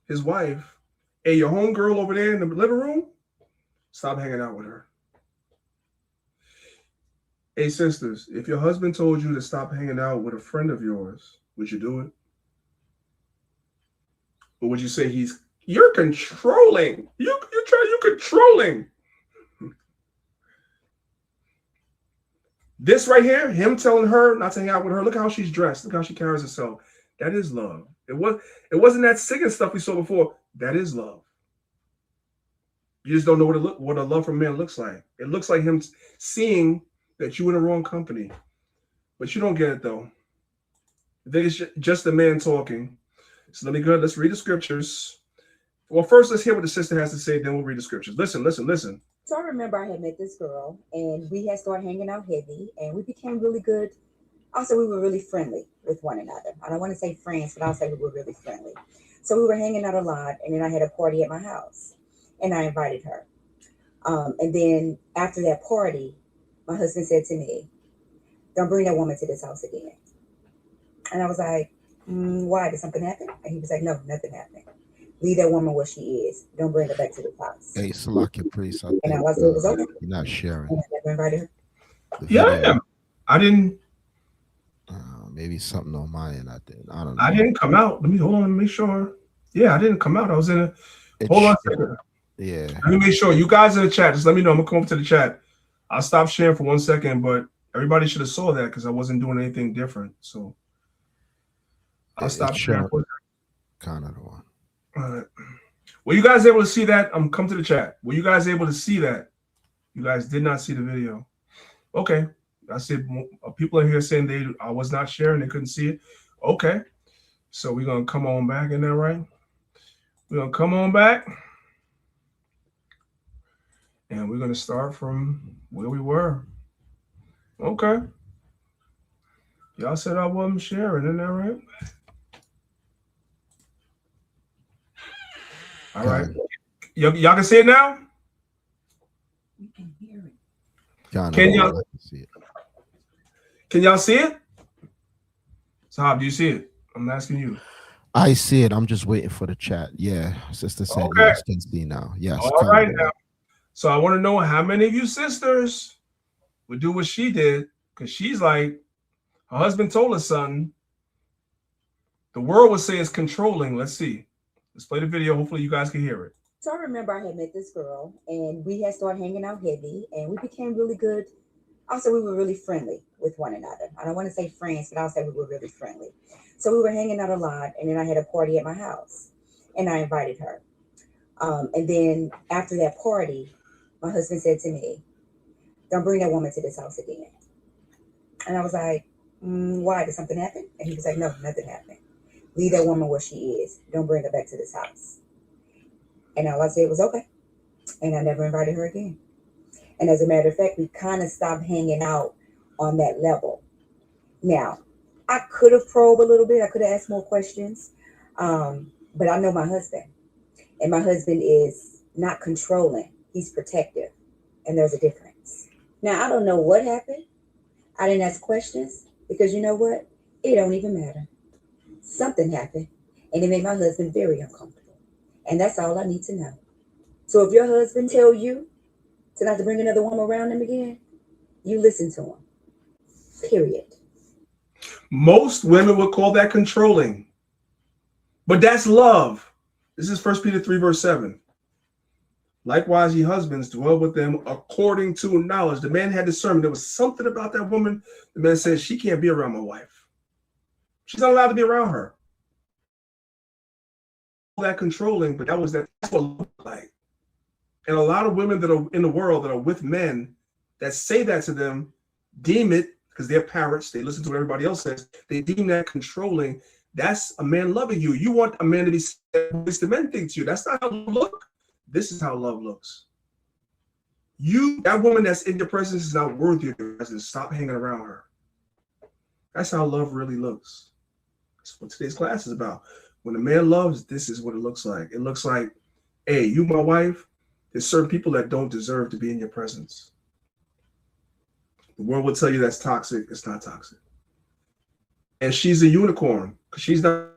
S5: his wife, hey, your homegirl over there in the living room, stop hanging out with her. Hey, sisters, if your husband told you to stop hanging out with a friend of yours, would you do it? Or would you say you're controlling? You're controlling. This right here, him telling her not to hang out with her. Look how she's dressed. Look how she carries herself. That is love. It wasn't that singing stuff we saw before. That is love. You just don't know what a love from a man looks like. It looks like him seeing that you in the wrong company. But you don't get it though. I think it's just the man talking. So let me go. Let's read the scriptures. Well, first let's hear what the sister has to say, then we'll read the scriptures. Listen.
S4: So I remember I had met this girl and we had started hanging out heavy and we became really good. Also, we were really friendly with one another. I don't want to say friends, but I'll say we were really friendly. So we were hanging out a lot and then I had a party at my house and I invited her. And then after that party, my husband said to me, don't bring that woman to this house again. And I was like, why? Did something happen? And he was like, no, nothing happened. Leave that woman where she is. Don't bring her back to the house.
S6: Hey, Salakia priest.
S4: And I was, it was okay.
S6: You're not sharing.
S4: And I never invited her.
S5: Yeah, I am. I didn't.
S6: Maybe something on my end. I don't know.
S5: I didn't come out. Let me hold on and make sure. Yeah, I didn't come out. I was in a. Hold on a second.
S6: Yeah.
S5: Let me make sure. You guys in the chat, just let me know. I'm gonna come over to the chat. I'll stop sharing for 1 second, but everybody should have saw that because I wasn't doing anything different. So I'll stop sharing.
S6: Kind of the one.
S5: All right. Were you guys able to see that? Come to the chat. Were you guys able to see that? You guys did not see the video. Okay. I said people are here saying I was not sharing, they couldn't see it. Okay. So we're gonna come on back, isn't that right? We're gonna come on back. And we're gonna start from where we were. Okay. Y'all said I wasn't sharing, isn't that right? All right. Y'all can see it now?
S4: We can hear it.
S5: Can y'all see it? Can y'all see it? Sahab, do you see it? I'm asking you.
S6: I see it. I'm just waiting for the chat. Yeah, sister said
S5: Okay.
S6: yes, can see now. Yes.
S5: All right now. So I want to know how many of you sisters would do what she did, because she's like, her husband told her something. The world would say it's controlling. Let's see. Let's play the video. Hopefully you guys can hear it.
S4: So I remember I had met this girl and we had started hanging out heavy and we became really good. Also, we were really friendly with one another. I don't want to say friends, but I'll say we were really friendly. So we were hanging out a lot and then I had a party at my house and I invited her. And then after that party, my husband said to me, don't bring that woman to this house again. And I was like, why? Did something happen? And he was like, no, nothing happened. Leave that woman where she is. Don't bring her back to this house. And all I said was okay. And I never invited her again. And as a matter of fact, we kind of stopped hanging out on that level. Now, I could have probed a little bit. I could have asked more questions. But I know my husband. And my husband is not controlling. He's protective. And there's a difference. Now, I don't know what happened. I didn't ask questions because you know what? It don't even matter. Something happened and it made my husband very uncomfortable. And that's all I need to know. So if your husband tell you to not to bring another woman around him again, you listen to him. Period.
S5: Most women would call that controlling. But that's love. This is 1 Peter 3, verse 7. Likewise, ye husbands, dwell with them according to knowledge. The man had discernment. There was something about that woman. The man said, she can't be around my wife. She's not allowed to be around her. That controlling, but that's what it looked like. And a lot of women that are in the world that are with men that say that to them, deem it, because they're parrots, they listen to what everybody else says, they deem that controlling. That's a man loving you. You want a man to be the men think to you. That's not how you look. This is how love looks. That woman that's in your presence is not worthy of your presence. Stop hanging around her. That's how love really looks. That's what today's class is about. When a man loves, this is what it looks like. It looks like hey, you my wife, there's certain people that don't deserve to be in your presence. The world will tell you that's toxic. It's not toxic. And she's a unicorn because she's not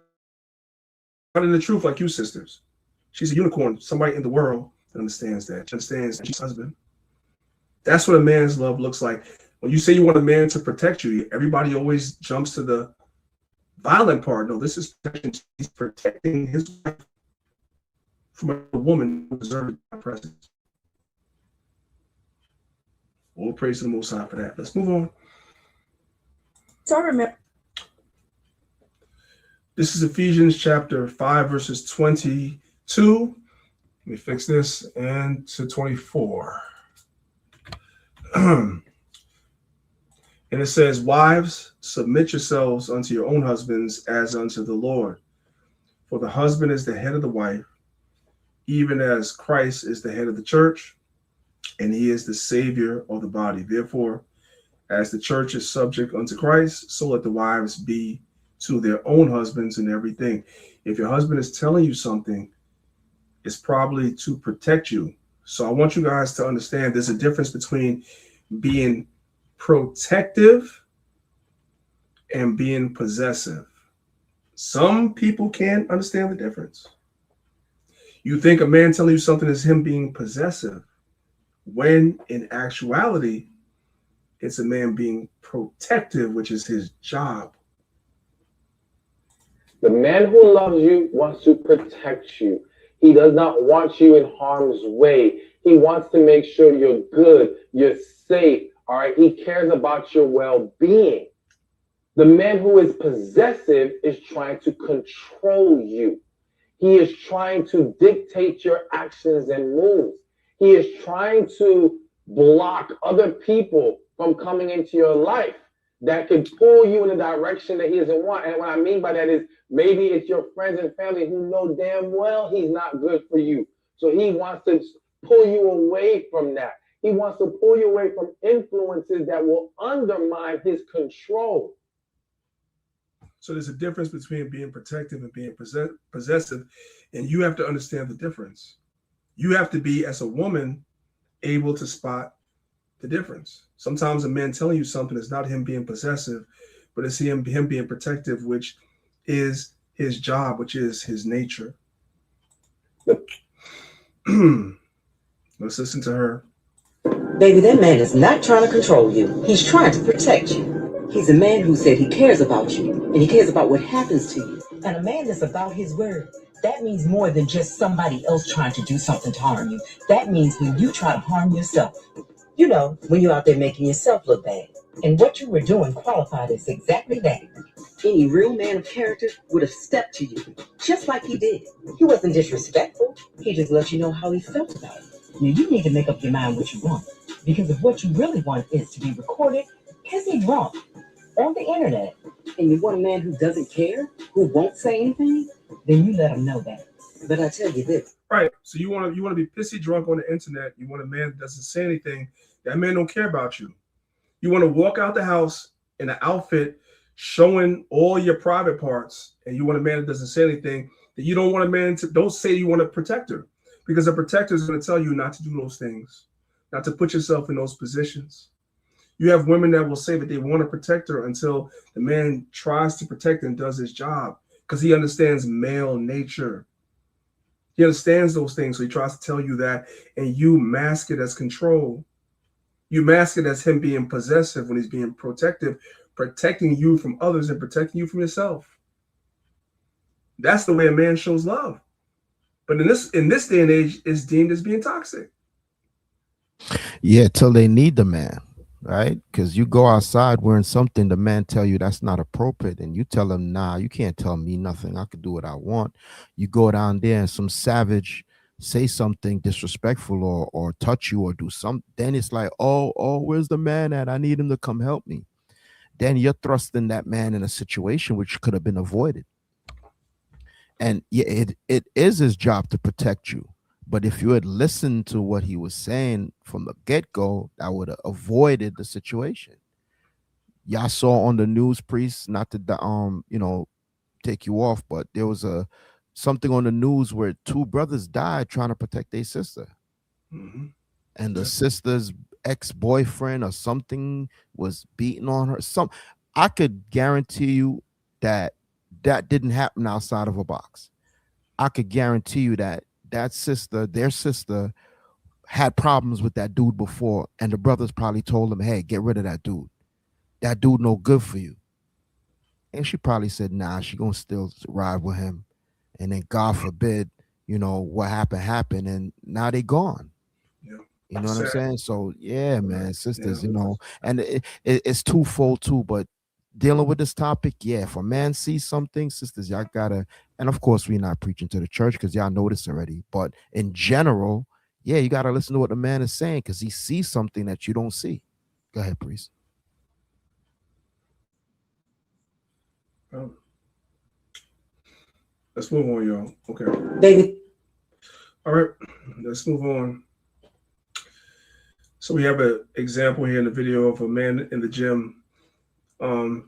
S5: in the truth like you sisters. She's a unicorn, somebody in the world that understands that. She understands that she's husband. That's what a man's love looks like. When you say you want a man to protect you, everybody always jumps to the violent part. No, this is protection. He's protecting his wife from a woman who deserves my presence. All praise to the Most High for that. Let's move on.
S4: So I remember.
S5: This is Ephesians chapter 5, verses 22. Let me fix this, and to 24. And it says, wives, submit yourselves unto your own husbands as unto the Lord. For the husband is the head of the wife, even as Christ is the head of the church, and he is the Savior of the body. Therefore, as the church is subject unto Christ, so let the wives be to their own husbands in everything. If your husband is telling you something, it's probably to protect you. So I want you guys to understand there's a difference between being protective and being possessive. Some people can't understand the difference. You think a man telling you something is him being possessive, when in actuality, it's a man being protective, which is his job.
S8: The man who loves you wants to protect you. He does not want you in harm's way. He wants to make sure you're good, you're safe, all right? He cares about your well-being. The man who is possessive is trying to control you. He is trying to dictate your actions and moves. He is trying to block other people from coming into your life that could pull you in a direction that he doesn't want. And what I mean by that is maybe it's your friends and family who know damn well he's not good for you. So he wants to pull you away from that. He wants to pull you away from influences that will undermine his control.
S5: So there's a difference between being protective and being possessive, and you have to understand the difference. You have to be, as a woman, able to spot the difference. Sometimes a man telling you something is not him being possessive, but it's him being protective, which is his job, which is his nature. Let's listen to her.
S10: Baby, that man is not trying to control you. He's trying to protect you. He's a man who said he cares about you, and he cares about what happens to you. And a man that's about his word, that means more than just somebody else trying to do something to harm you. That means when you try to harm yourself. You know, when you're out there making yourself look bad. And what you were doing qualified as exactly that. Any real man of character would have stepped to you, just like he did. He wasn't disrespectful. He just let you know how he felt about it. Now, you need to make up your mind what you want. Because if what you really want is to be recorded as a drunk on the internet, and you want a man who doesn't care, who won't say anything, then you let him know that. But I tell you this.
S5: Right. So you want to be pissy drunk on the internet. You want a man that doesn't say anything. That man don't care about you. You want to walk out the house in an outfit showing all your private parts, and you want a man that doesn't say anything. That you don't want a man to, don't say you want a protector, because a protector is going to tell you not to do those things, not to put yourself in those positions. You have women that will say that they want a protector until the man tries to protect and does his job, because he understands male nature. He understands those things, so he tries to tell you that, and you mask it as control. You mask it as him being possessive when he's being protective, protecting you from others and protecting you from yourself. That's the way a man shows love. But in this day and age, it's deemed as being toxic.
S6: Yeah, till they need the man, right? Because you go outside wearing something, the man tell you that's not appropriate, and you tell him, nah, you can't tell me nothing. I could do what I want. You go down there and some savage say something disrespectful or touch you or do something, then it's like, oh, where's the man at? I need him to come help me. Then you're thrusting that man in a situation which could have been avoided. And yeah, it is his job to protect you. But if you had listened to what he was saying from the get-go, that would have avoided the situation. Y'all saw on the news, Priest, not to take you off, but there was a something on the news where 2 brothers died trying to protect their sister, and the sister's ex-boyfriend or something was beating on her. I could guarantee you that didn't happen outside of a box. I could guarantee you that their sister had problems with that dude before, and the brothers probably told him, hey, get rid of that dude. That dude no good for you. And she probably said, nah, she gonna still ride with him. And then God forbid, what happened, and now they gone.
S5: Yeah.
S6: You know what I'm saying? So yeah, man, sisters, and it's twofold too, but dealing with this topic, yeah, if a man sees something, sisters, y'all gotta, and of course we're not preaching to the church because y'all know this already, but in general, yeah, you gotta listen to what the man is saying because he sees something that you don't see. Go ahead, priest.
S5: Let's move on, y'all. Okay.
S10: David.
S5: All right, let's move on. So we have an example here in the video of a man in the gym. The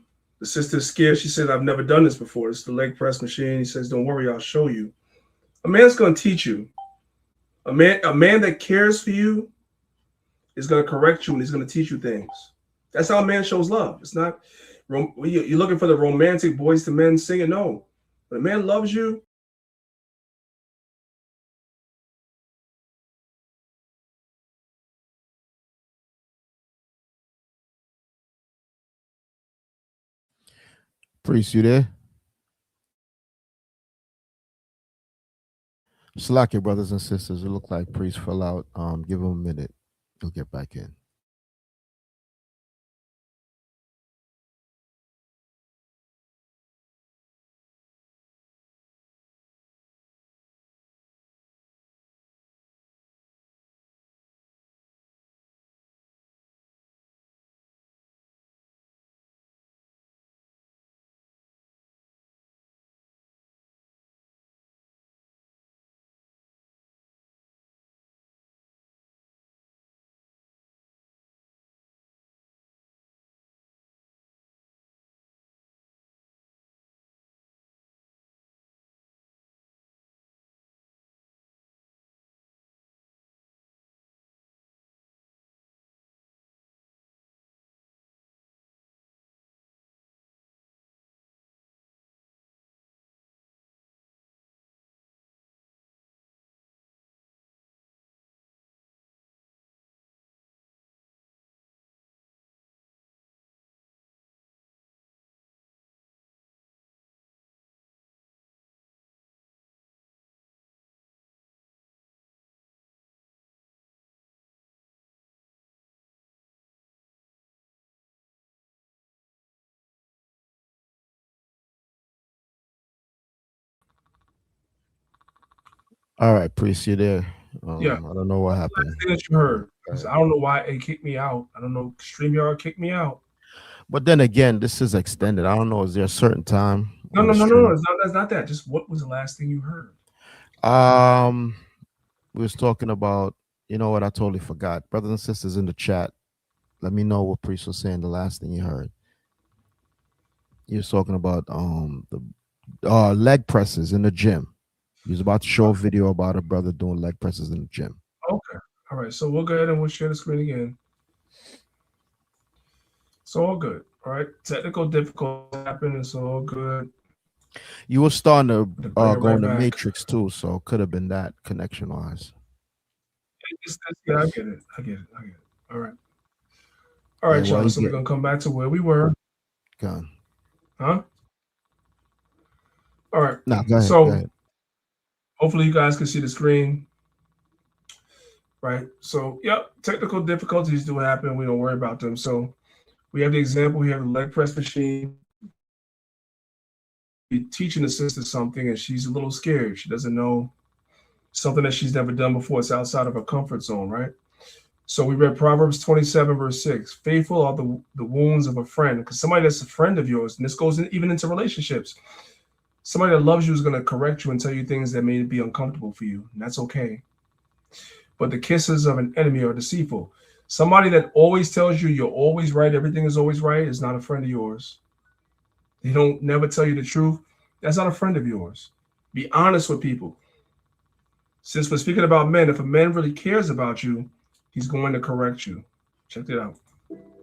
S5: sister's scared. She said, I've never done this before. It's the leg press machine. He says, don't worry, I'll show you. A man's going to teach you. A man that cares for you is going to correct you and he's going to teach you things. That's how a man shows love. It's not, you're looking for the romantic boys to men singing. No. When a man loves you,
S6: Priest, you there? Slack your brothers and sisters. It looked like Priest fell out. Give him a minute. He'll get back in. All right, Priest, you there?
S5: yeah.
S6: I don't know what happened.
S5: Thing that you heard. I don't know why it kicked me out. I don't know. StreamYard kicked me out.
S6: But then again, this is extended. I don't know. Is there a certain time?
S5: No. That's not that. Just what was the last thing you heard?
S6: We was talking about, you know what? I totally forgot. Brothers and sisters in the chat, let me know what Priest was saying. The last thing you heard. He was talking about the leg presses in the gym. He was about to show a video about a brother doing leg presses in the gym.
S5: Okay. All right. So we'll go ahead and we'll share the screen again. It's all good. All right. Technical difficulties happen. It's all good.
S6: You were starting to go
S5: right
S6: in the
S5: back.
S6: Matrix too, so it could have been that connection wise.
S5: Yeah, I get it. All right. All right,
S6: Yeah, well,
S5: y'all. So we're going to come back to where we were.
S6: Gone.
S5: Huh? All right.
S6: No, go ahead.
S5: So
S6: go ahead.
S5: hopefully you guys can see the screen. Right. So, yep, technical difficulties do happen. We don't worry about them. So we have the example here of the leg press machine. You're teaching the sister something and she's a little scared. She doesn't know something that she's never done before. It's outside of her comfort zone, right? So we read Proverbs 27, verse 6. Faithful are the wounds of a friend. Because somebody that's a friend of yours, and this goes even into relationships, somebody that loves you is going to correct you and tell you things that may be uncomfortable for you, and that's okay. But the kisses of an enemy are deceitful. Somebody that always tells you you're always right, everything is always right, is not a friend of yours. They don't never tell you the truth. That's not a friend of yours. Be honest with people. Since we're speaking about men, if a man really cares about you, he's going to correct you. Check it out.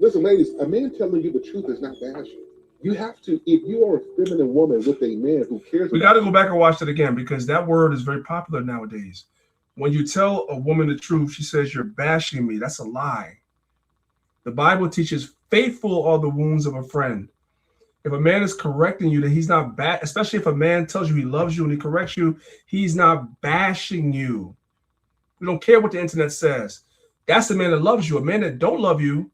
S2: Listen, ladies, a man telling you the truth is not bashing. You have to, if you are a feminine woman with a man who cares
S5: We got to go back and watch it again because that word is very popular nowadays. When you tell a woman the truth, she says, you're bashing me. That's a lie. The Bible teaches faithful are the wounds of a friend. If a man is correcting you, that he's not bad, especially if a man tells you he loves you and he corrects you, he's not bashing you. We don't care what the internet says. That's the man that loves you. A man that don't love you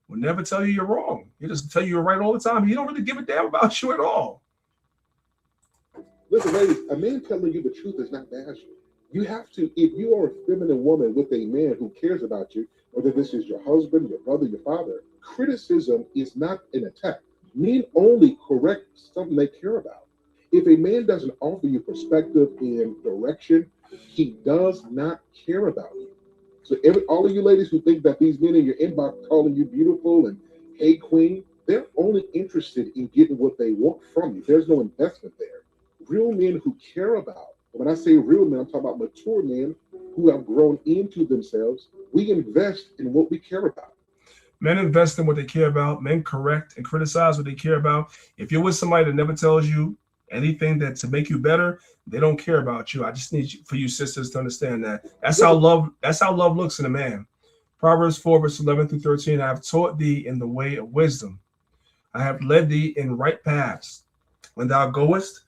S5: will never tell you you're wrong. He just tell you you're right all the time. He don't really give a damn about you at all.
S2: Listen, ladies, a man telling you the truth is not bashing. You have to, if you are a feminine woman with a man who cares about you, whether this is your husband, your brother, your father, criticism is not an attack. Men only correct something they care about. If a man doesn't offer you perspective and direction, he does not care about you. So all of you ladies who think that these men in your inbox calling you beautiful and hey queen, they're only interested in getting what they want from you. There's no investment there. Real men who care about, when I say real men, I'm talking about mature men who have grown into themselves. We invest in what we care about.
S5: Men invest in what they care about. Men correct and criticize what they care about. If you're with somebody that never tells you anything that to make you better, they don't care about you. I just need for you sisters to understand that. That's how love looks in a man. Proverbs 4, verse 11 through 13. I have taught thee in the way of wisdom. I have led thee in right paths. When thou goest,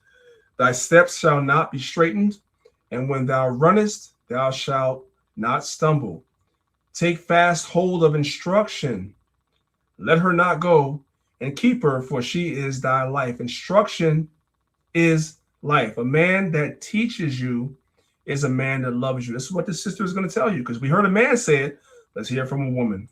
S5: thy steps shall not be straitened, and when thou runnest, thou shalt not stumble. Take fast hold of instruction. Let her not go, and keep her, for she is thy life. Instruction is life. A man that teaches you is a man that loves you. This is what the sister is going to tell you, because we heard a man say it. Let's hear from a woman.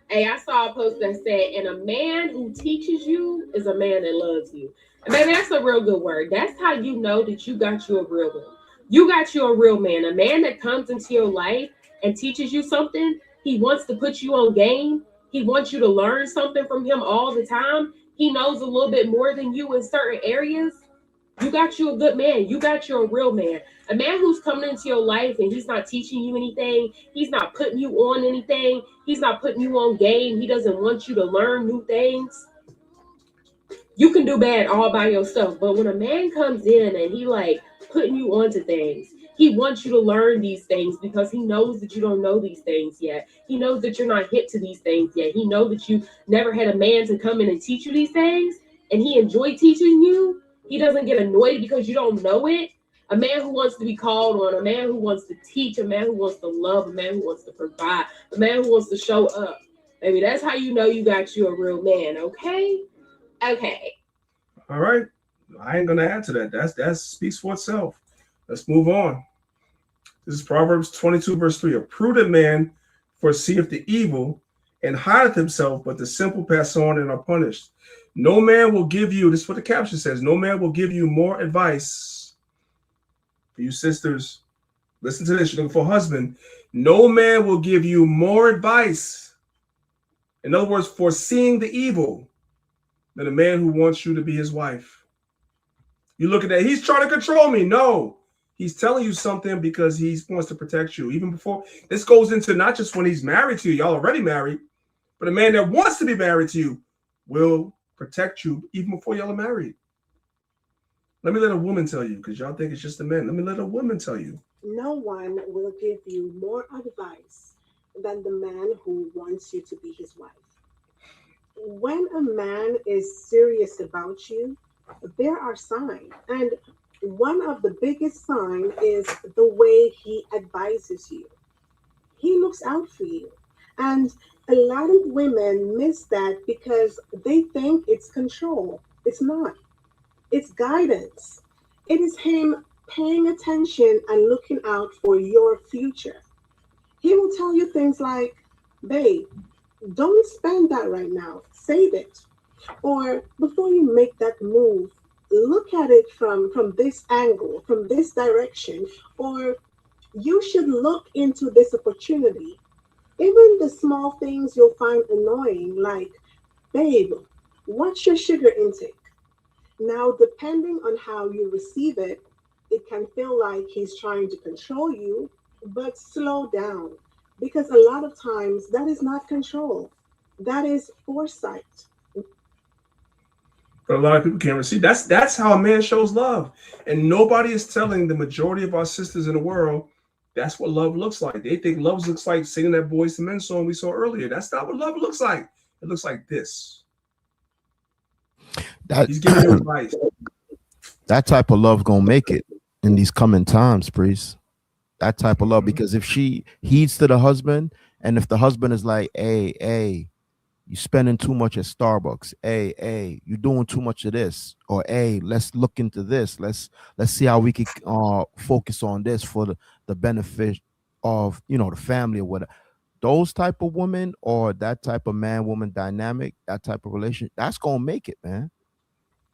S11: Hey, I saw a post that said, and a man who teaches you is a man that loves you. And baby, that's a real good word. That's how you know that you got you a real one. You got you a real man. A man that comes into your life and teaches you something. He wants to put you on game. He wants you to learn something from him all the time. He knows a little bit more than you in certain areas. You got you a good man. You got you a real man. A man who's coming into your life and he's not teaching you anything. He's not putting you on anything. He's not putting you on game. He doesn't want you to learn new things. You can do bad all by yourself. But when a man comes in and he like putting you onto things, he wants you to learn these things because he knows that you don't know these things yet. He knows that you're not hip to these things yet. He knows that you never had a man to come in and teach you these things, and he enjoyed teaching you. He doesn't get annoyed because you don't know it. A man who wants to be called on, a man who wants to teach, a man who wants to love, a man who wants to provide, a man who wants to show up. Maybe that's how you know you got you a real man, okay? Okay.
S5: All right. I ain't going to add to that. That speaks for itself. Let's move on. This is Proverbs 22, verse 3. A prudent man foreseeth the evil and hideth himself, but the simple pass on and are punished. No man will give you, this is what the caption says, no man will give you more advice. For you sisters, listen to this, you're looking for a husband. No man will give you more advice. In other words, foreseeing the evil than a man who wants you to be his wife. You look at that, he's trying to control me. No, he's telling you something because he wants to protect you. Even before, this goes into not just when he's married to you, y'all already married, but a man that wants to be married to you will protect you even before y'all are married. Let me let a woman tell you, because y'all think it's just the men. Let me let a woman tell you.
S14: No one will give you more advice than the man who wants you to be his wife. When a man is serious about you, there are signs. And one of the biggest signs is the way he advises you. He looks out for you. And a lot of women miss that because they think it's control. It's not. It's guidance. It is him paying attention and looking out for your future. He will tell you things like, babe, don't spend that right now. Save it. Or before you make that move, look at it from this angle, from this direction. Or you should look into this opportunity. Even the small things you'll find annoying, like, babe, what's your sugar intake? Now, depending on how you receive it, it can feel like he's trying to control you, but slow down. Because a lot of times that is not control, that is foresight.
S5: But a lot of people can't see. That's how a man shows love. And nobody is telling the majority of our sisters in the world that's what love looks like. They think love looks like singing that Boyz II Men song we saw earlier. That's not what love looks like. It looks like this. He's giving you advice.
S6: That type of love gonna make it in these coming times, priest. That type of love, because if she heeds to the husband, and if the husband is like, hey, you spending too much at Starbucks, hey, you doing too much of this, or hey, let's look into this, let's see how we could focus on this for the benefit of the family or whatever. Those type of women, or that type of man-woman dynamic, that type of relationship, that's gonna make it, man.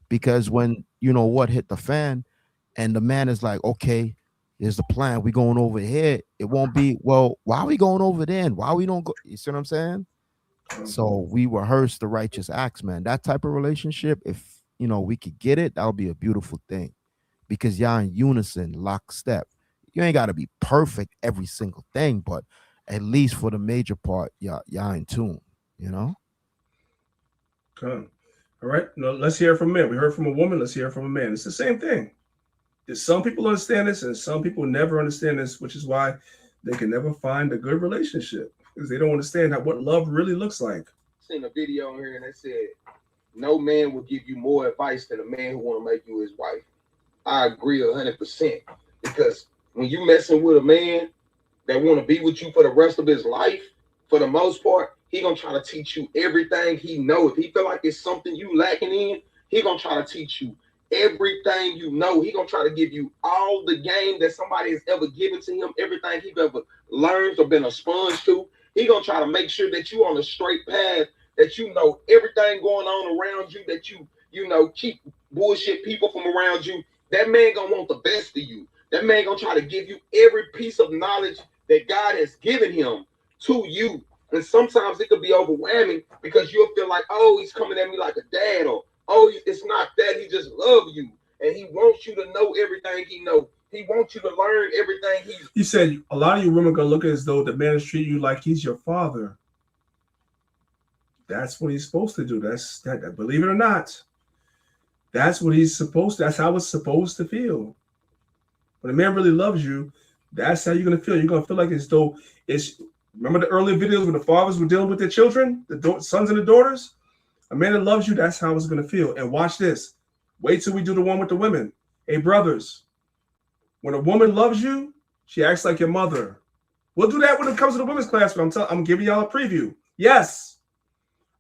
S6: Because when what hit the fan, and the man is like, okay, here's the plan, we going over here, it won't be, well, why are we going over there, and why we don't go? You see what I'm saying? So we rehearse the righteous acts, man. That type of relationship, if we could get it, that would be a beautiful thing, because y'all in unison, lockstep. You ain't got to be perfect every single thing, but at least for the major part, y'all in tune.
S5: Okay. All right. Now let's hear from men. We heard from a woman. Let's hear from a man. It's the same thing. Some people understand this, and some people never understand this, which is why they can never find a good relationship, because they don't understand what love really looks like.
S16: Seen a video on here and they said, no man will give you more advice than a man who want to make you his wife. I agree 100%, because when you messing with a man that want to be with you for the rest of his life, for the most part, he gonna try to teach you everything he know. If he feel like it's something you lacking in, he gonna try to teach you everything you know. He gonna try to give you all the game that somebody has ever given to him, everything he's ever learned or been a sponge to. He gonna try to make sure that you on a straight path, that you know everything going on around you, that you keep bullshit people from around you. That man gonna want the best of you. That man gonna try to give you every piece of knowledge that God has given him to you. And sometimes it could be overwhelming, because you'll feel like, oh, he's coming at me like a dad, or oh, it's not that, he just loves you, and he wants you to know everything he knows. He wants you to learn everything
S5: He said a lot of you women gonna look as though the man is treating you like he's your father. That's what he's supposed to do. That's that. Believe it or not, that's what he's supposed to. That's how it's supposed to feel. When a man really loves you, that's how you're gonna feel. You're gonna feel like as though it's. Remember the earlier videos when the fathers were dealing with their children, the sons and the daughters? A man that loves you, that's how it's going to feel. And watch this. Wait till we do the one with the women. Hey, brothers, when a woman loves you, she acts like your mother. We'll do that when it comes to the women's class, but I'm giving y'all a preview. Yes.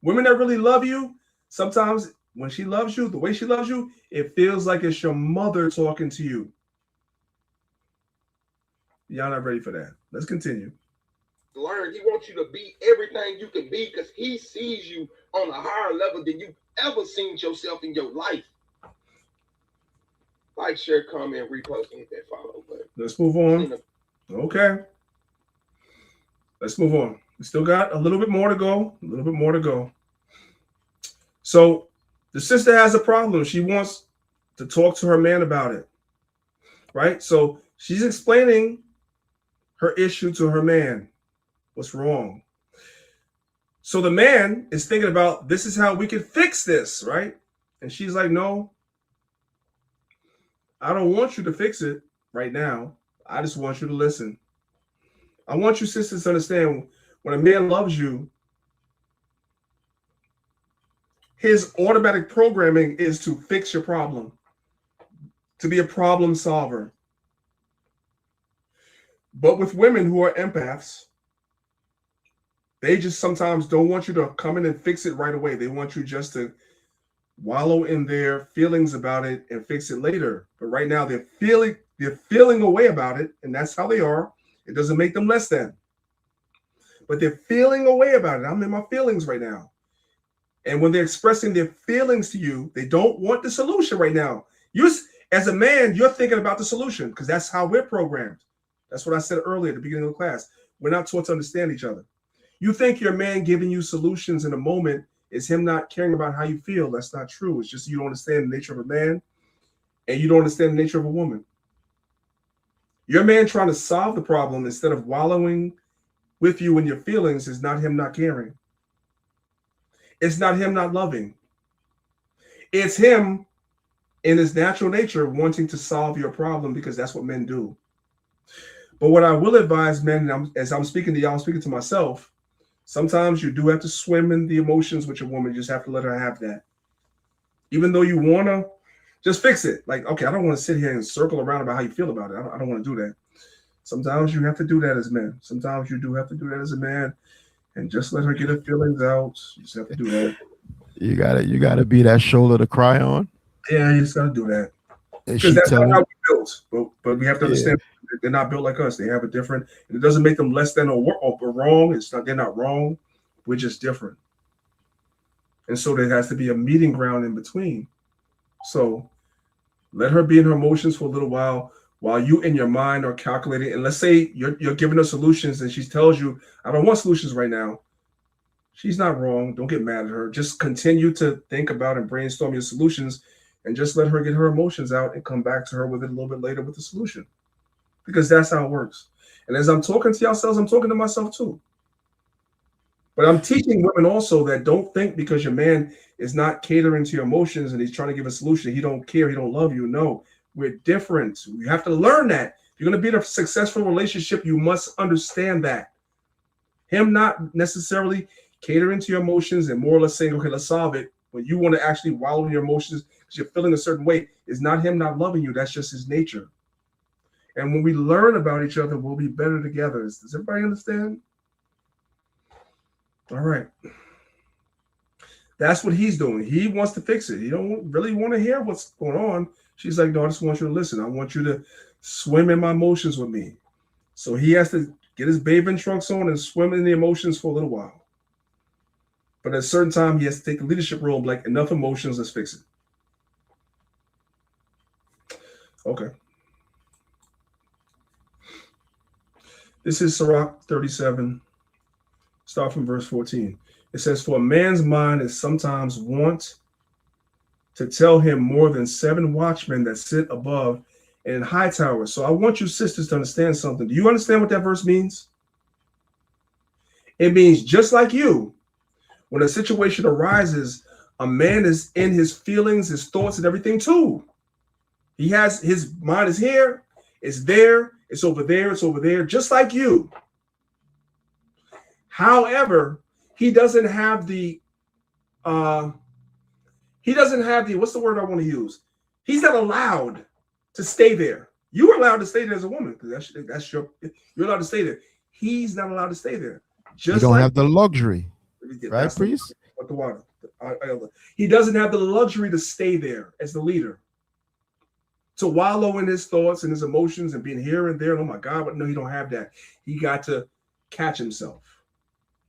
S5: Women that really love you, sometimes when she loves you, the way she loves you, it feels like it's your mother talking to you. Y'all not ready for that. Let's continue.
S16: learn. He wants you to be everything you can be, because he sees you on a higher level than you've ever seen yourself in your life. Like, share, comment, repost, and hit that follow button.
S5: Let's move on. Okay. Let's move on. We still got a little bit more to go. A little bit more to go. So the sister has a problem. She wants to talk to her man about it. Right? So she's explaining her issue to her man. What's wrong? So the man is thinking about, this is how we can fix this, right? And she's like, no, I don't want you to fix it right now. I just want you to listen. I want you sisters to understand, when a man loves you, his automatic programming is to fix your problem, to be a problem solver. But with women who are empaths, they just sometimes don't want you to come in and fix it right away. They want you just to wallow in their feelings about it and fix it later. But right now they're feeling a way about it, and that's how they are. It doesn't make them less than. But they're feeling a way about it. I'm in my feelings right now. And when they're expressing their feelings to you, they don't want the solution right now. You, as a man, you're thinking about the solution, because that's how we're programmed. That's what I said earlier at the beginning of the class. We're not taught to understand each other. You think your man giving you solutions in a moment is him not caring about how you feel. That's not true. It's just you don't understand the nature of a man, and you don't understand the nature of a woman. Your man trying to solve the problem instead of wallowing with you in your feelings is not him not caring. It's not him not loving. It's him in his natural nature wanting to solve your problem because that's what men do. But what I will advise men, as I'm speaking to y'all, I'm speaking to myself, sometimes you do have to swim in the emotions with your woman. You just have to let her have that. Even though you want to, just fix it. Like, okay, I don't want to sit here and circle around about how you feel about it. I don't want to do that. Sometimes you have to do that as men. Sometimes you do have to do that as a man, and just let her get her feelings out. You just have to do that.
S6: You gotta be that shoulder to cry on.
S5: Yeah, you just gotta do that.
S6: Is
S5: Because
S6: she
S5: that's not
S6: telling?
S5: how we built. But we have to understand they're not built like us. They have a different, and it doesn't make them less than or wrong. It's not, they're not wrong. We're just different. And so there has to be a meeting ground in between. So let her be in her emotions for a little while you in your mind are calculating. And let's say you're giving her solutions and she tells you, I don't want solutions right now. She's not wrong. Don't get mad at her. Just continue to think about and brainstorm your solutions and just let her get her emotions out and come back to her with it a little bit later with the solution. Because that's how it works. And as I'm talking to yourselves, I'm talking to myself too. But I'm teaching women also that don't think because your man is not catering to your emotions and he's trying to give a solution, he don't care, he don't love you. No, we're different. You have to learn that. If you're going to be in a successful relationship, you must understand that. Him not necessarily catering to your emotions and more or less saying, okay, let's solve it. When you want to actually wallow in your emotions because you're feeling a certain way, is not him not loving you. That's just his nature. And when we learn about each other, we'll be better together. Does everybody understand? All right. That's what he's doing. He wants to fix it. He don't really want to hear what's going on. She's like, no, I just want you to listen. I want you to swim in my emotions with me. So he has to get his bathing trunks on and swim in the emotions for a little while. But at a certain time, he has to take the leadership role and be like, enough emotions, let's fix it. Okay. This is Sirach 37. Start from verse 14. It says, for a man's mind is sometimes wont to tell him more than 7 watchmen that sit above and in high towers. So I want you sisters to understand something. Do you understand what that verse means? It means just like you, when a situation arises, a man is in his feelings, his thoughts, and everything too. He has his mind is here, it's there, it's over there, just like you. However, he doesn't have the what's the word I want to use? He's not allowed to stay there. You're allowed to stay there as a woman because you're allowed to stay there. He's not allowed to stay there.
S6: You don't have the luxury, right, priest?
S5: The water. He doesn't have the luxury to stay there as the leader, to wallow in his thoughts and his emotions and being here and there. And, oh my God, but no, he don't have that. He got to catch himself.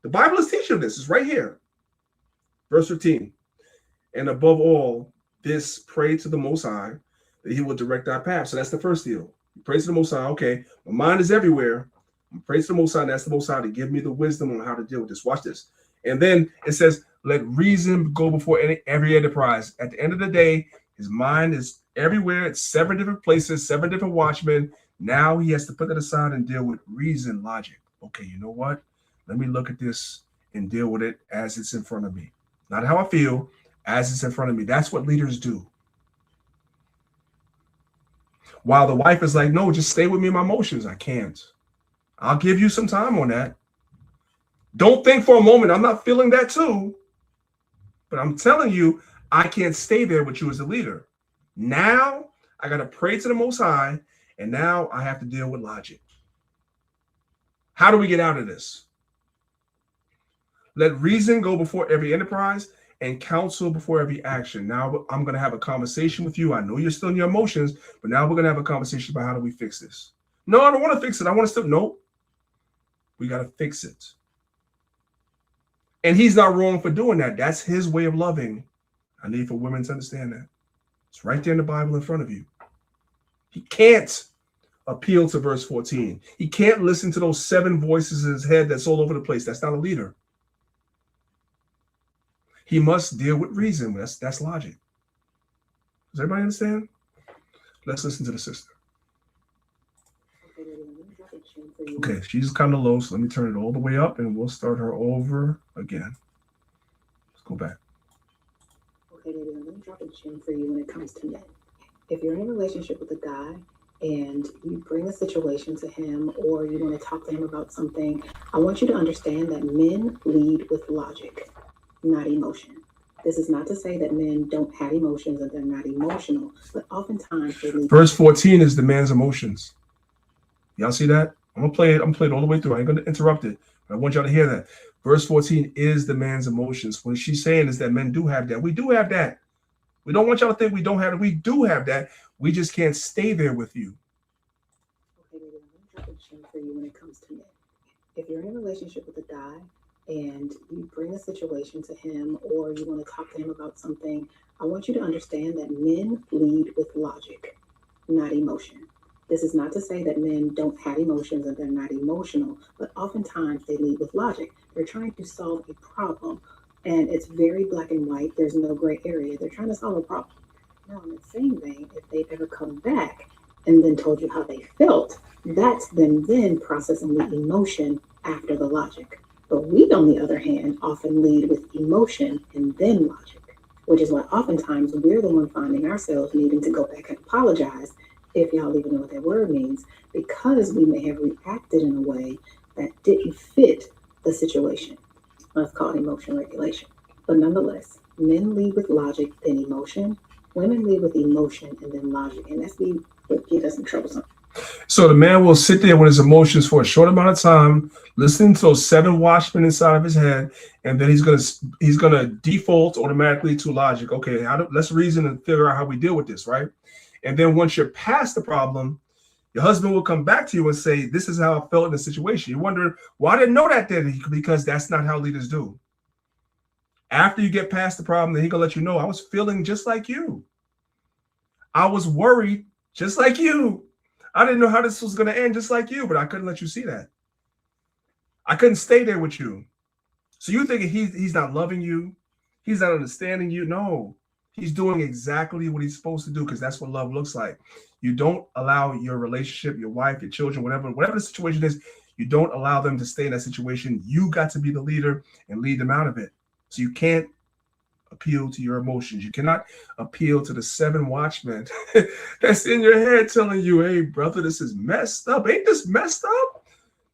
S5: The Bible is teaching this. It's right here. Verse 15. And above all this, pray to the Most High that he will direct our path. So that's the first deal. Pray to the Most High. Okay, my mind is everywhere. Pray to the Most High, and ask the Most High to give me the wisdom on how to deal with this. Watch this. And then it says, let reason go before every enterprise. At the end of the day, his mind is everywhere. It's 7 different places, 7 different watchmen. Now he has to put that aside and deal with reason, logic. Okay, you know what? Let me look at this and deal with it as it's in front of me. Not how I feel, as it's in front of me. That's what leaders do. While the wife is like, no, just stay with me in my emotions. I can't. I'll give you some time on that. Don't think for a moment, I'm not feeling that too. But I'm telling you, I can't stay there with you as a leader. Now I got to pray to the Most High, and now I have to deal with logic. How do we get out of this? Let reason go before every enterprise and counsel before every action. Now I'm going to have a conversation with you. I know you're still in your emotions, but now we're going to have a conversation about how do we fix this. No, I don't want to fix it. I want to still, no, we got to fix it. And he's not wrong for doing that. That's his way of loving. I need for women to understand that. It's right there in the Bible in front of you. He can't appeal to verse 14. He can't listen to those 7 voices in his head that's all over the place. That's not a leader. He must deal with reason. That's logic. Does everybody understand? Let's listen to the sister. Okay, she's kind of low, so let me turn it all the way up and we'll start her over again. Let's go back.
S9: Okay, baby, I'm gonna drop a gem for you when it comes to men. If you're in a relationship with a guy and you bring a situation to him or you want to talk to him about something, I want you to understand that men lead with logic, not emotion. This is not to say that men don't have emotions and they're not emotional, but oftentimes they lead.
S5: Verse 14 is the man's emotions. Y'all see that? I'm gonna play it all the way through. I ain't gonna interrupt it, but I want y'all to hear that. Verse 14 is the man's emotions. What she's saying is that men do have that. We do have that. We don't want y'all to think we don't have it. We do have that. We just can't stay there with you.
S9: Okay, baby, I'm gonna drop a gem for you when it comes to men. If you're in a relationship with a guy and you bring a situation to him or you want to talk to him about something, I want you to understand that men lead with logic, not emotion. This is not to say that men don't have emotions and they're not emotional, but oftentimes they lead with logic. They're trying to solve a problem, and it's very black and white. There's no gray area. They're trying to solve a problem. Now, in the same vein, if they've ever come back and then told you how they felt, that's them then processing the emotion after the logic. But we, on the other hand, often lead with emotion and then logic, which is why oftentimes we're the one finding ourselves needing to go back and apologize, if y'all even know what that word means, because we may have reacted in a way that didn't fit the situation. That's called emotion regulation. But nonetheless, men lead with logic, then emotion. Women lead with emotion and then logic. And that's what get us in trouble sometimes.
S5: So the man will sit there with his emotions for a short amount of time, listening to those 7 watchmen inside of his head, and then he's gonna default automatically to logic. Okay, let's reason and figure out how we deal with this, right? And then once you're past the problem, your husband will come back to you and say, "This is how I felt in the situation." You wonder, "Well, I didn't know that then," because that's not how leaders do. After you get past the problem, then he's gonna let you know, "I was feeling just like you. I was worried just like you. I didn't know how this was going to end just like you, but I couldn't let you see that. I couldn't stay there with you." So you thinking he's not loving you, he's not understanding you. No, he's doing exactly what he's supposed to do, because that's what love looks like. You don't allow your relationship, your wife, your children, whatever the situation is, you don't allow them to stay in that situation. You got to be the leader and lead them out of it. So you can't appeal to your emotions. You cannot appeal to the 7 watchmen that's in your head telling you, "Hey, brother, this is messed up. Ain't this messed up?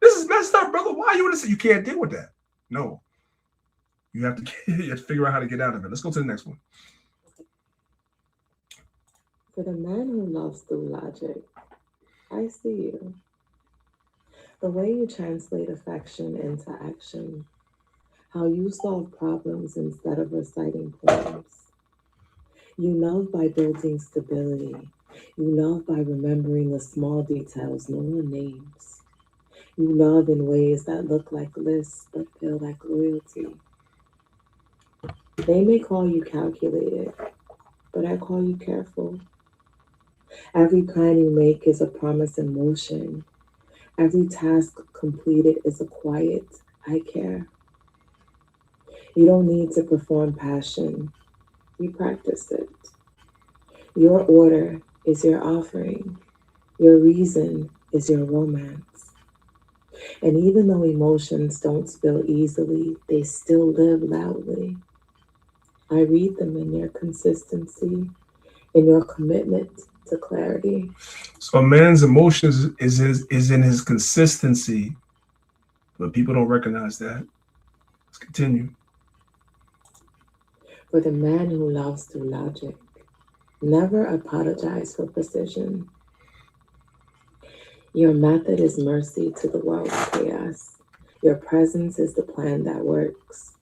S5: This is messed up, brother. Why are you in this?" You can't deal with that. No. You have to figure out how to get out of it. Let's go to the next one.
S17: For the man who loves through logic, I see you. The way you translate affection into action, how you solve problems instead of reciting poems. You love by building stability. You love by remembering the small details no one names. You love in ways that look like lists but feel like loyalty. They may call you calculated, but I call you careful. Every plan you make is a promise in motion. Every task completed is a quiet, "I care." You don't need to perform passion. You practice it. Your order is your offering. Your reason is your romance. And even though emotions don't spill easily, they still live loudly. I read them in your consistency, in your commitment to clarity.
S5: So a man's emotions is in his consistency, but people don't recognize that. Let's continue.
S17: For the man who loves through logic, never apologize for precision. Your method is mercy to the world's chaos. Your presence is the plan that works.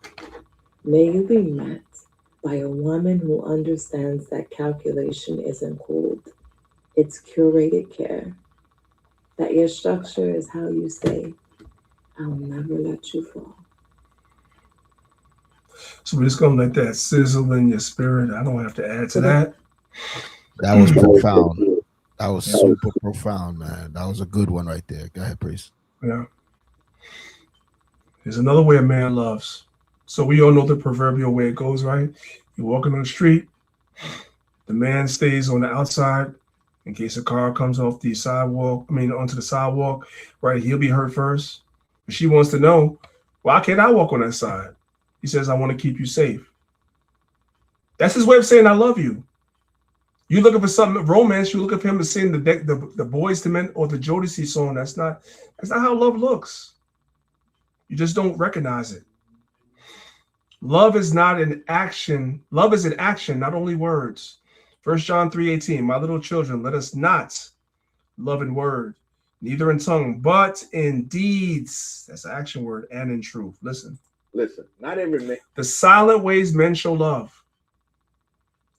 S17: May you be met by a woman who understands that calculation isn't cold. It's curated care. That your structure is how you say, "I'll never let you fall."
S5: So we're just going to let that sizzle in your spirit. I don't have to add to that.
S6: That was profound. That was super profound, man. That was a good one right there. Go ahead, Priest.
S5: Yeah. There's another way a man loves. So we all know the proverbial way it goes, right? You're walking on the street. The man stays on the outside in case a car comes off the sidewalk, onto the sidewalk, right? He'll be hurt first. But she wants to know, why can't I walk on that side? He says, I want to keep you safe. That's his way of saying, I love you. You looking for something romance, you looking for him to sing the Boyz II Men or the Jodeci song. That's not how love looks. You just don't recognize it. Love is not an action. Love is an action, not only words. 1 John 3:18, my little children, let us not love in word, neither in tongue, but in deeds. That's an action word, and in truth. Listen,
S2: not every man.
S5: The silent ways men show love.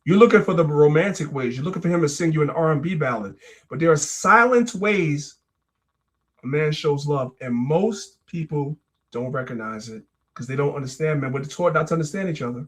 S5: You're looking for the romantic ways. You're looking for him to sing you an R&B ballad. But there are silent ways a man shows love. And most people don't recognize it because they don't understand, man. We're taught not to understand each other.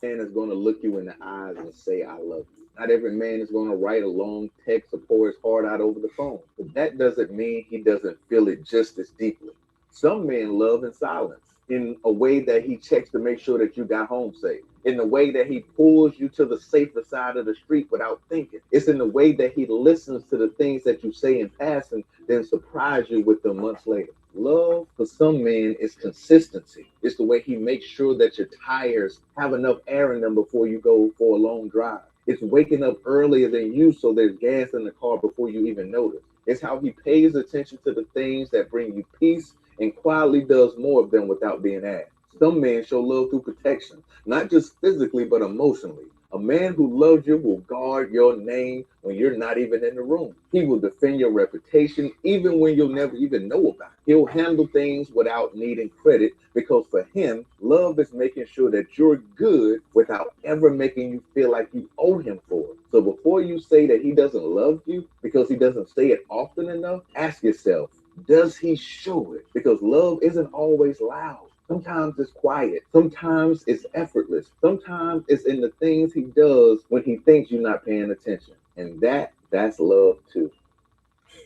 S2: Man is going to look you in the eyes and say, I love you. Not every man is going to write a long text or pour his heart out over the phone. But that doesn't mean he doesn't feel it just as deeply. Some men love in silence, in a way that he checks to make sure that you got home safe, in the way that he pulls you to the safer side of the street without thinking. It's in the way that he listens to the things that you say in passing, then surprise you with them months later. Love for some men is consistency. It's the way he makes sure that your tires have enough air in them before you go for a long drive. It's waking up earlier than you so there's gas in the car before you even notice. It's how he pays attention to the things that bring you peace and quietly does more of them without being asked. Some men show love through protection, not just physically, but emotionally. A man who loves you will guard your name when you're not even in the room. He will defend your reputation even when you'll never even know about it. He'll handle things without needing credit because for him, love is making sure that you're good without ever making you feel like you owe him for it. So before you say that he doesn't love you because he doesn't say it often enough, ask yourself, does he show it? Because love isn't always loud. Sometimes it's quiet. Sometimes it's effortless. Sometimes it's in the things he does when he thinks you're not paying attention. And that's love too.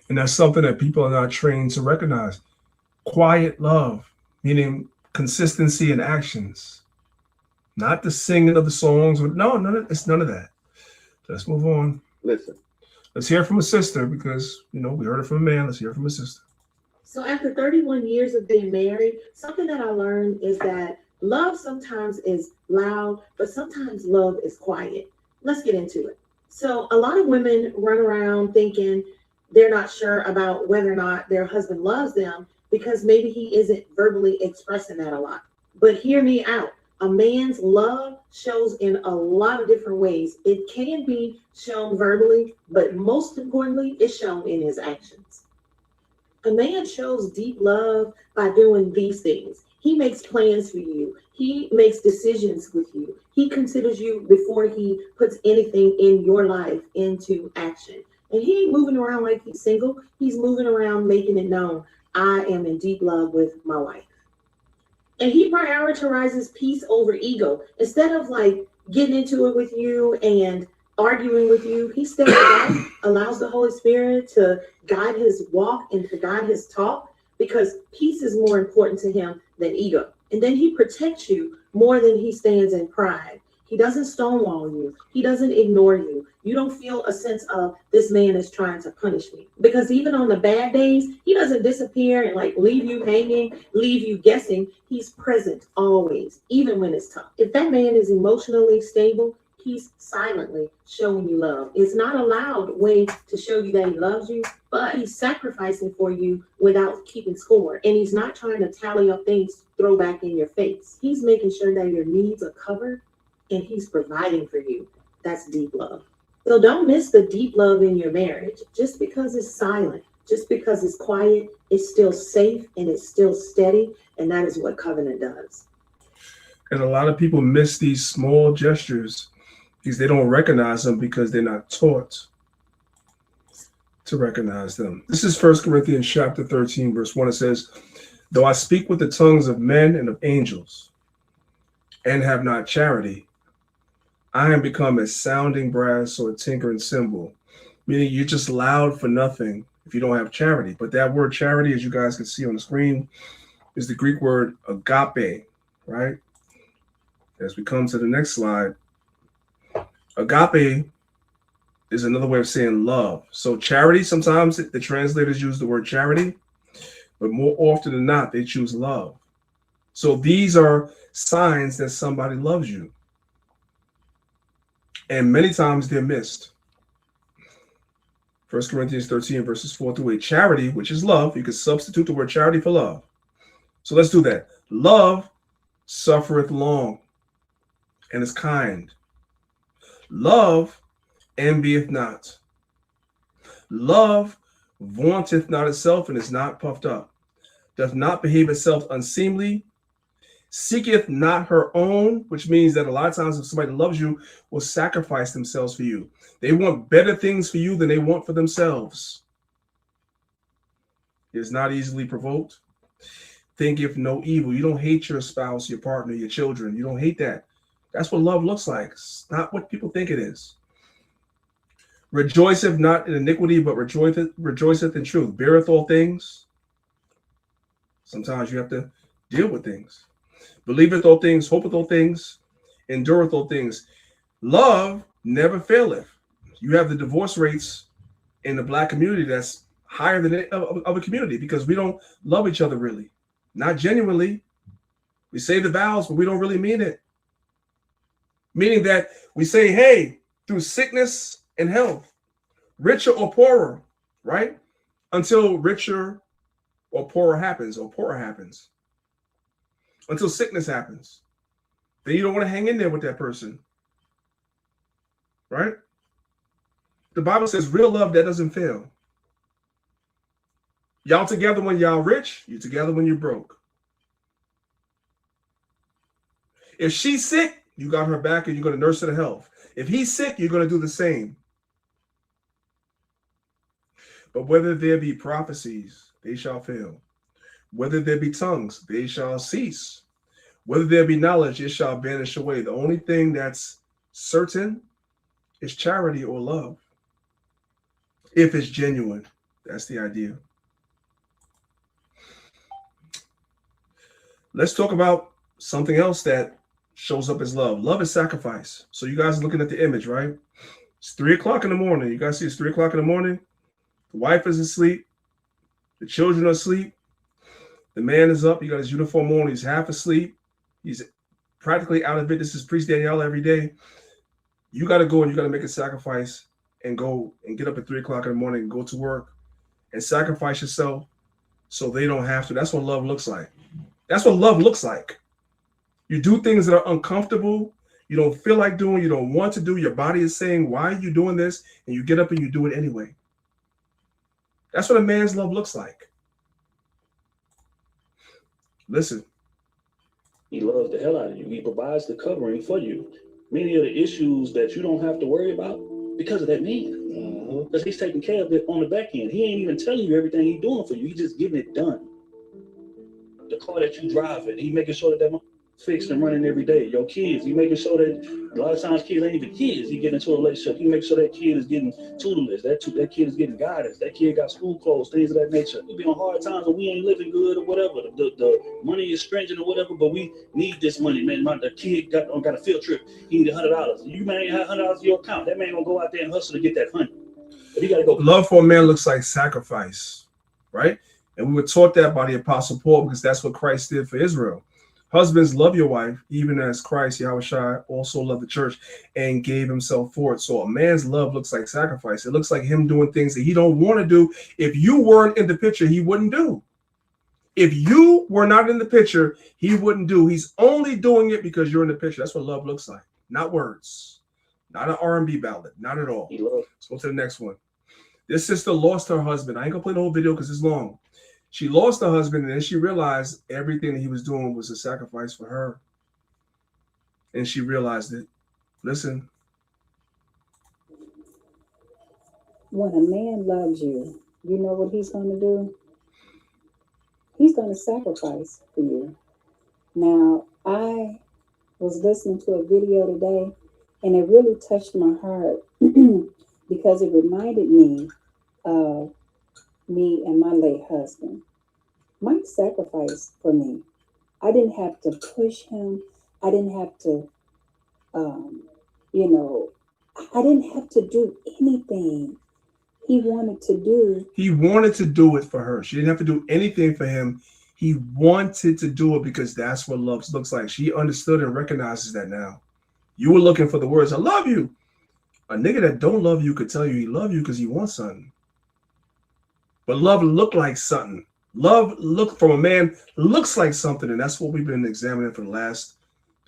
S5: And that's something that people are not trained to recognize. Quiet love, meaning consistency in actions. Not the singing of the songs. No, it's none of that. Let's move on.
S2: Listen.
S5: Let's hear from a sister because, we heard it from a man. Let's hear from a sister.
S7: So after 31 years of being married, something that I learned is that love sometimes is loud, but sometimes love is quiet. Let's get into it. So a lot of women run around thinking they're not sure about whether or not their husband loves them because maybe he isn't verbally expressing that a lot. But hear me out. A man's love shows in a lot of different ways. It can be shown verbally, but most importantly, it's shown in his actions. A man shows deep love by doing these things. He makes plans for you. He makes decisions with you. He considers you before he puts anything in your life into action. And he ain't moving around like he's single. He's moving around making it known, I am in deep love with my wife. And he prioritizes peace over ego. Instead of getting into it with you and arguing with you, he steps back, allows the Holy Spirit to guide his walk and to guide his talk because peace is more important to him than ego. And then he protects you more than he stands in pride. He doesn't stonewall you. He doesn't ignore you. You don't feel a sense of this man is trying to punish me. Because even on the bad days, he doesn't disappear and leave you hanging, leave you guessing. He's present always, even when it's tough. If that man is emotionally stable, he's silently showing you love. It's not a loud way to show you that he loves you, but he's sacrificing for you without keeping score. And he's not trying to tally up things, throw back in your face. He's making sure that your needs are covered and he's providing for you. That's deep love. So don't miss the deep love in your marriage. Just because it's silent, just because it's quiet, it's still safe and it's still steady. And that is what covenant does.
S5: And a lot of people miss these small gestures because they don't recognize them because they're not taught to recognize them. This is 1 Corinthians chapter 13, verse 1. It says, though I speak with the tongues of men and of angels and have not charity, I am become a sounding brass or a tinkling cymbal, meaning you're just loud for nothing if you don't have charity. But that word charity, as you guys can see on the screen, is the Greek word agape, right? As we come to the next slide, agape is another way of saying love. So charity, sometimes the translators use the word charity, but more often than not, they choose love. So these are signs that somebody loves you. And many times they're missed. 1 Corinthians 13, verses 4-8. Charity, which is love, you can substitute the word charity for love. So let's do that. Love suffereth long and is kind. Love envieth not. Love vaunteth not itself and is not puffed up, doth not behave itself unseemly, seeketh not her own, which means that a lot of times if somebody loves you, will sacrifice themselves for you. They want better things for you than they want for themselves. Is not easily provoked. Thinketh no evil. You don't hate your spouse, your partner, your children. You don't hate that. That's what love looks like. It's not what people think it is. Rejoiceth not in iniquity, but rejoiceth in truth. Beareth all things. Sometimes you have to deal with things. Believeth all things, hopeth all things, endureth all things. Love never faileth. You have the divorce rates in the Black community that's higher than any other community because we don't love each other really. Not genuinely. We say the vows, but we don't really mean it. Meaning that we say, hey, through sickness and health, richer or poorer, right? Until richer or poorer happens, until sickness happens. Then you don't want to hang in there with that person, right? The Bible says real love that doesn't fail. Y'all together when y'all rich, you together when you're broke. If she's sick, you got her back and you're going to nurse her to health. If he's sick, you're going to do the same. But whether there be prophecies, they shall fail. Whether there be tongues, they shall cease. Whether there be knowledge, it shall vanish away. The only thing that's certain is charity or love. If it's genuine, that's the idea. Let's talk about something else that shows up as love. Love is sacrifice. So you guys are looking at the image, right? It's 3 o'clock in the morning. You guys see it's 3 o'clock in the morning. The wife is asleep. The children are asleep. The man is up. He got his uniform on. He's half asleep. He's practically out of it. This is Priest Danielle every day. You got to go and you got to make a sacrifice and go and get up at 3 o'clock in the morning and go to work and sacrifice yourself so they don't have to. That's what love looks like. That's what love looks like. You do things that are uncomfortable. You don't feel like doing. You don't want to do. Your body is saying, why are you doing this? And you get up and you do it anyway. That's what a man's love looks like. Listen.
S3: He loves the hell out of you. He provides the covering for you. Many of the issues that you don't have to worry about because of that man. Because he's taking care of it on the back end. He ain't even telling you everything he's doing for you. He's just getting it done. The car that you drive in, he making sure that fixed and running every day. Your kids, he making sure that a lot of times kids ain't even kids. He get into a relationship. He makes sure that kid is getting tutelage. That kid is getting guidance. That kid got school clothes, things of that nature. We be on hard times and we ain't living good or whatever. The money is stringent or whatever, but we need this money, man. The kid got a field trip. He need $100. You man ain't have $100 in your account. That man gonna go out there and hustle to get that $100. But he gotta go.
S5: Love for a man looks like sacrifice, right? And we were taught that by the Apostle Paul because that's what Christ did for Israel. Husbands, love your wife, even as Christ, Yahushua, also loved the church and gave himself for it. So a man's love looks like sacrifice. It looks like him doing things that he don't want to do. If you weren't in the picture, he wouldn't do. If you were not in the picture, he wouldn't do. He's only doing it because you're in the picture. That's what love looks like. Not words. Not an R&B ballad. Not at all. Let's go to the next one. This sister lost her husband. I ain't going to play the whole video because it's long. She lost her husband, and then she realized everything that he was doing was a sacrifice for her. And she realized it. Listen.
S9: When a man loves you, you know what he's going to do? He's going to sacrifice for you. Now, I was listening to a video today, and it really touched my heart because it reminded me of me and my late husband. Mike sacrificed for me. I didn't have to push him. I didn't have to,
S12: I didn't have to do anything. He wanted to do.
S5: He wanted to do it for her. She didn't have to do anything for him. He wanted to do it because that's what love looks like. She understood and recognizes that now. You were looking for the words, I love you. A nigga that don't love you could tell you he love you because he wants something. But love look like something. Love look from a man looks like something, and that's what we've been examining for the last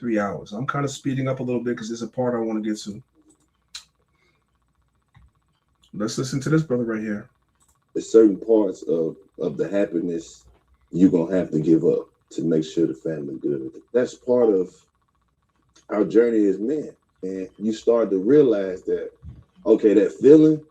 S5: 3 hours. I'm kind of speeding up a little bit because there's a part I want to get to. Let's listen to this brother right here.
S18: There's certain parts of the happiness you're gonna have to give up to make sure the family good. That's part of our journey as men. And you start to realize that, okay, that feeling,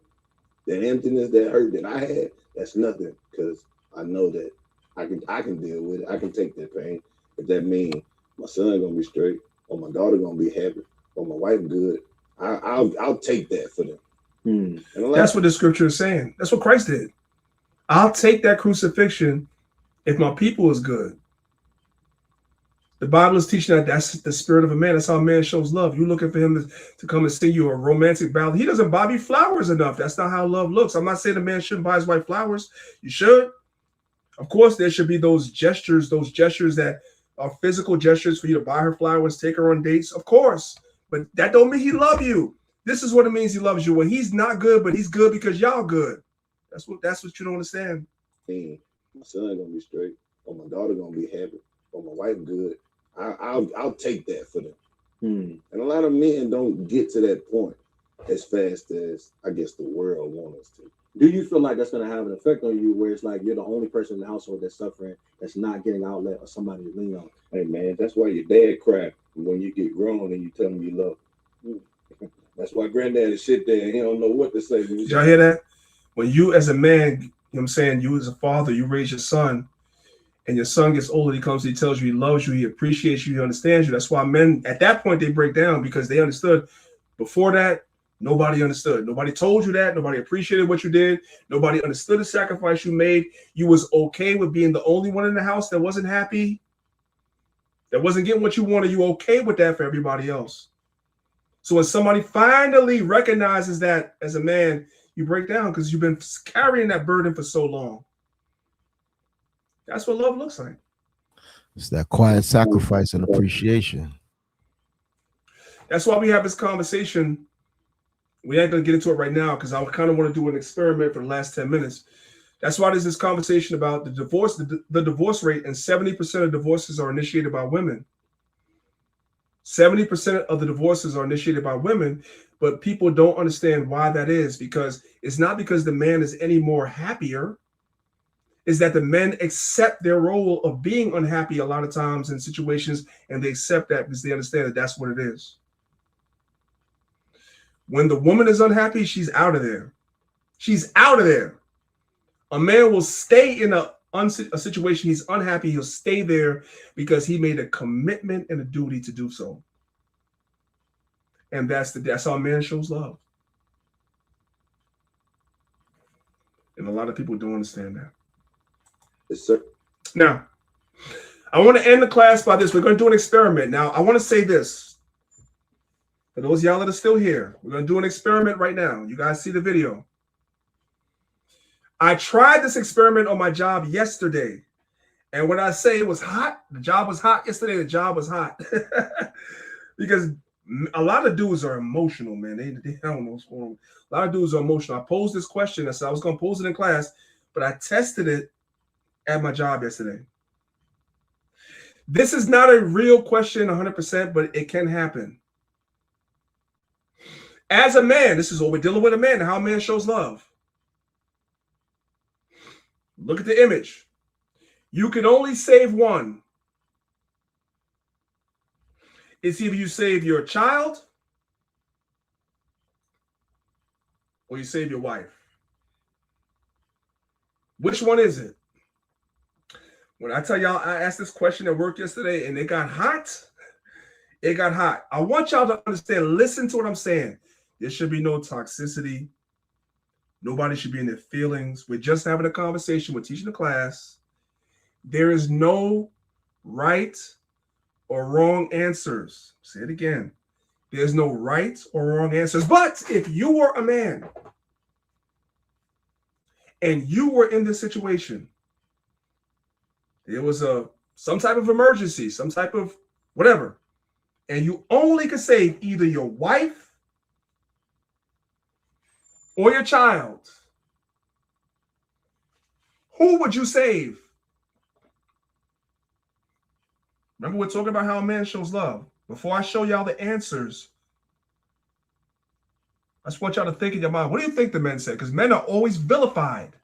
S18: that emptiness, that hurt that I had, that's nothing, because I know that I can deal with it. I can take that pain. If that means my son gonna be straight, or my daughter gonna be happy, or my wife good, I'll take that for them. And
S5: That's what the scripture is saying. That's what Christ did. I'll take that crucifixion if my people is good. The Bible is teaching that that's the spirit of a man. That's how a man shows love. You're looking for him to come and sing you a romantic ballad. He doesn't buy me flowers enough. That's not how love looks. I'm not saying a man shouldn't buy his wife flowers. You should. Of course, there should be those gestures that are physical gestures for you to buy her flowers, take her on dates. Of course. But that don't mean he love you. This is what it means he loves you. When he's not good, but he's good because y'all good. That's what you don't understand.
S18: My son gonna be straight, or my daughter gonna be happy, or my wife good. I'll take that for them. And a lot of men don't get to that point as fast as I guess the world wants us to.
S23: Do you feel like that's going to have an effect on you where it's like you're the only person in the household that's suffering, that's not getting outlet or somebody to lean on?
S18: Hey man, that's why your dad cry when you get grown and you tell him you love him. That's why granddaddy sit there and he don't know what to say.
S5: Did y'all hear that? When you as a man, you know what I'm saying, you as a father, you raise your son, and your son gets older, he comes, he tells you he loves you, he appreciates you, he understands you. That's why men, at that point, they break down because they understood. Before that, nobody understood. Nobody told you that. Nobody appreciated what you did. Nobody understood the sacrifice you made. You was okay with being the only one in the house that wasn't happy, that wasn't getting what you wanted. You okay with that for everybody else. So when somebody finally recognizes that as a man, you break down because you've been carrying that burden for so long. That's what love looks like.
S6: It's that quiet sacrifice and appreciation.
S5: That's why we have this conversation. We ain't going to get into it right now because I kind of want to do an experiment for the last 10 minutes. That's why there's this conversation about the divorce, the divorce rate, and 70% of divorces are initiated by women. 70% of the divorces are initiated by women, but people don't understand why that is, because it's not because the man is any more happier. Is that the men accept their role of being unhappy a lot of times in situations, and they accept that because they understand that that's what it is. When the woman is unhappy, she's out of there. She's out of there. A man will stay in a situation he's unhappy. He'll stay there because he made a commitment and a duty to do so. And that's how a man shows love. And a lot of people don't understand that.
S18: Yes, sir.
S5: Now, I want to end the class by this. We're going to do an experiment. Now, I want to say this. For those of y'all that are still here, we're going to do an experiment right now. You guys see the video. I tried this experiment on my job yesterday. And when I say it was hot, the job was hot yesterday, the job was hot. Because a lot of dudes are emotional, man. They don't know what's going on. A lot of dudes are emotional. I posed this question. I said I was going to pose it in class, but I tested it at my job yesterday. This is not a real question 100%, but it can happen. As a man, this is what we're dealing with, a man, how a man shows love. Look at the image. You can only save one. It's either you save your child or you save your wife. Which one is it? When I tell y'all, I asked this question at work yesterday and it got hot. It got hot. I want y'all to understand, listen to what I'm saying. There should be no toxicity. Nobody should be in their feelings. We're just having a conversation. We're teaching the class. There is no right or wrong answers. Say it again. There's no right or wrong answers. But if you were a man and you were in this situation, there was some type of emergency, some type of whatever, and you only could save either your wife or your child, who would you save? Remember, we're talking about how a man shows love. Before I show y'all the answers, I just want y'all to think in your mind, what do you think the men said? Because men are always vilified.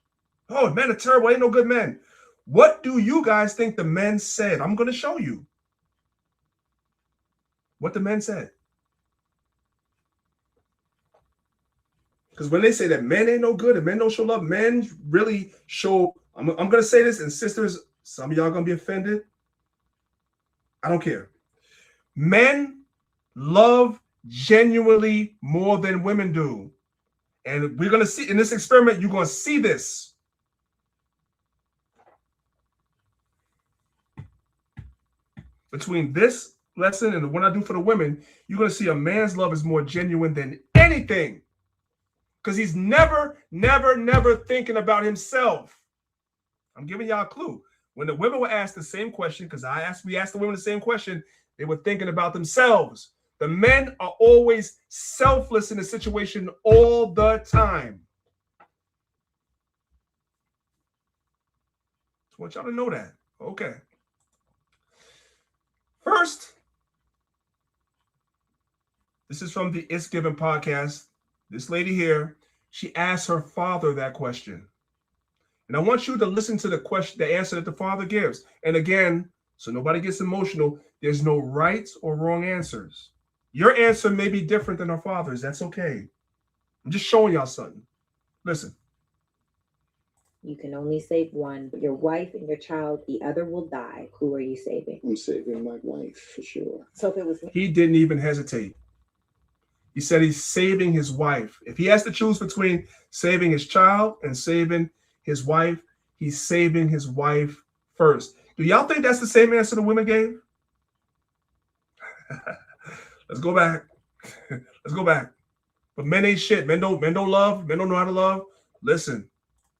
S5: Oh, men are terrible. Ain't no good men. What do you guys think the men said? I'm going to show you what the men said. Because when they say that men ain't no good and men don't show love, men really show. I'm going to say this, and sisters, some of y'all going to be offended. I don't care. Men love genuinely more than women do. And we're going to see in this experiment, you're going to see this. Between this lesson and the one I do for the women, you're going to see a man's love is more genuine than anything. Because he's never thinking about himself. I'm giving y'all a clue. When the women were asked the same question, because we asked the women the same question, they were thinking about themselves. The men are always selfless in the situation all the time. I want y'all to know that. Okay. First, this is from the It's Given podcast. This lady here, she asked her father that question. And I want you to listen to the answer that the father gives. And again, so nobody gets emotional, there's no right or wrong answers. Your answer may be different than our father's. That's okay. I'm just showing y'all something. Listen.
S15: You can only save one. Your wife and your child, the other will die. Who are you saving?
S18: I'm saving my wife for sure.
S15: So if it was me.
S5: He didn't even hesitate. He said he's saving his wife. If he has to choose between saving his child and saving his wife, he's saving his wife first. Do y'all think that's the same answer the women gave? Let's go back. Let's go back. But men ain't shit. Men don't love. Men don't know how to love. Listen.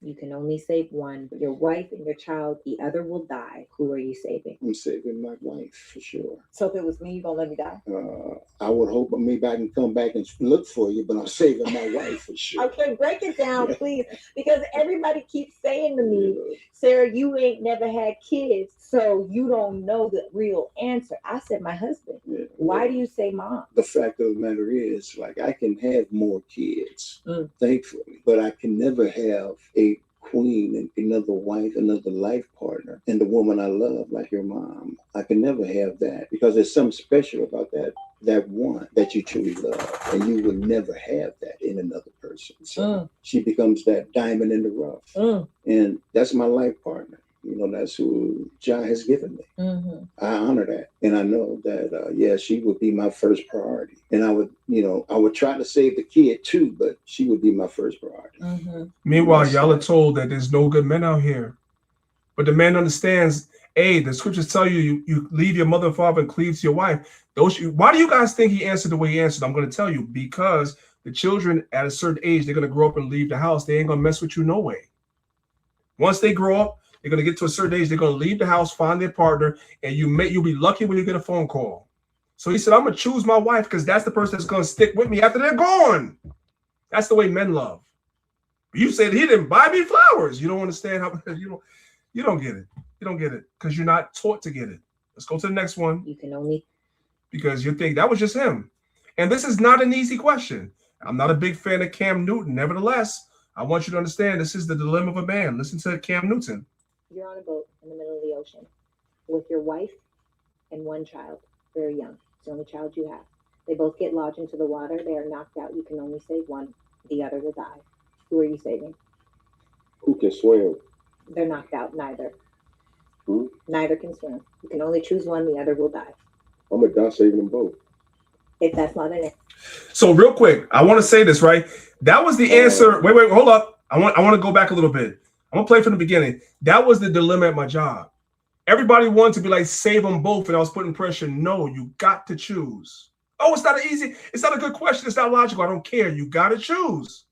S15: You can only save one. Your wife and your child, the other will die. Who are you saving?
S18: I'm saving my wife for sure.
S15: So if it was me, you gonna let me die?
S18: I would hope maybe I can come back and look for you, but I'm saving my wife for sure.
S15: Okay, break it down, please. Because everybody keeps saying to me, Sarah, you ain't never had kids, so you don't know the real answer. I said my husband. Yeah. Why do you say mom?
S18: The fact of the matter is, like, I can have more kids, thankfully, but I can never have a queen and another wife, another life partner, and the woman I love, like your mom. I can never have that because there's something special about that one that you truly love, and you will never have that in another person. So she becomes that diamond in the rough, and that's my life partner. You know, that's who Jah has given me. Mm-hmm. I honor that. And I know that, she would be my first priority. And I would try to save the kid too, but she would be my first priority. Mm-hmm.
S5: Meanwhile, y'all are told that there's no good men out here. But the man understands, the scriptures tell you leave your mother and father and cleave to your wife. Why do you guys think he answered the way he answered? I'm going to tell you, because the children at a certain age, they're going to grow up and leave the house. They ain't going to mess with you no way. Once they grow up, they're going to get to a certain age. They're going to leave the house, find their partner, and you'll be lucky when you get a phone call. So he said, I'm going to choose my wife because that's the person that's going to stick with me after they're gone. That's the way men love. You said he didn't buy me flowers. You don't understand how you don't get it. You don't get it because you're not taught to get it. Let's go to the next one.
S15: You can only
S5: because you think that was just him. And this is not an easy question. I'm not a big fan of Cam Newton. Nevertheless, I want you to understand this is the dilemma of a man. Listen to Cam Newton.
S15: You're on a boat in the middle of the ocean with your wife and one child, very young. It's the only child you have. They both get lodged into the water. They are knocked out. You can only save one. The other will die. Who are you saving?
S18: Who can swim?
S15: They're knocked out. Neither. Neither can swim. You can only choose one. The other will die.
S18: I'm going to die saving them both.
S15: If that's not an answer.
S5: So real quick, I want to say this, right? That was the answer. Wait, hold up. I want to go back a little bit. I'm going to play from the beginning. That was the dilemma at my job. Everybody wanted to be like, save them both. And I was putting pressure. No, you got to choose. Oh, it's not an easy, it's not a good question. It's not logical. I don't care. You got to choose.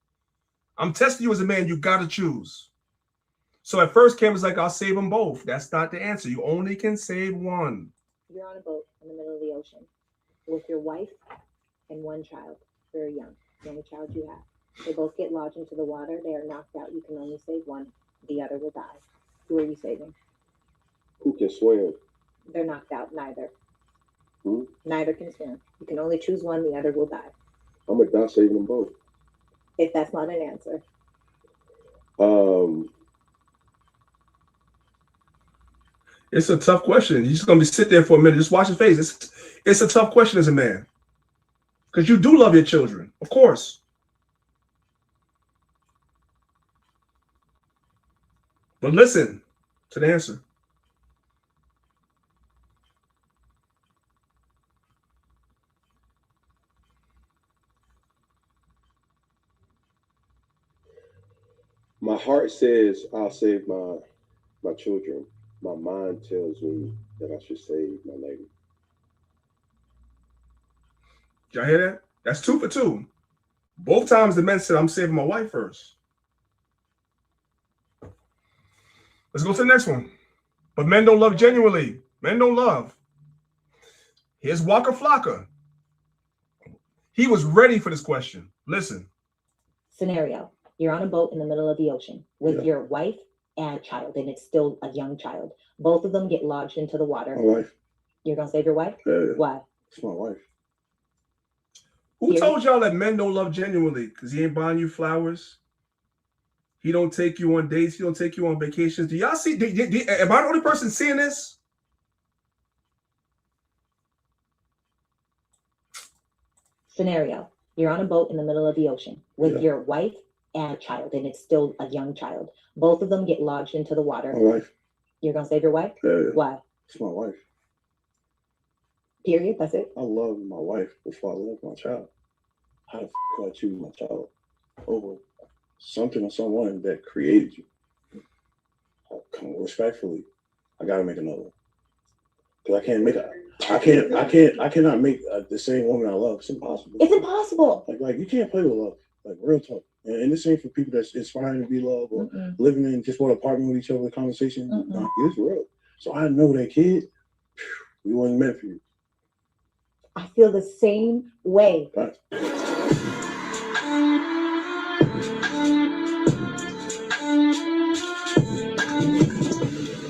S5: I'm testing you as a man. You got to choose. So at first, Cam was like, I'll save them both. That's not the answer. You only can save one.
S15: You're on a boat in the middle of the ocean with your wife and one child, very young, the only child you have. They both get lodged into the water. They are knocked out. You can only save one. The other will die. Who are you saving?
S18: Who can swim?
S15: They're knocked out. Neither.
S18: Hmm?
S15: Neither can swim. You can only choose one. The other will die.
S18: I'm gonna die saving them both.
S15: If that's not an answer.
S5: It's a tough question. You're just gonna be sit there for a minute. Just watch his face. It's a tough question as a man. Because you do love your children, of course. But listen to the answer.
S18: My heart says I'll save my children. My mind tells me that I should save my lady.
S5: Y'all hear that? That's 2 for 2. Both times the men said, I'm saving my wife first. Let's go to the next one. But men don't love genuinely. Men don't love. Here's Waka Flocka. He was ready for this question. Listen.
S15: Scenario. You're on a boat in the middle of the ocean with your wife and child, and it's still a young child. Both of them get lodged into the water.
S18: My wife.
S15: You're going to save your wife?
S18: Yeah.
S15: Why?
S18: It's my wife.
S5: Who told y'all that men don't love genuinely? Because he ain't buying you flowers. He don't take you on dates. He don't take you on vacations. Do y'all see? Am I the only person seeing this?
S15: Scenario. You're on a boat in the middle of the ocean with your wife and child, and it's still a young child. Both of them get lodged into the water.
S18: My wife.
S15: You're going to save your wife?
S18: Yeah.
S15: Why?
S18: It's my wife.
S15: Period. That's it.
S18: I love my wife before I love my child. How the f could I choose my child over something or someone that created you? Come on, respectfully, I gotta make another one. Cause I cannot make the same woman I love. It's impossible.
S15: It's impossible.
S18: Like you can't play with love. Like real talk. And this ain't for people that's inspiring to be loved or living in just want to partner with each other. The conversation, no, it's real. So I know that kid, we wasn't meant for you.
S15: I feel the same way.
S18: Right.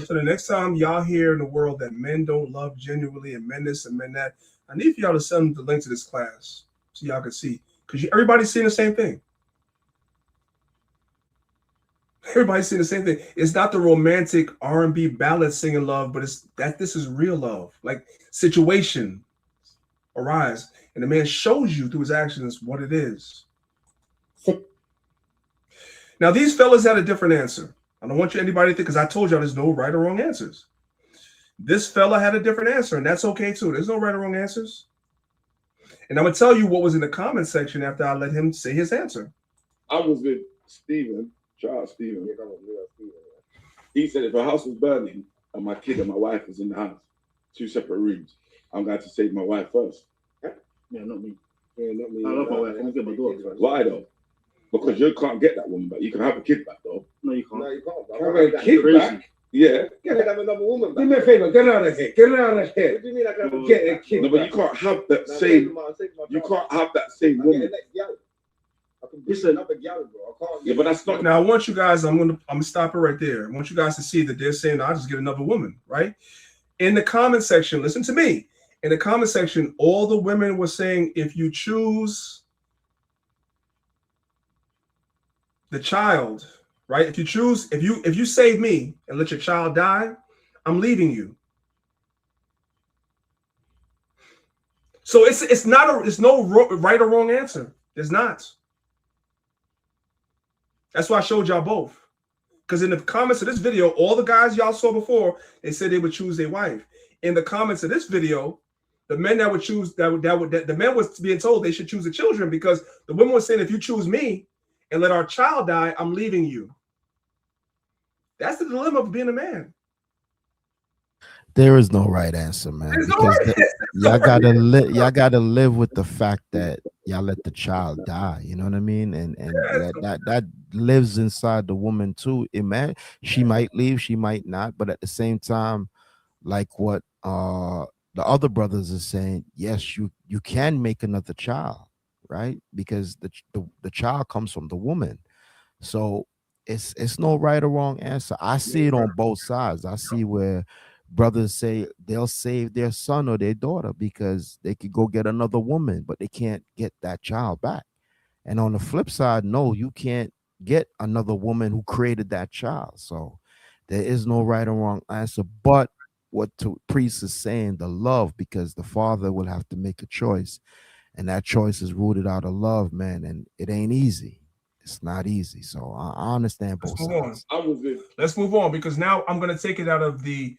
S5: So the next time y'all hear in the world that men don't love genuinely and men this and men that, I need for y'all to send the link to this class so y'all can see. Because everybody's seeing the same thing. Everybody's seeing the same thing. It's not the romantic R&B ballad singing love, but it's that this is real love. Like situation arise, and the man shows you through his actions what it is. Now, these fellas had a different answer. I don't want anybody to think, because I told y'all there's no right or wrong answers. This fella had a different answer, and that's okay too. There's no right or wrong answers. And I'm going to tell you what was in the comment section after I let him say his answer.
S18: I was with Steven, Charles Steven. He said if a house was burning and my kid and my wife was in the house, 2 separate rooms, I'm going to save my wife first.
S23: Yeah, not me. Yeah, not me. I love my wife. I'm going to get my daughter first.
S18: Why though? Because you can't get that woman back. You can have a kid back though.
S23: No, you can't.
S16: No, you can't.
S18: Can I have a kid back? Yeah.
S16: You can have another woman back.
S23: Do me a favor, get out of here. Get out of here.
S16: What do you mean I can have a
S23: Get a kid.
S18: No, but you can't have that same. You can't have that same woman.
S23: Listen,
S18: Yeah, but that's not.
S5: Now, I want you guys, I'm gonna stop it right there. I want you guys to see that they're saying, I'll just get another woman, right? In the comment section, listen to me. In the comment section, all the women were saying, if you choose the child, right? If you save me and let your child die, I'm leaving you. So it's no right or wrong answer. There's not. That's why I showed y'all both. Because in the comments of this video, all the guys y'all saw before, they said they would choose their wife. In the comments of this video, the men that would choose the men was being told they should choose the children, because the women were saying, if you choose me and let our child die, I'm leaving you. That's the dilemma of being a man.
S6: There is no right answer, man.
S5: There's no
S6: Because
S5: right
S6: y'all gotta live with the fact that y'all let the child die. You know what I mean? And that lives inside the woman too. She might leave, she might not, but at the same time, like what the other brothers are saying, yes, you can make another child, right? Because the child comes from the woman. So it's no right or wrong answer. I see it on both sides. I see where brothers say they'll save their son or their daughter because they could go get another woman, but they can't get that child back. And on the flip side, no, you can't get another woman who created that child. So there is no right or wrong answer. But what priest is saying, the love, because the father will have to make a choice, and that choice is rooted out of love, man. And it ain't easy. It's not easy. So I understand both sides.
S5: Let's move on, because now I'm going to take it out of the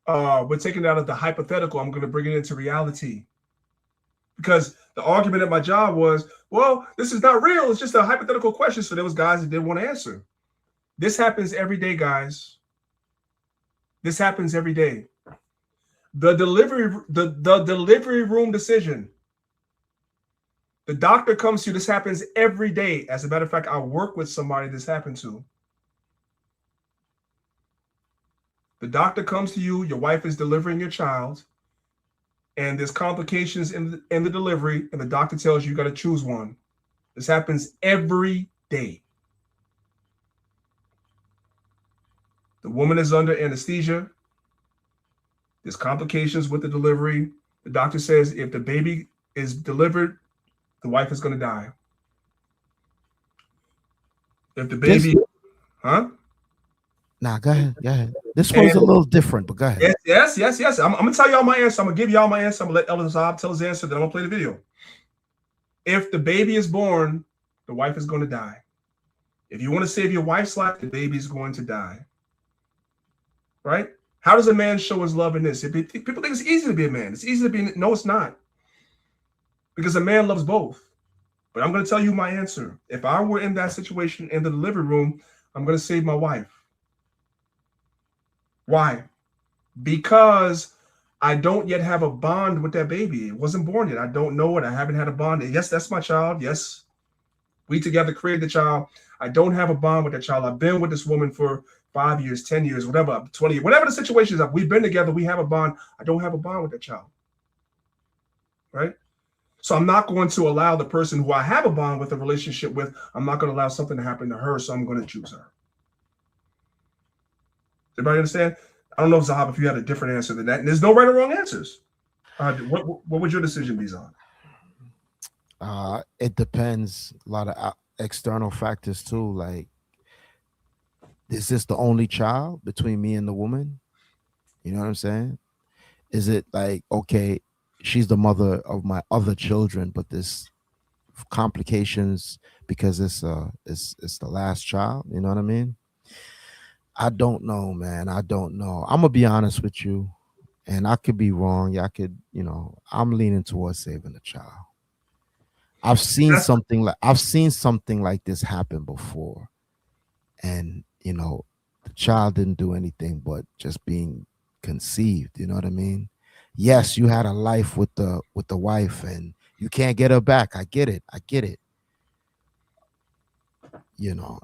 S5: we're taking it out of the hypothetical. I'm going to bring it into reality, because the argument at my job was, well, this is not real. It's just a hypothetical question. So there was guys that didn't want to answer. This happens every day, guys. This happens every day. The delivery room decision. The doctor comes to you. This happens every day. As a matter of fact, I work with somebody this happened to. The doctor comes to you. Your wife is delivering your child, and there's complications in the delivery, and the doctor tells you got to choose one. This happens every day. The woman is under anesthesia. There's complications with the delivery. The doctor says if the baby is delivered, the wife is going to die. If the baby,
S6: Nah, go ahead. Go ahead. This one's a little different, but go ahead.
S5: Yes. I'm going to tell y'all my answer. I'm going to give y'all my answer. I'm going to let Elder Zab tell his answer. Then I'm going to play the video. If the baby is born, the wife is going to die. If you want to save your wife's life, the baby is going to die. Right? How does a man show his love in this? People think it's easy to be a man. It's easy to be. No, it's not. Because a man loves both. But I'm going to tell you my answer. If I were in that situation in the delivery room, I'm going to save my wife. Why? Because I don't yet have a bond with that baby. It wasn't born yet. I don't know it. I haven't had a bond. Yes, that's my child. Yes, we together created the child. I don't have a bond with that child. I've been with this woman for 5 years, 10 years, whatever, 20 years, whatever the situation is. We've been together. We have a bond. I don't have a bond with that child. Right? So I'm not going to allow the person who I have a bond with, a relationship with, I'm not going to allow something to happen to her, so I'm going to choose her. Everybody understand? I don't know, Zahab, if you had a different answer than that. And there's no right or wrong answers. What would your decision be, Zahab?
S6: It depends. A lot of external factors too. Like, is this the only child between me and the woman? You know what I'm saying? Is it like, okay, she's the mother of my other children, but there's complications because it's the last child? You know what I mean? I don't know, man. I don't know. I'm gonna be honest with you, and I could be wrong. Yeah, I could, I'm leaning towards saving the child. I've seen something like this happen before, and the child didn't do anything but just being conceived. You know what I mean? Yes, you had a life with the wife, and you can't get her back. I get it.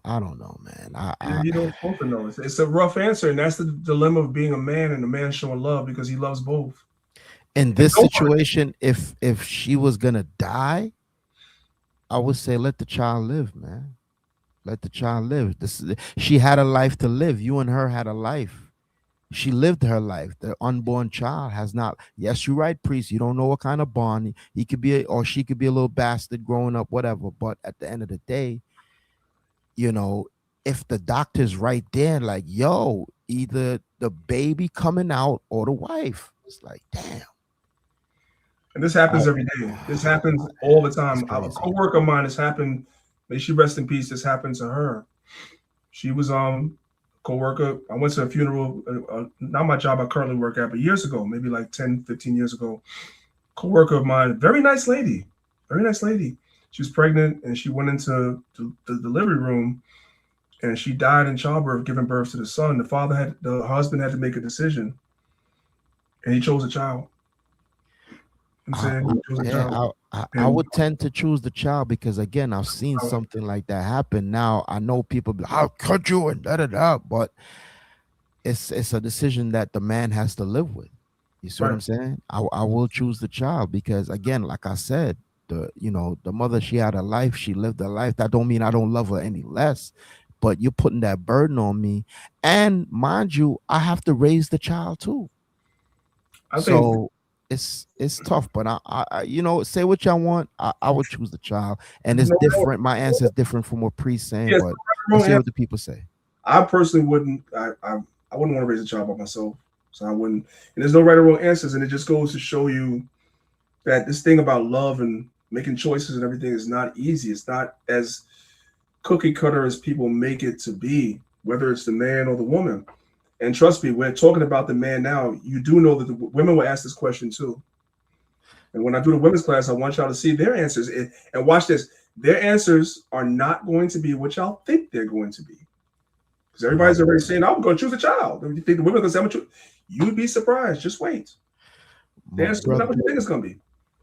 S6: I don't know, man.
S5: You don't both know. It's a rough answer, and that's the dilemma of being a man and a man showing love, because he loves both.
S6: In this situation, if she was gonna die, I would say let the child live, man. Let the child live. She had a life to live. You and her had a life. She lived her life. The unborn child has not. Yes, you're right, priest. You don't know what kind of bond he could be, or she could be a little bastard growing up, whatever. But at the end of the day, if the doctor's right there, like, yo, either the baby coming out or the wife, it's like, damn.
S5: And this happens every day. This happens all the time. A coworker of mine, this happened. May she rest in peace. This happened to her. She was coworker. I went to a funeral, not my job I currently work at, but years ago, maybe like 10, 15 years ago. Coworker of mine, very nice lady. She was pregnant, and she went into the delivery room, and she died in childbirth, giving birth to the son. The husband had to make a decision. and he chose a child. I'm saying he chose a child.
S6: I would tend to choose the child because again, I've seen something like that happen. Now I know people be like, how could you and da, but it's a decision that the man has to live with. You see what I'm saying? I will choose the child because again, like I said, the mother, she had a life, she lived a life. That don't mean I don't love her any less, but you're putting that burden on me. And mind you, I have to raise the child too. So it's tough, but I say what y'all want. I would choose the child, and it's different. My answer is different from what Priest saying, but let's see what the people say.
S5: I personally wouldn't. I wouldn't want to raise a child by myself, so I wouldn't. And there's no right or wrong answers, and it just goes to show you that this thing about love and making choices and everything is not easy. It's not as cookie cutter as people make it to be, whether it's the man or the woman. And trust me, we're talking about the man now. You do know that the women will ask this question too. And when I do the women's class, I want y'all to see their answers. And watch this. Their answers are not going to be what y'all think they're going to be. Because everybody's already saying, I'm going to choose a child. You think the women are going to say, you'd be surprised. Just wait. The answer is not what you think it's going to be.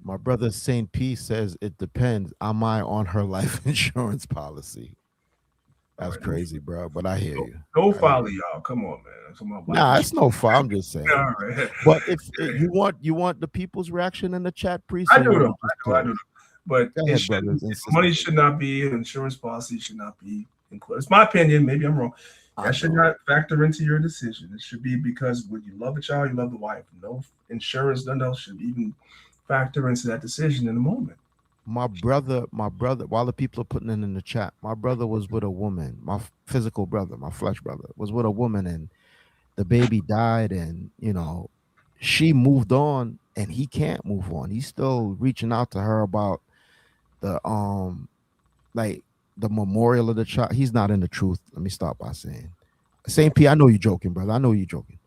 S6: My brother St. P says it depends. Am I on her life insurance policy? That's crazy, bro. But I hear you.
S5: No follow, y'all. Come on, man.
S6: Nah, it's no fun. I'm just saying.
S5: All right.
S6: But if you want the people's reaction in the chat, Priest,
S5: I do know. But
S6: ahead,
S5: money should not be, insurance policy should not be included. It's my opinion. Maybe I'm wrong. That should not factor into your decision. It should be because when you love the child, you love the wife. No insurance, none else should even factor into that decision in the moment.
S6: My brother, while the people are putting it in the chat, my brother was with a woman, my physical brother, my flesh brother, was with a woman, and the baby died, and she moved on, and he can't move on. He's still reaching out to her about the the memorial of the child. He's not in the truth. Let me start by saying, St. P, I know you're joking, brother. I know you're joking.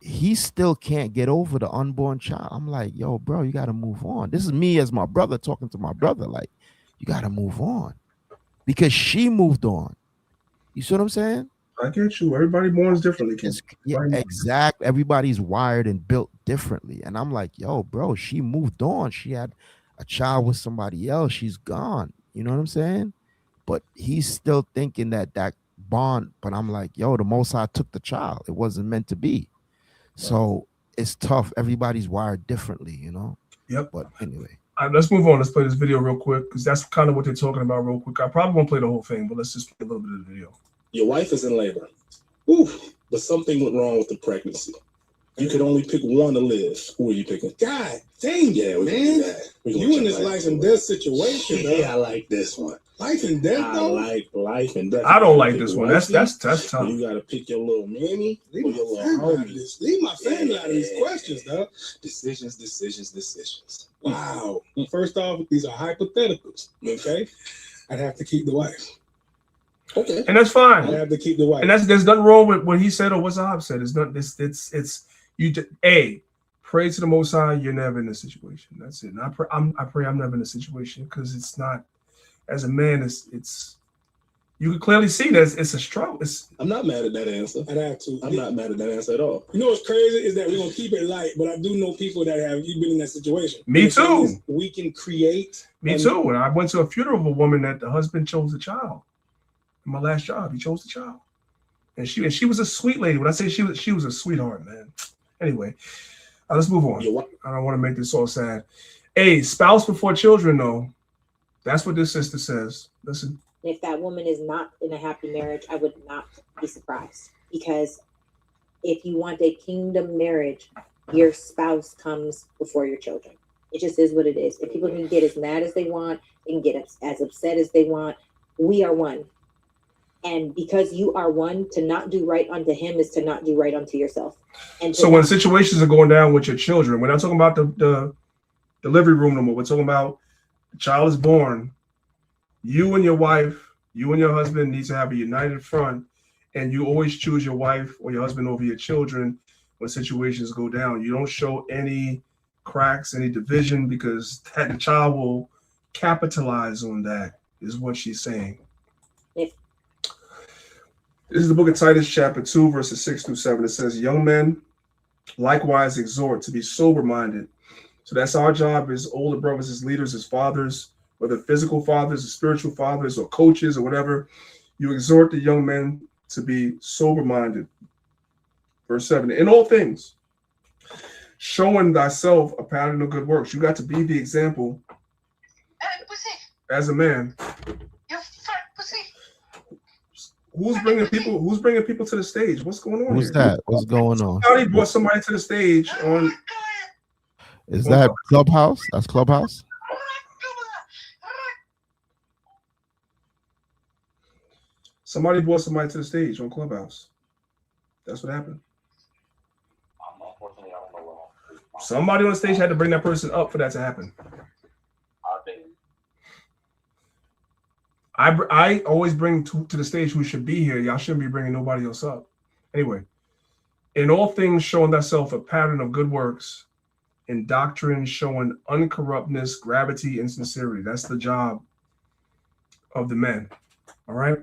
S6: He still can't get over the unborn child. I'm like, yo, bro, you got to move on. This is me as my brother talking to my brother. Like, you got to move on because she moved on. You see what I'm saying?
S5: I get you. Everybody born differently.
S6: Yeah, exactly. Everybody's wired and built differently. And I'm like, yo, bro, she moved on. She had a child with somebody else. She's gone. You know what I'm saying? But he's still thinking that bond. But I'm like, yo, the Most High took the child. It wasn't meant to be. So it's tough. Everybody's wired differently,
S5: Yep.
S6: But anyway.
S5: All right, let's move on. Let's play this video real quick because that's kind of what they're talking about real quick. I probably won't play the whole thing, but let's just play a little bit of the video.
S3: Your wife is in labor. Oof, but something went wrong with the pregnancy. You could only pick one to live. Who are you picking?
S1: God dang it, man. You in this life and death situation, though.
S3: Yeah, I like this one.
S1: Life and death, though?
S3: I like life and death.
S5: I don't like this one. That's tough.
S3: You got to pick your little mammy or your little homie.
S1: Leave my family out of these questions, though.
S3: Decisions.
S1: Wow. First off, these are hypotheticals, okay? I'd have to keep the wife. Okay.
S5: And that's fine.
S1: I'd have to keep the wife.
S5: And there's nothing wrong with what he said or what Zahab said. It's not it's you pray to the Most High, you're never in a situation. That's it. And I pray I'm never in a situation because it's not, as a man, it's you can clearly see that it's a struggle.
S3: I'm not mad at that answer.
S1: I'd have to.
S3: I'm not mad at that answer at all.
S1: You know what's crazy is that we're gonna keep it light, but I do know people that have been in that situation.
S5: Me too.
S1: We can create.
S5: Me too. And I went to a funeral of a woman that the husband chose a child. In my last job, he chose the child, and she was a sweet lady. When I say she was a sweetheart, man. Anyway, let's move on. I don't want to make this all sad. Hey, spouse before children, though. That's what this sister says. Listen.
S15: If that woman is not in a happy marriage, I would not be surprised, because if you want a kingdom marriage, your spouse comes before your children. It just is what it is. If people can get as mad as they want, they can get as upset as they want. We are one. And because you are one, to not do right unto him is to not do right unto yourself. And
S5: so when situations are going down with your children, we're not talking about the delivery room no more. We're talking about the child is born. You and your wife, you and your husband need to have a united front, and you always choose your wife or your husband over your children when situations go down. You don't show any cracks, any division, because the child will capitalize on that, is what she's saying. This is the book of Titus, chapter 2, verses 6 through 7. It says, young men, Likewise, exhort to be sober-minded. So that's our job as older brothers, as leaders, as fathers, whether physical fathers, or spiritual fathers, or coaches, or whatever. You exhort the young men to be sober-minded. Verse 7, in all things, showing thyself a pattern of good works. You got to be the example as a man. Who's bringing people to the stage? What's going on?
S6: Who's
S5: here?
S6: that? What's going on?
S5: Somebody brought somebody to the stage on.
S6: Is that Clubhouse? That's Clubhouse.
S5: Somebody brought somebody to the stage on Clubhouse. That's what happened. Somebody on the stage had to bring that person up for that to happen. I always bring to the stage who should be here. Y'all shouldn't be bringing nobody else up. Anyway, in all things showing thyself a pattern of good works, in doctrine showing uncorruptness, gravity, and sincerity. That's the job of the men. All right.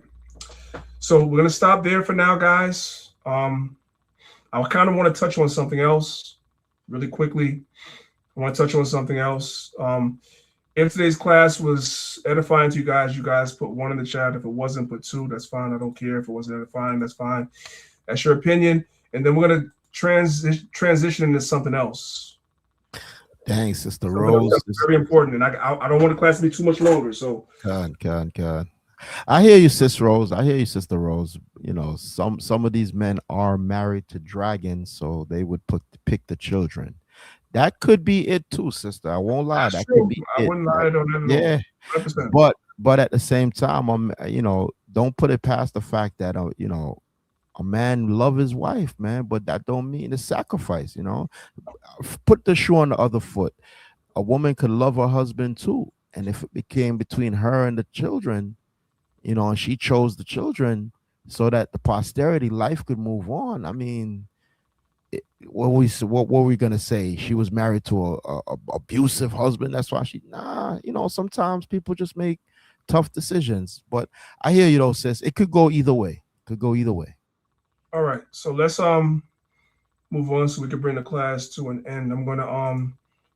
S5: So we're gonna stop there for now, guys. I kind of want to touch on something else really quickly. I want to touch on something else. If today's class was edifying to you guys put 1 in the chat. If it wasn't, put 2. That's fine. I don't care. If it wasn't edifying, that's fine. That's your opinion. And then we're going to transition into something else.
S6: Dang, Sister Rose.
S5: That's very important. And I don't want the class to be too much longer. So
S6: God. I hear you, Sister Rose. Sister Rose. You know, some of these men are married to dragons, so they would pick the children. That could be it too, sister. I won't lie.
S5: That's
S6: that could be
S5: I
S6: it.
S5: wouldn't lie on that.
S6: Yeah,
S5: 100%.
S6: but at the same time, don't put it past the fact that a man love his wife, man, but that don't mean a sacrifice. Put the shoe on the other foot. A woman could love her husband too, and if it became between her and the children, and she chose the children so that the posterity life could move on. I mean, what were we gonna say? She was married to a abusive husband. That's why sometimes people just make tough decisions. But I hear you though, sis. It could go either way.
S5: All right, so let's move on so we can bring the class to an end. I'm gonna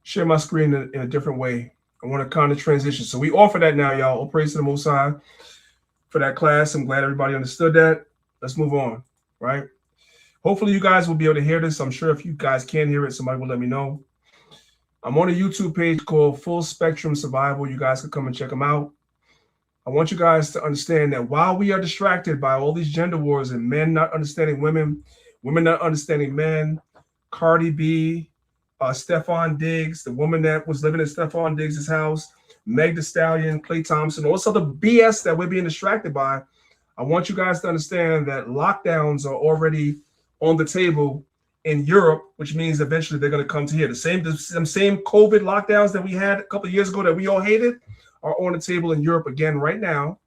S5: share my screen in a different way. I want to kind of transition. So we offer that now, y'all. All praise to the Most High for that class. I'm glad everybody understood that. Let's move on, right? Hopefully you guys will be able to hear this. I'm sure if you guys can't hear it, somebody will let me know. I'm on a YouTube page called Full Spectrum Survival. You guys can come and check them out. I want you guys to understand that while we are distracted by all these gender wars and men not understanding women, women not understanding men, Cardi B, Stephon Diggs, the woman that was living in Stephon Diggs' house, Meg Thee Stallion, Klay Thompson, all this other BS that we're being distracted by, I want you guys to understand that lockdowns are already on the table in Europe, which means eventually they're going to come to here. The same COVID lockdowns that we had a couple of years ago that we all hated are on the table in Europe again right now.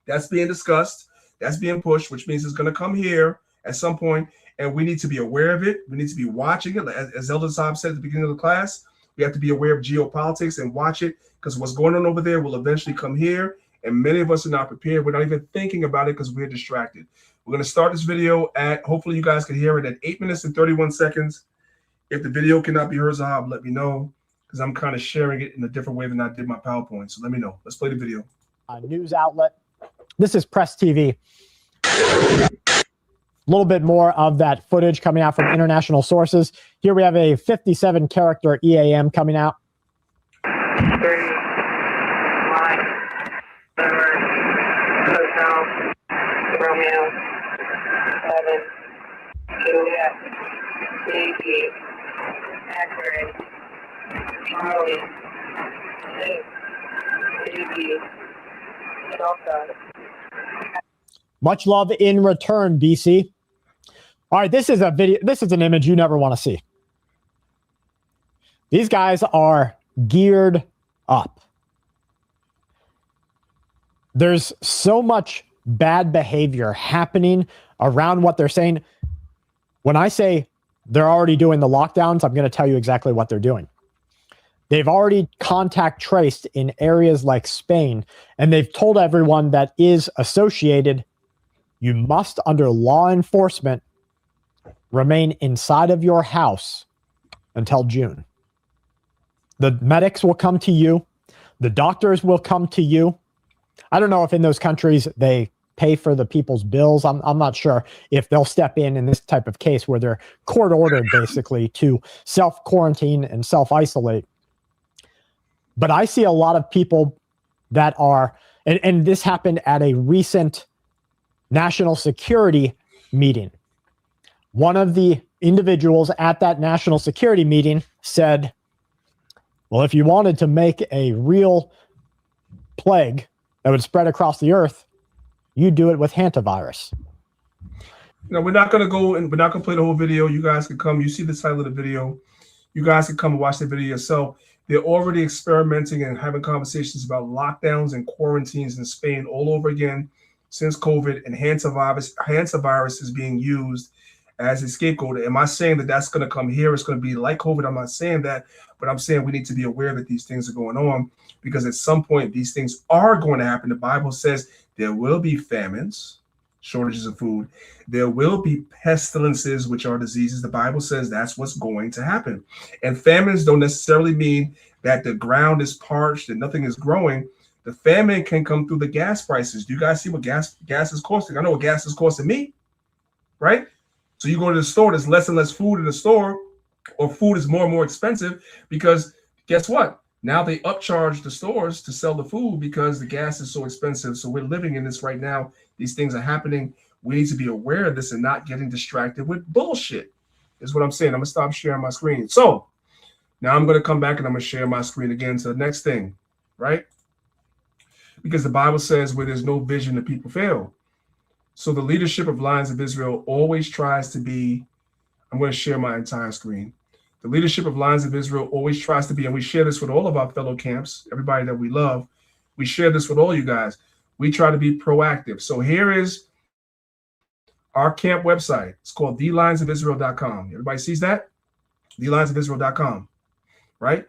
S5: That's being discussed. That's being pushed, which means it's going to come here at some point, and we need to be aware of it. We need to be watching it. As Elder Saab said at the beginning of the class, we have to be aware of geopolitics and watch it, because what's going on over there will eventually come here, and many of us are not prepared. We're not even thinking about it because we're distracted. We're going to start this video at, hopefully you guys can hear it, at 8 minutes and 31 seconds. If the video cannot be heard, Zahab, let me know, because I'm kind of sharing it in a different way than I did my PowerPoint. So let me know. Let's play the video.
S19: News outlet. This is Press TV. A little bit more of that footage coming out from international sources. Here we have a 57-character EAM coming out.
S20: 3, 1, Hotel, Romeo, 7, Juliet, Yankee, Accurate, Charlie, 6, Yankee, Delta.
S19: Much love in return, BC. All right, this is a video. This is an image you never want to see. These guys are geared up. There's so much bad behavior happening around what they're saying. When I say they're already doing the lockdowns, I'm going to tell you exactly what they're doing. They've already contact traced in areas like Spain, and they've told everyone that is associated, you must, under law enforcement, remain inside of your house until June. The medics will come to you. The doctors will come to you. I don't know if in those countries they pay for the people's bills. I'm not sure if they'll step in this type of case where they're court ordered basically to self-quarantine and self-isolate. But I see a lot of people that are, and this happened at a recent national security meeting. One of the individuals at that national security meeting said, well, if you wanted to make a real plague that would spread across the earth, you do it with hantavirus.
S5: No, we're not going to go and we're not going to play the whole video. You guys can come. You see the title of the video. You guys can come and watch the video yourself. They're already experimenting and having conversations about lockdowns and quarantines in Spain all over again since COVID, and hantavirus is being used as a scapegoat. Am I saying that that's going to come here? It's going to be like COVID. I'm not saying that, but I'm saying we need to be aware that these things are going on, because at some point these things are going to happen. The Bible says there will be famines, shortages of food. There will be pestilences, which are diseases. The Bible says that's what's going to happen. And famines don't necessarily mean that the ground is parched and nothing is growing. The famine can come through the gas prices. Do you guys see what gas is costing? I know what gas is costing me, right? So you go to the store, there's less and less food in the store, or food is more and more expensive because guess what? Now they upcharge the stores to sell the food because the gas is so expensive. So we're living in this right now. These things are happening. We need to be aware of this and not getting distracted with bullshit, is what I'm saying. I'm going to stop sharing my screen. So now I'm going to come back and I'm going to share my screen again to the next thing, right? Because the Bible says where there's no vision, the people fail. So the leadership of Lions of Israel always tries to be, I'm going to share my entire screen. The leadership of Lions of Israel always tries to be, and we share this with all of our fellow camps, everybody that we love. We share this with all you guys. We try to be proactive. So here is our camp website. It's called thelionsofisrael.com. Everybody sees that? Thelionsofisrael.com, right?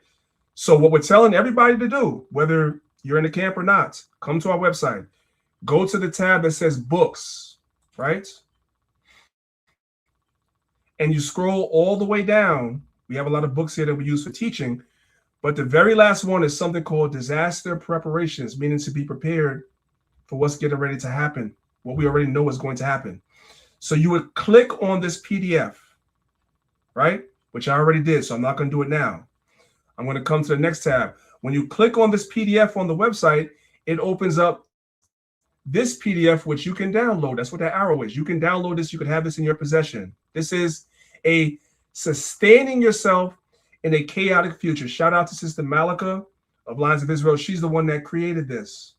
S5: So what we're telling everybody to do, whether you're in the camp or not, come to our website. Go to the tab that says books, right? And you scroll all the way down. We have a lot of books here that we use for teaching, but the very last one is something called disaster preparations, meaning to be prepared for what's getting ready to happen, what we already know is going to happen. So you would click on this PDF, right? Which I already did, so I'm not going to do it now. I'm going to come to the next tab. When you click on this PDF on the website, it opens up this PDF, which you can download. That's what that arrow is. You can download this. You can have this in your possession. This is a sustaining yourself in a chaotic future. Shout out to Sister Malika of Lions of Israel. She's the one that created this.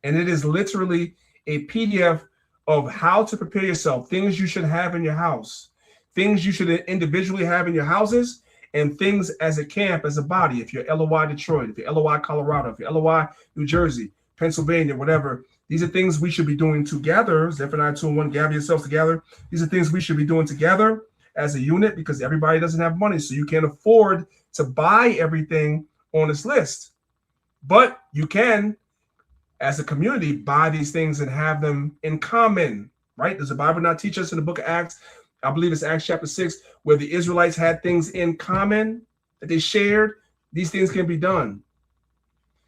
S5: And it is literally a PDF of how to prepare yourself, things you should have in your house, things you should individually have in your houses, and things as a camp, as a body. If you're LOI Detroit, if you're LOI Colorado, if you're LOI New Jersey, Pennsylvania, whatever, these are things we should be doing together. Zephaniah 2:1, gather yourselves together. These are things we should be doing together as a unit, because everybody doesn't have money, so you can't afford to buy everything on this list. But you can, as a community, buy these things and have them in common, right? Does the Bible not teach us in the book of Acts? I believe it's Acts chapter 6, where the Israelites had things in common that they shared. These things can be done.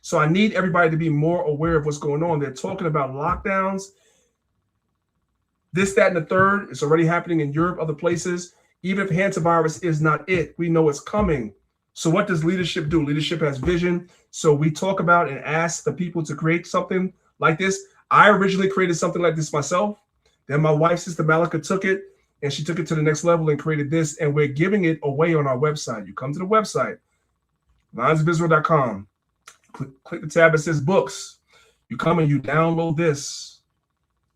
S5: So I need everybody to be more aware of what's going on. They're talking about lockdowns, this, that, and the third. It's already happening in Europe, other places. Even if hantavirus is not it, we know it's coming. So what does leadership do? Leadership has vision. So we talk about and ask the people to create something like this. I originally created something like this myself. Then my wife, Sister Malika, took it and she took it to the next level and created this. And we're giving it away on our website. You come to the website, lionsofisrael.com. Click the tab that says books. You come and you download this,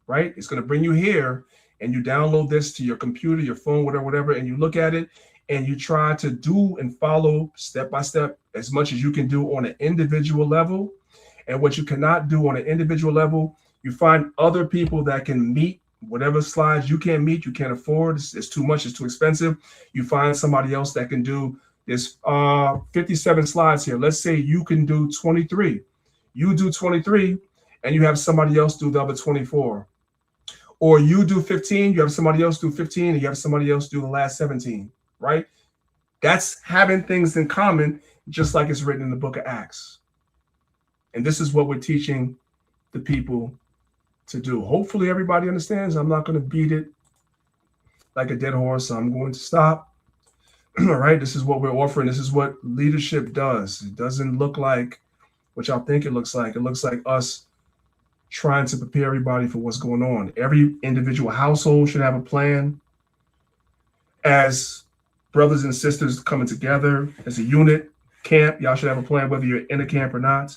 S5: right? It's going to bring you here, and you download this to your computer, your phone, whatever, and you look at it and you try to do and follow step by step as much as you can do on an individual level. And what you cannot do on an individual level, you find other people that can meet whatever slides you can't meet, you can't afford, it's too much, it's too expensive. You find somebody else that can do this 57 slides here. Let's say you can do 23. You do 23 and you have somebody else do the other 24. Or you do 15, you have somebody else do 15, and you have somebody else do the last 17, right? That's having things in common, just like it's written in the book of Acts. And this is what we're teaching the people to do. Hopefully everybody understands. I'm not going to beat it like a dead horse, so I'm going to stop. All right, this is what we're offering. This is what leadership does. It doesn't look like what y'all think it looks like. It looks like us trying to prepare everybody for what's going on. Every individual household should have a plan. As brothers and sisters coming together as a unit, camp, y'all should have a plan whether you're in a camp or not.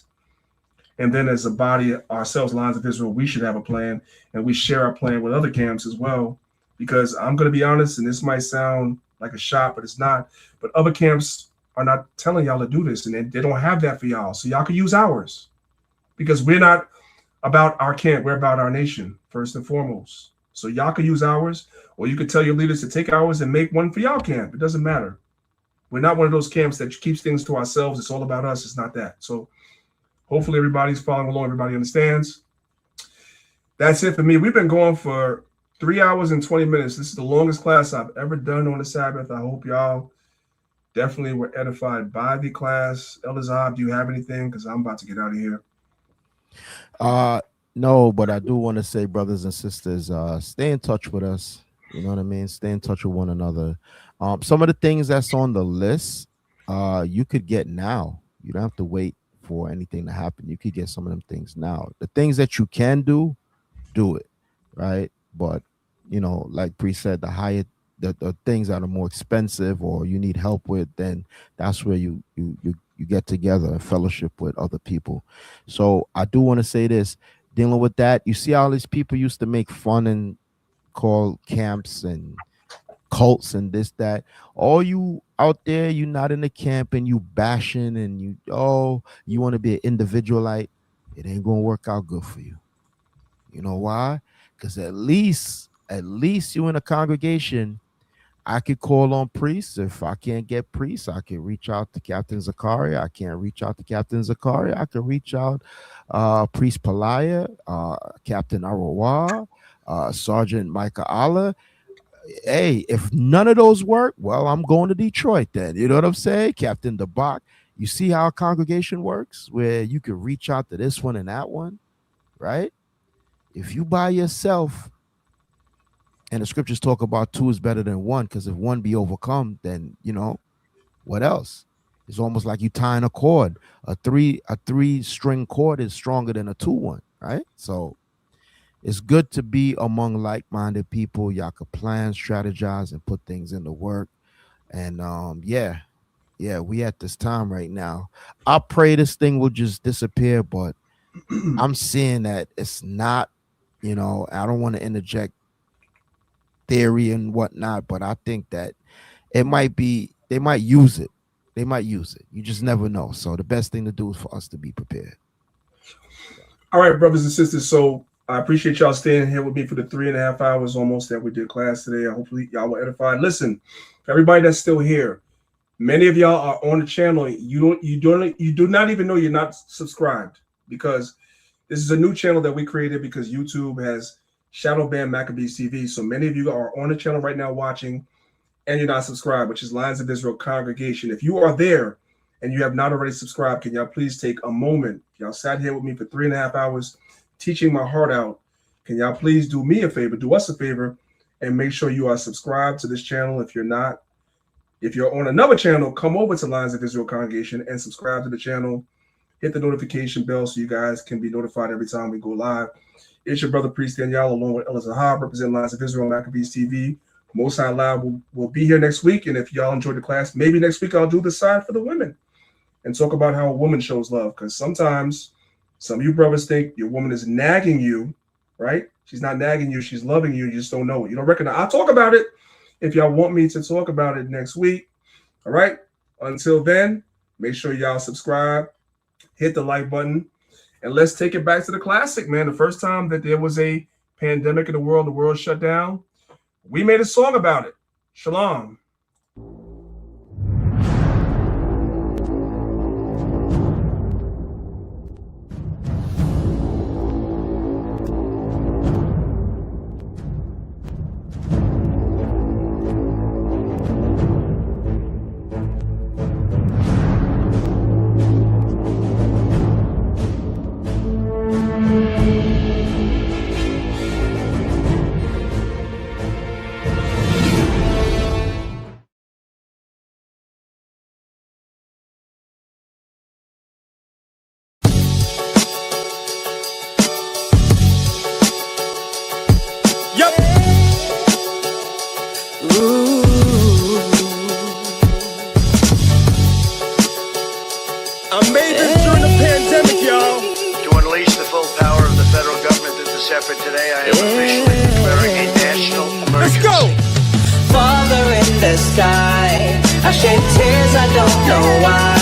S5: And then as a body, ourselves, Lions of Israel, we should have a plan, and we share our plan with other camps as well. Because I'm going to be honest, and this might sound like a shot, but it's not. But other camps are not telling y'all to do this, and they don't have that for y'all. So y'all can use ours, because we're not about our camp. We're about our nation, first and foremost. So y'all can use ours, or you could tell your leaders to take ours and make one for y'all camp. It doesn't matter. We're not one of those camps that keeps things to ourselves. It's all about us. It's not that. So hopefully everybody's following along. Everybody understands. That's it for me. We've been going for 3 hours and 20 minutes. This is the longest class I've ever done on the Sabbath. I hope y'all definitely were edified by the class. Elder Zab, do you have anything? Because I'm about to get out of here.
S6: No, but I do want to say, brothers and sisters, stay in touch with us. You know what I mean? Stay in touch with one another. Some of the things that's on the list, you could get now. You don't have to wait for anything to happen. You could get some of them things now. The things that you can do it, right? But you know, like Priest said, the things that are more expensive or you need help with, then that's where you get together and fellowship with other people. So I do want to say this, dealing with that, you see all these people used to make fun and call camps and cults and this, that. All you out there, you not in the camp and you bashing and you want to be an individualite, it ain't gonna work out good for you. You know why? Because at least you in a congregation, I could call on priests. If I can't get priests, I can reach out to Captain Zakaria. I can't reach out to Captain Zakaria. I can reach out Priest Pelaya, Captain Arawa, Sergeant Micah Allah. Hey, if none of those work, well, I'm going to Detroit then. You know what I'm saying? Captain DeBach. You see how a congregation works, where you can reach out to this one and that one, right? If you by yourself, and the scriptures talk about two is better than one, because if one be overcome, then you know what else? It's almost like you tying a cord. A three string cord is stronger than a 2-1, right? So it's good to be among like-minded people. Y'all can plan, strategize, and put things into work. And yeah, we at this time right now. I pray this thing will just disappear, but I'm seeing that it's not. You know, I don't want to interject theory and whatnot, but I think that it might be, they might use it. You just never know. So the best thing to do is for us to be prepared.
S5: All right, brothers and sisters. So I appreciate y'all staying here with me for the 3.5 hours almost that we did class today. Hopefully y'all were edified. Listen, for everybody that's still here, many of y'all are on the channel. You do not even know you're not subscribed, because this is a new channel that we created because YouTube has shadow banned Maccabees TV. So many of you are on the channel right now watching and you're not subscribed, which is Lions of Israel Congregation. If you are there and you have not already subscribed, can y'all please take a moment? Y'all sat here with me for 3.5 hours teaching my heart out. Can y'all please do me a favor, do us a favor, and make sure you are subscribed to this channel. If you're not, if you're on another channel, come over to Lions of Israel Congregation and subscribe to the channel. Hit the notification bell so you guys can be notified every time we go live. It's your brother Priest Daniel along with Elder Zahab, representing Lions of Israel Maccabees TV. Most High Live will be here next week, and if y'all enjoyed the class, maybe next week I'll do the side for the women and talk about how a woman shows love, because sometimes some of you brothers think your woman is nagging you, right? She's not nagging you, she's loving you, you just don't know it. You don't recognize. I'll talk about it if y'all want me to talk about it next week. All right? Until then, make sure y'all subscribe, hit the like button, and let's take it back to the classic, man. The first time that there was a pandemic in the world shut down, we made a song about it. Shalom.
S13: effort today, I am officially declaring a national emergency. Let's go!
S21: Father in the sky, I shed tears, I don't know why,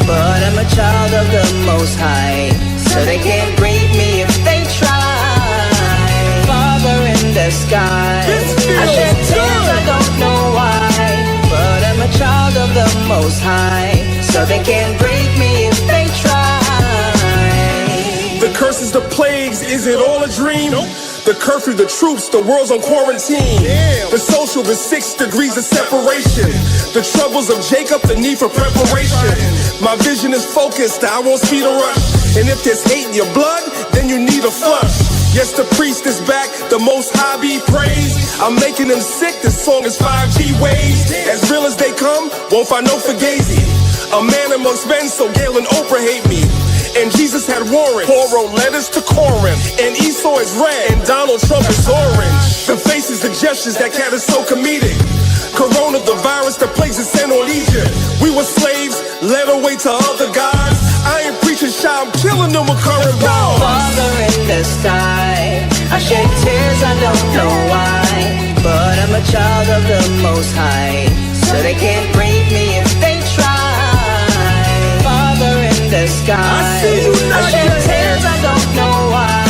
S21: but I'm a child of the Most High, so they can't break me if they try. Father in the sky, I shed tears, I don't know why, but I'm a child of the Most High, so they can't break me if they try.
S22: The curses, the plagues, is it all a dream? The curfew, the troops, the world's on quarantine. The social, the 6 degrees of separation. The troubles of Jacob, the need for preparation. My vision is focused, I won't speed a rush. And if there's hate in your blood, then you need a flush. Yes, the priest is back, the Most High be praised. I'm making them sick, this song is 5G waves. As real as they come, won't find no fugazi. A man amongst men, so Gail and Oprah hate me. And Jesus had Warren. Paul wrote letters to Corinth. And Esau is red, and Donald Trump is orange. The faces, the gestures, that cat is so comedic. Corona, the virus, the plagues is sent on Egypt. We were slaves, led away to other gods. I ain't preaching shy, I'm killing them with current laws.
S21: Father in the sky, I shed tears, I don't know why, but I'm a child of the Most High, so they can't break me if they try. Father in the sky, I shed tears, I don't know why,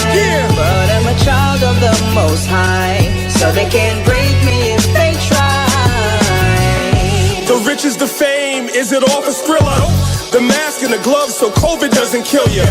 S21: but I'm a child of the Most High, so they can't break me if they try.
S22: The riches, the fame, is it all for Skrilla? The mask and the gloves so COVID doesn't kill you.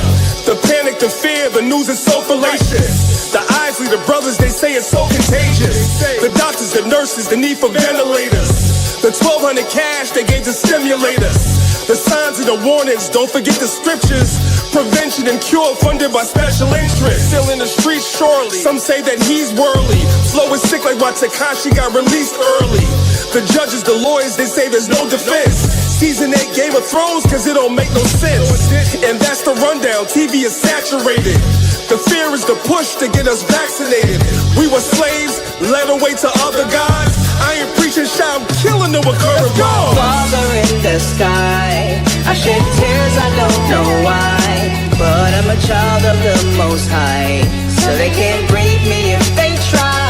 S22: The panic, the fear, the news is so fallacious. The Isley, the brothers, they say it's so contagious. The doctors, the nurses, the need for ventilators. The 1,200 cash they gave to stimulators. The signs and the warnings, don't forget the scriptures. Prevention and cure funded by special interests. Still in the streets, surely. Some say that he's worldly. Flow is sick like why Tekashi got released early. The judges, the lawyers, they say there's no defense. Season 8 Game of Thrones, cause it don't make no sense. And that's the rundown, TV is saturated. The fear is the push to get us vaccinated. We were slaves, led away to other gods. I ain't preaching shy, I'm killing them with current laws.
S21: Father in the sky, I shed tears, I don't know why, but I'm a child of the Most High, so they can't break me if they try.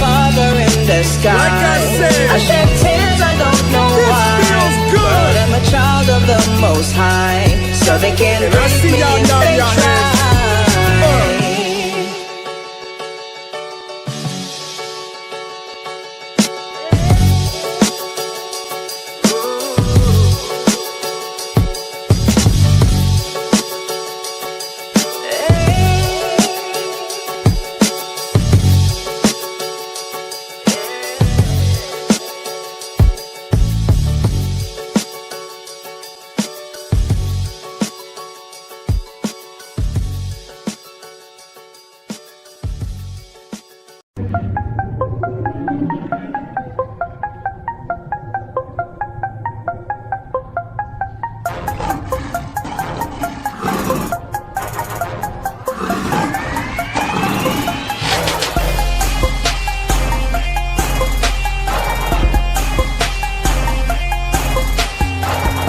S21: Father in the sky, like I shed tears, I don't know why, but I'm a child of the Most High, so they can't break me if they try.